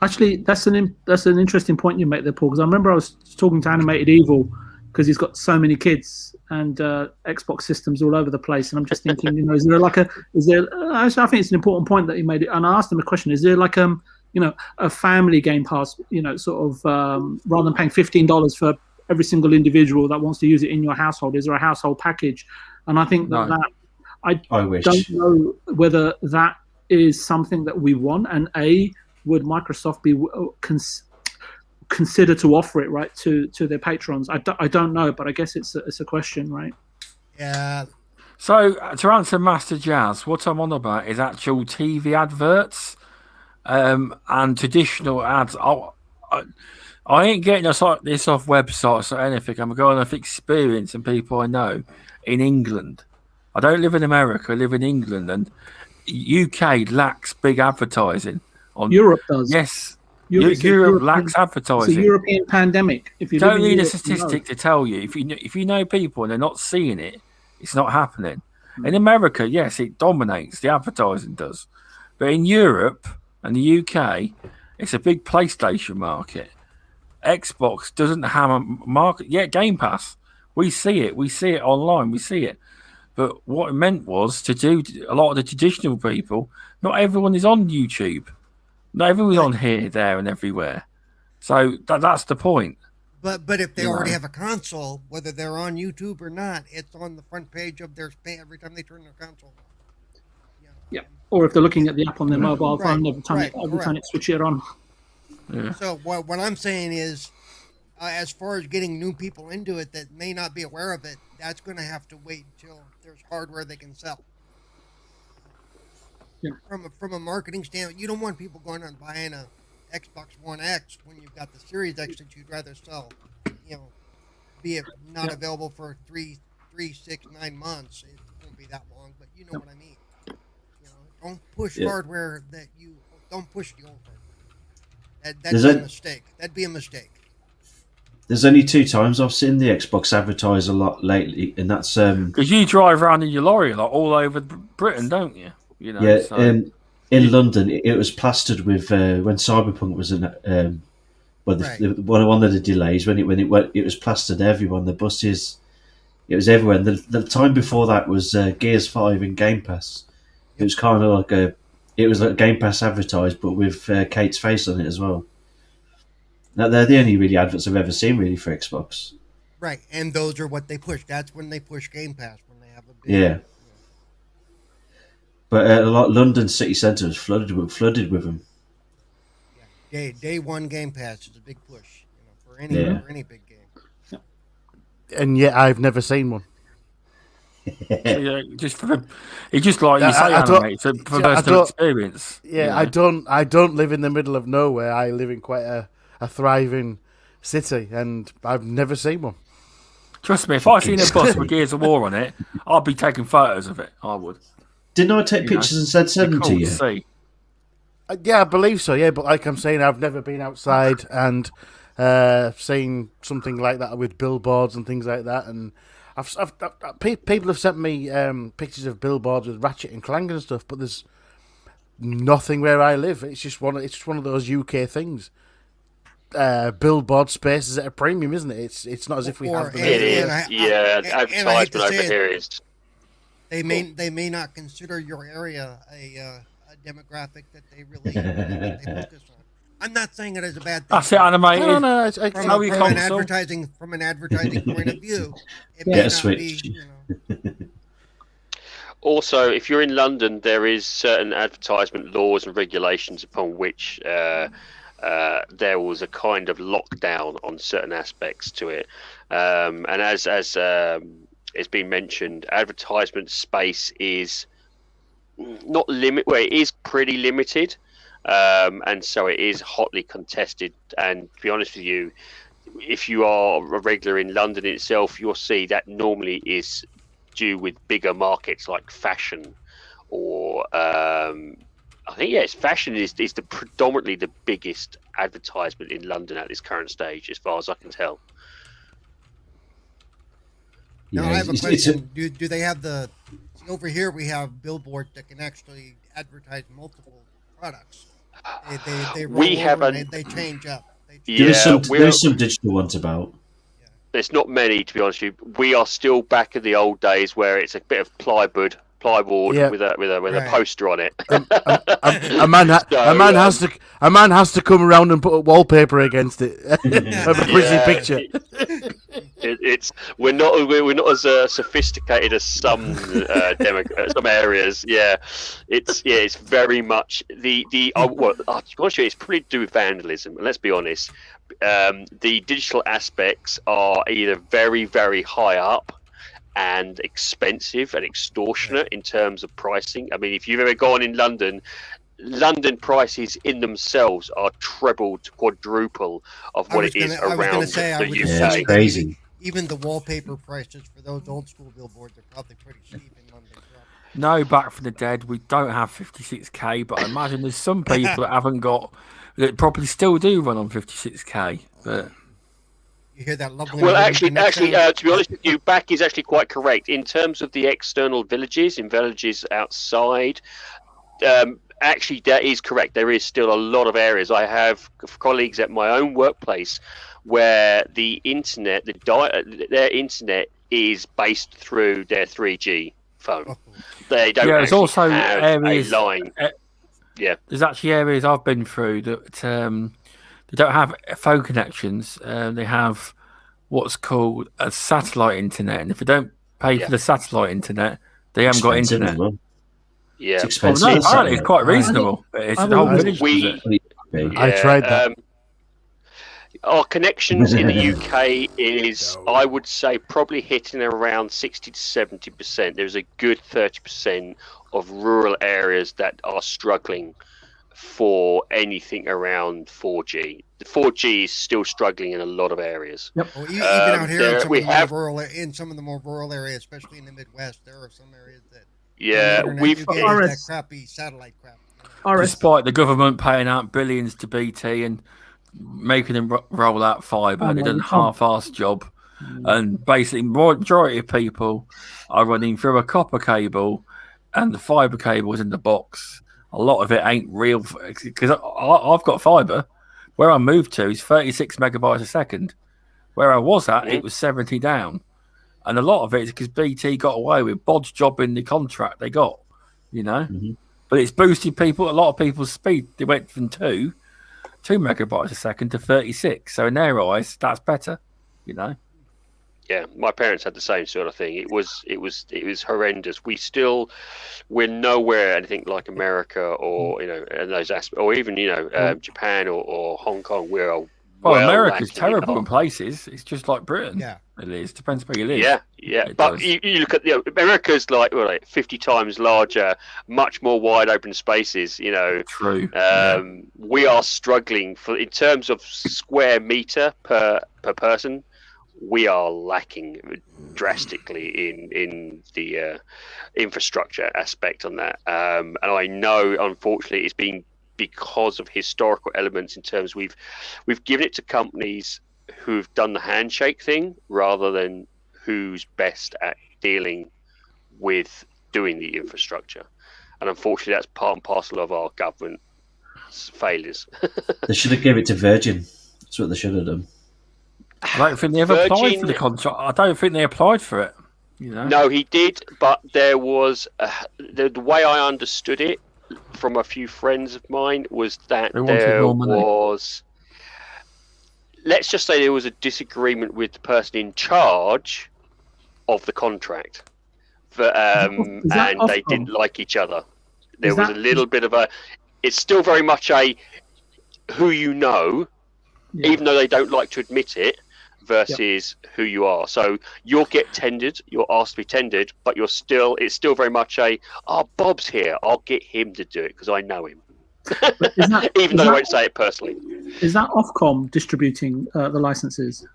Actually, that's an interesting point you make there, Paul. Because I remember I was talking to Animated Evil because he's got so many kids and Xbox systems all over the place, and I'm just thinking, is there I think it's an important point that he made, and I asked him a question: is there like a family Game Pass, sort of rather than paying $15 for every single individual that wants to use it in your household, is there a household package? And I think that I wish. Don't know whether that is something that we want, and would Microsoft be consider to offer it right to their patrons? I don't know, but I guess it's a question, right? Yeah. So to answer Master Jazz, what I'm on about is actual TV adverts and traditional ads. I ain't getting this off websites or anything. I'm going off experience and people I know in England. I don't live in America. I live in England, and UK lacks big advertising. Europe does. Yes. Europe lacks advertising. It's a European pandemic. If you don't need a statistic to tell you. If you know people and they're not seeing it, it's not happening. In America, yes, it dominates. The advertising does. But in Europe and the UK, it's a big PlayStation market. Xbox doesn't have a market yet. Game Pass, we see it. We see it online. We see it. But what it meant was to do a lot of the traditional people. Not everyone is on YouTube. Not everyone's on here, there, and everywhere. So that's the point. But if they already have a console, whether they're on YouTube or not, it's on the front page of their spam every time they turn their console on. Yeah. Or if they're looking at the app on their mobile phone every time they switch it on. Yeah. So what I'm saying is, as far as getting new people into it that may not be aware of it, that's going to have to wait until there's hardware they can sell. Yeah. From a marketing standpoint, you don't want people going out and buying a Xbox One X when you've got the Series X that you'd rather sell, be it not available for 3, 6, 9 months. It won't be that long, but you know what I mean. Don't push hardware don't push the old hardware. That'd be a mistake. That'd be a mistake. There's only 2 times I've seen the Xbox advertise a lot lately, and that's because you drive around in your lorry a lot all over Britain, don't you? In London, it was plastered with when Cyberpunk was in one of the delays when it was plastered everywhere on the buses. It was everywhere. And the time before that was Gears 5 in Game Pass. It was kind of like Game Pass advertised, but with Kate's face on it as well. Now, they're the only really adverts I've ever seen really for Xbox. Right, and those are what they push. That's when they push Game Pass, when they have a big... But a lot London city centre was flooded with them. Yeah, day one Game Pass is a big push, for any big game. And yet I've never seen one. Just like you say, anime, for personal experience. Yeah, I don't live in the middle of nowhere. I live in quite a thriving city, and I've never seen one. Trust me, if I seen a bus with Gears of War on it, I'd be taking photos of it. I would. Didn't I take pictures and send them to you? Yeah, I believe so. Yeah, but like I'm saying, I've never been outside and seen something like that with billboards and things like that. And people have sent me pictures of billboards with Ratchet and Clank and stuff, but there's nothing where I live. It's just one of those UK things. Billboard spaces at a premium, isn't it? It's not as if we have them. It is. Advertisement over here is. They may not consider your area a demographic that they really focus on. I'm not saying it as a bad thing. That's it, animated. No. From an advertising point of view, it may not be. Also, if you're in London, there is certain advertisement laws and regulations upon which there was a kind of lockdown on certain aspects to it, and as it's been mentioned, advertisement space is not it is pretty limited, and so it is hotly contested. And to be honest with you, if you are a regular in London itself, you'll see that normally is due with bigger markets like fashion, or I think fashion is the predominantly the biggest advertisement in London at this current stage, as far as I can tell. Now I have a question. Do they have over here we have billboards that can actually advertise multiple products. They roll over and they change up. There's some digital ones about. There's not many, to be honest with you. We are still back in the old days where it's a bit of plywood with a poster on it. A man has to come around and put a wallpaper against it. A pretty picture. We're not as sophisticated as some some areas. It's very much to be honest with you, it's probably to do with vandalism. Let's be honest. The digital aspects are either very, very high up and expensive and extortionate in terms of pricing. I mean, if you've ever gone in London prices in themselves are treble to quadruple of what it is around the UK. It's crazy. Even the wallpaper prices for those old school billboards are probably pretty cheap in London. No, Back from the Dead, we don't have 56k, but I imagine there's some people that probably still do run on 56k. But you hear that lovely. Well, actually, to be honest with you, Back is actually quite correct in terms of the external villages outside. Actually, that is correct. There is still a lot of areas. I have colleagues at my own workplace where the internet, their internet is based through their 3G phone. They don't there's also have areas, a line. There's actually areas I've been through that they don't have phone connections. They have what's called a satellite internet, and if they don't pay for the satellite internet, they haven't got internet. Well. Yeah, it's expensive. Well, no, apparently it's quite reasonable. It's the whole village. I tried that. Our connections in the UK is, I would say, probably hitting around 60 to 70%. There's a good 30% of rural areas that are struggling for anything around 4G. The 4G is still struggling in a lot of areas. Yep. Well, even out here in some of the more rural areas, especially in the Midwest, there are some areas that we've got that crappy satellite crap. Despite the government paying out billions to BT and making them roll out fibre, they done a half-assed job, and basically majority of people are running through a copper cable, and the fibre cable is in the box. A lot of it ain't real, because I've got fibre. Where I moved to is 36 megabytes a second. Where I was at, it was 70 down. And a lot of it is because BT got away with bodge jobbing the contract they got, But it's boosted a lot of people's speed. They went from 2 megabytes a second to 36. So in their eyes, that's better, Yeah, my parents had the same sort of thing. It was horrendous. We're nowhere anything like America or in those aspects, or even Japan or Hong Kong. America's terrible in places. It's just like Britain. Yeah, it is. Depends where you live. Yeah. But you look at America's like 50 times larger, much more wide open spaces. True. We are struggling in terms of square meter per person. We are lacking drastically in the infrastructure aspect on that, and I know, unfortunately, it's been because of historical elements. In terms, we've given it to companies who've done the handshake thing rather than who's best at dealing with doing the infrastructure, and unfortunately, that's part and parcel of our government's failures. They should have given it to Virgin. That's what they should have done. I don't think they ever applied for the contract. I don't think they applied for it. No, he did, but there was the way I understood it from a few friends of mine was that there was. Let's just say there was a disagreement with the person in charge of the contract, and they didn't like each other. There was a little bit of a. It's still very much a who even though they don't like to admit it. Versus who you are. So you'll get tendered, you're asked to be tendered, but it's still very much Bob's here, I'll get him to do it because I know him. Even though I won't say it personally. Is that Ofcom distributing the licenses?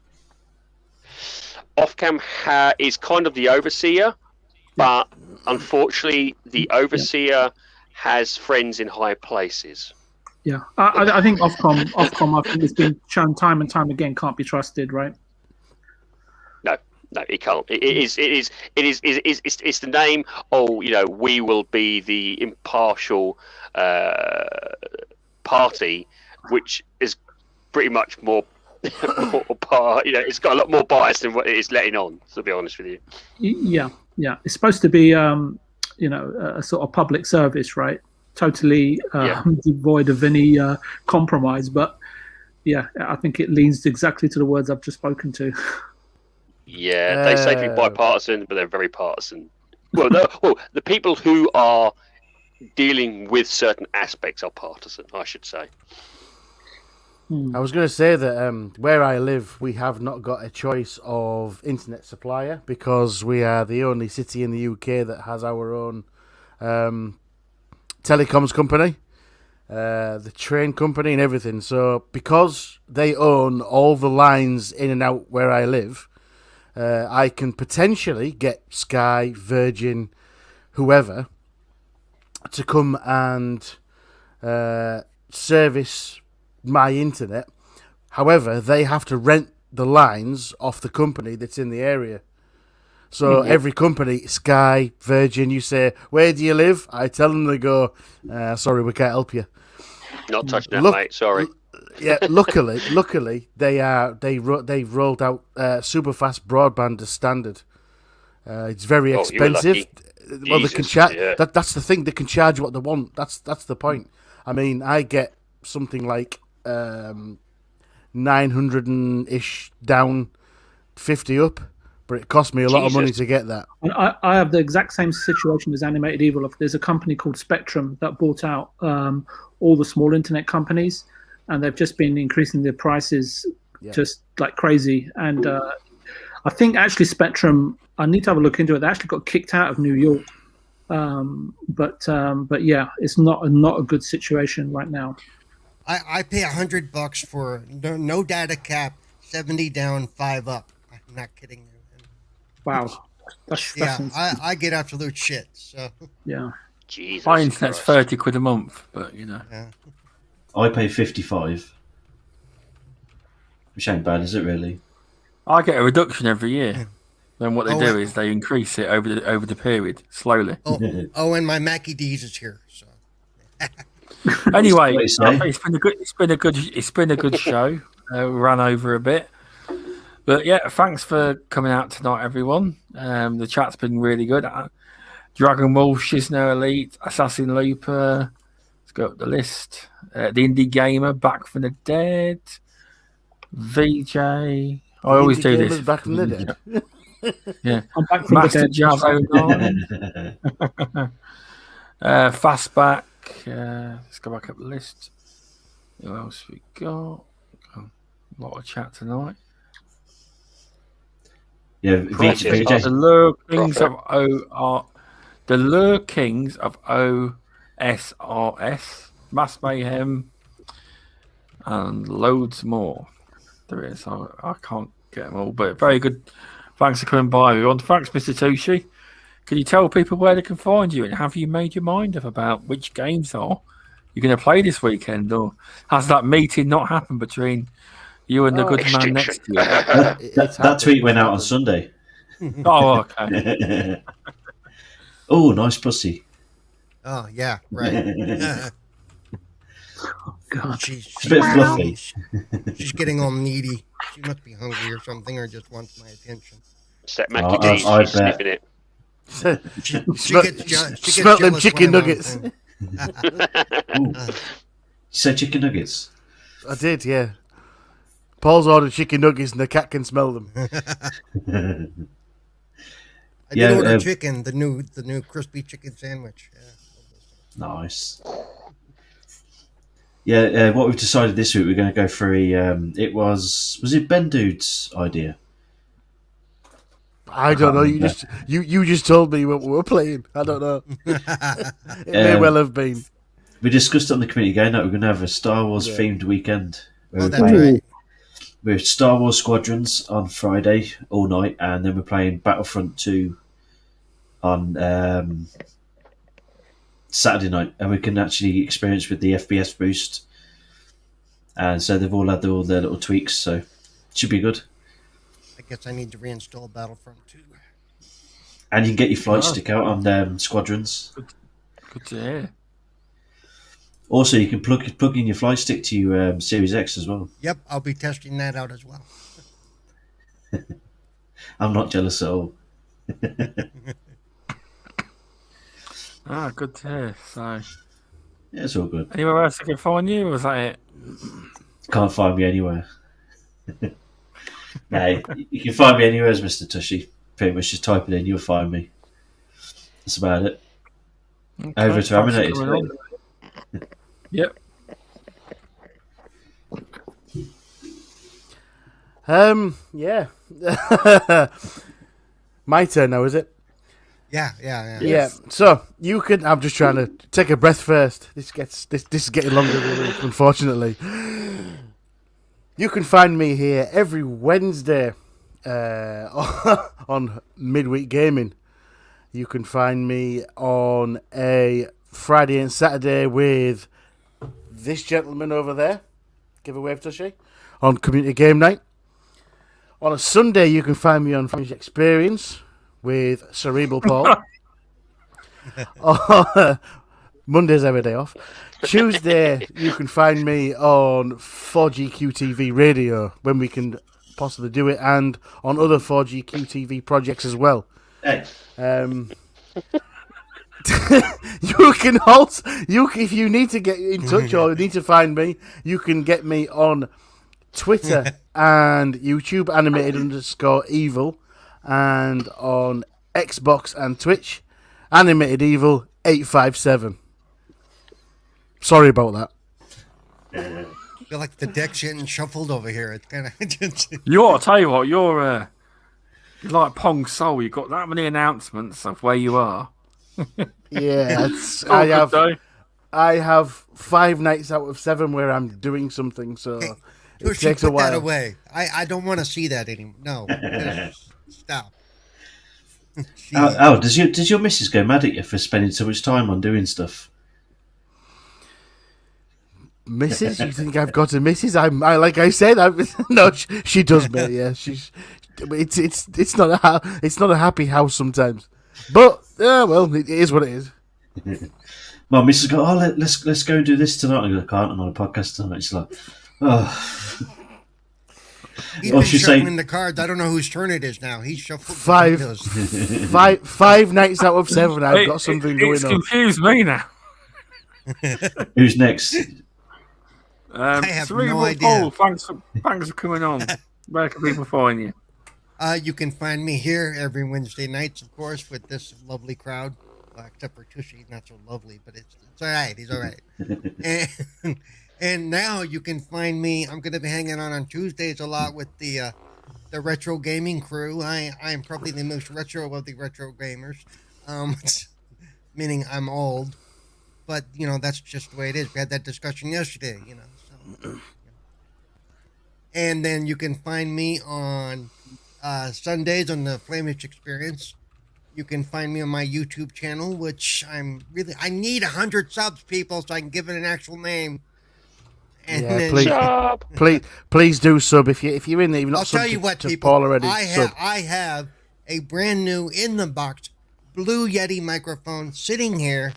Ofcom is kind of the overseer, but unfortunately, the overseer has friends in high places. Yeah, I think Ofcom, I think it's been shown time and time again, can't be trusted, right? No, it can't. It's the name. Oh, we will be the impartial party, which is pretty much more, it's got a lot more bias than what it is letting on. To be honest with you. Yeah. It's supposed to be, a sort of public service, right? Totally devoid of any compromise, but yeah, I think it leans exactly to the words I've just spoken to. Yeah, they say to be bipartisan, but they're very partisan. Well, the people who are dealing with certain aspects are partisan, I should say. I was going to say that where I live, we have not got a choice of internet supplier because we are the only city in the UK that has our own telecoms company, the train company and everything. So because they own all the lines in and out where I live, I can potentially get Sky, Virgin, whoever, to come and service my internet. However, they have to rent the lines off the company that's in the area. So every company, Sky, Virgin, you say, where do you live? I tell them, they go, sorry, we can't help you. Not touching that, mate. Sorry. Yeah, luckily, they've rolled out super fast broadband as standard. It's very expensive. Well, they can charge. That's the thing. They can charge what they want. That's the point. I mean, I get something like 900-ish down, 50 up, but it cost me a lot of money to get that. And I have the exact same situation as Animated Evil. There's a company called Spectrum that bought out all the small internet companies, and they've just been increasing their prices just like crazy. And I think actually Spectrum, I need to have a look into it. They actually got kicked out of New York. But yeah, it's not a good situation right now. I pay $100 for no data cap, 70 down, 5 up. I'm not kidding you. Wow. That's I get absolute shit. So yeah. Jesus. My internet's £30 a month, but Yeah. I pay 55, which ain't bad, is it really? I get a reduction every year. Then what they do is they increase it over the period slowly. And my Mackie D's is here. So anyway, it's been a good show. We ran over a bit, but yeah, thanks for coming out tonight, everyone. The chat's been really good. Dragon Ball, Shizno Elite, Assassin Looper. Let's go up the list. The Indie Gamer, Back from the Dead. VJ. I always do this. Back from the Dead. Yeah. I'm back from Master the dead. Jazz 09. Fastback. Let's go back up the list. Who else we got? A lot of chat tonight. Yeah, VJ. The Lure Kings of The Lure Kings of OSRS, Mass Mayhem, and loads more. There is. I can't get them all, but very good. Thanks for coming by, everyone. Thanks, Mr. Tushi. Can you tell people where they can find you, and have you made your mind up about which games you're going to play this weekend, or has that meeting not happened between you and the good man next to you? That tweet went out on Sunday. Oh, okay. Oh, nice pussy. Oh yeah, right. Oh, God. It's a bit fluffy. She's getting all needy. She must be hungry or something, or just wants my attention. Set Mackie D's, she's sniffing it. She gets smelt them jealous chicken when I'm nuggets. You said chicken nuggets? I did, yeah. Paul's ordered chicken nuggets and the cat can smell them. I did order chicken, the new crispy chicken sandwich. Yeah. Nice. Yeah, what we've decided this week, we're going to go through. It was it Ben Dude's idea? I don't know. You just told me what we were playing. I don't know. It may well have been. We discussed on the community game that we're going to have a Star Wars themed weekend. Oh, that's right. We're Star Wars Squadrons on Friday all night, and then we're playing Battlefront 2 on Saturday night, and we can actually experience with the FPS boost. And so they've all had all their little tweaks, so it should be good. I guess I need to reinstall Battlefront 2. And you can get your flight stick out on Squadrons. Good to hear. Also, you can plug in your flight stick to your Series X as well. Yep, I'll be testing that out as well. I'm not jealous at all. Good to hear. So, Yeah, it's all good. anywhere else I can find you, or was that it? Can't find me anywhere. No, you can find me anywhere as Mr. Tushi. Pretty much just type it in, you'll find me. That's about it. Okay, Over to thanks for Aminated. coming on. Yep. Yeah. My turn now, is it? Yeah. So you can. I'm just trying to take a breath first. This is getting longer than the week, unfortunately. You can find me here every Wednesday on Midweek Gaming. You can find me on a Friday and Saturday with this gentleman over there. Give a wave, Tushi. On Community Game Night. On a Sunday, you can find me on Fringe Experience with Cerebral Paul. Monday's every day off. Tuesday, you can find me on 4GQTV Radio when we can possibly do it, and on other 4GQTV projects as well. Hey. You can also, if you need to get in touch or need to find me, you can get me on Twitter and YouTube, animated_evil, and on Xbox and Twitch, animated evil 857. Sorry about that. I feel like the deck's getting shuffled over here. It's kind of just... I'll tell you what, you're like Pong Soul. You've got that many announcements of where you are. Yeah, I have 5 nights out of 7 where I'm doing something, so it takes a while. That away. I don't want to see that anymore. No, stop. Does your missus go mad at you for spending so much time on doing stuff? Missus? You think I've got a missus? Like I said, no, she does, mate. Yeah, it's not a happy house sometimes, but well, it is what it is. My missus go, let's go and do this tonight. I go, I can't. I'm on a podcast tonight. She's like, oh. He's been shuffling the cards. I don't know whose turn it is now. He's shuffled 5 nights out of 7. I've got something going on. It's confused me now. Who's next? I have no idea. Paul, thanks for coming on. Where can people find you? You can find me here every Wednesday nights, of course, with this lovely crowd. Except for Tushi, not so lovely, but it's all right. He's all right. And now you can find me. I'm going to be hanging on Tuesdays a lot with the retro gaming crew. I am probably the most retro of the retro gamers, meaning I'm old. But that's just the way it is. We had that discussion yesterday. So. And then you can find me on Sundays on the Flamish Experience. You can find me on my YouTube channel, which I need 100 subs, people, so I can give it an actual name. And yeah, please do sub if you're in there. You've not I'll tell you what, people. Paul already. I have a brand new in the box Blue Yeti microphone sitting here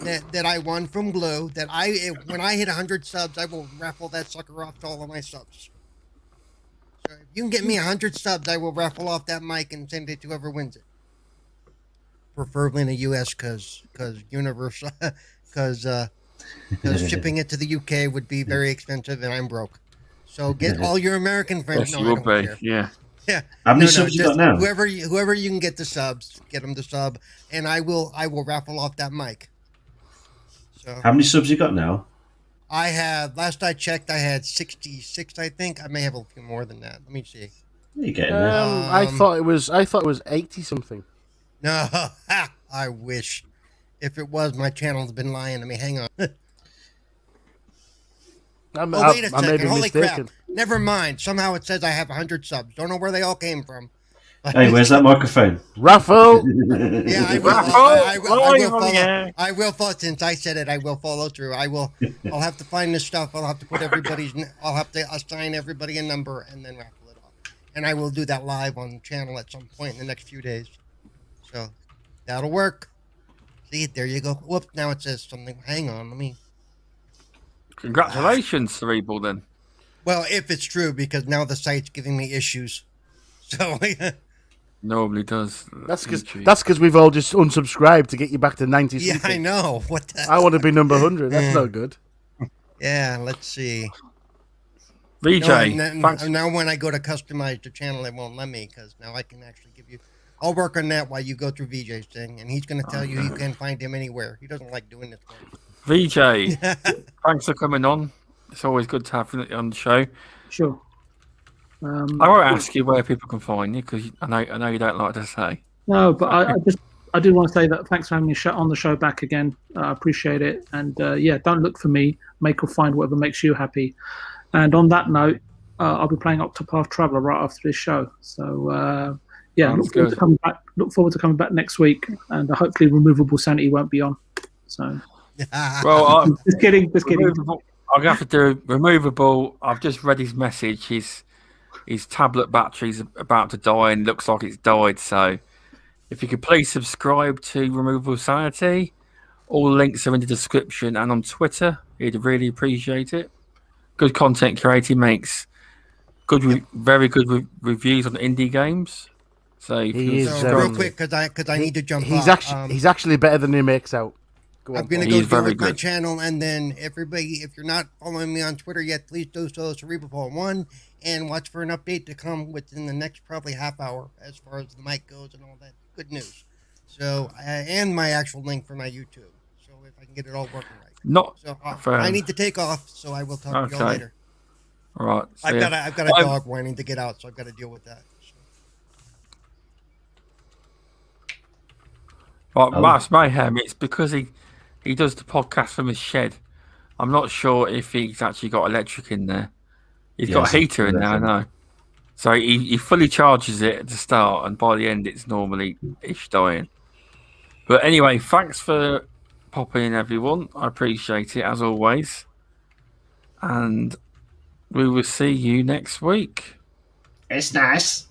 that I won from Blue. That when I hit 100 subs, I will raffle that sucker off to all of my subs. So if you can get me 100 subs, I will raffle off that mic and send it to whoever wins it. Preferably in the U.S. because universal because shipping it to the UK would be very expensive and I'm broke. So get all your American friends. Yes, you will be. Yeah. Yeah. How many subs you got now? Whoever you can get the subs, get them to sub, and I will raffle off that mic. So how many subs you got now? I have. Last I checked, I had 66. I think I may have a few more than that. Let me see. You're getting there. I thought it was 80 something. No, I wish. If it was, my channel's been lying to me. Hang on. Wait a second. Holy crap. Never mind. Somehow it says I have 100 subs. Don't know where they all came from. Hey, where's that microphone? Raffle! Yeah, I will. I will follow. Since I said it, I will follow through. I'll have to find this stuff. I'll have to put I'll have to assign everybody a number and then raffle it off. And I will do that live on the channel at some point in the next few days. So that'll work. See, there you go. Whoops, now it says something. Hang on, let me. Congratulations, Cerebral, then. Well, if it's true, because now the site's giving me issues. So normally does. That's because we've all just unsubscribed to get you back to 90. Yeah, I know. I want to be number 100. That's no good. Yeah, let's see. VJ, now when I go to customize the channel, it won't let me because now I can actually give you. I'll work on that while you go through VJ's thing, and he's going to tell you can find him anywhere. He doesn't like doing this. VJ, thanks for coming on. It's always good to have you on the show. Sure. I won't ask you where people can find you because I know you don't like to say. No, but I do want to say that thanks for having me on the show back again. I appreciate it. And don't look for me. Make or find whatever makes you happy. And on that note, I'll be playing Octopath Traveler right after this show. So look forward to coming back next week. And hopefully, Removable Sanity won't be on. So, well, just kidding. I'm gonna have to do removable. I've just read his message. His tablet battery's about to die and looks like it's died. So if you could please subscribe to Removable Sanity. All links are in the description and on Twitter. He'd really appreciate it. Good content creator, makes very good reviews on indie games. So real quick, because I need to jump off. He's actually better than he makes out. I'm going to go to my channel, and then everybody, if you're not following me on Twitter yet, please do so, Cerebral1, and watch for an update to come within the next probably half hour as far as the mic goes and all that good news. So, and my actual link for my YouTube. So if I can get it all working right. I need to take off, so I will talk to you all later. All right. I've got a dog wanting to get out, so I've got to deal with that. Right, Mass Mayhem, it's because he does the podcast from his shed. I'm not sure if he's actually got electric in there. He's got a heater in there, I know. So he fully charges it at the start, and by the end, it's normally ish dying. But anyway, thanks for popping in, everyone. I appreciate it, as always. And we will see you next week. It's nice.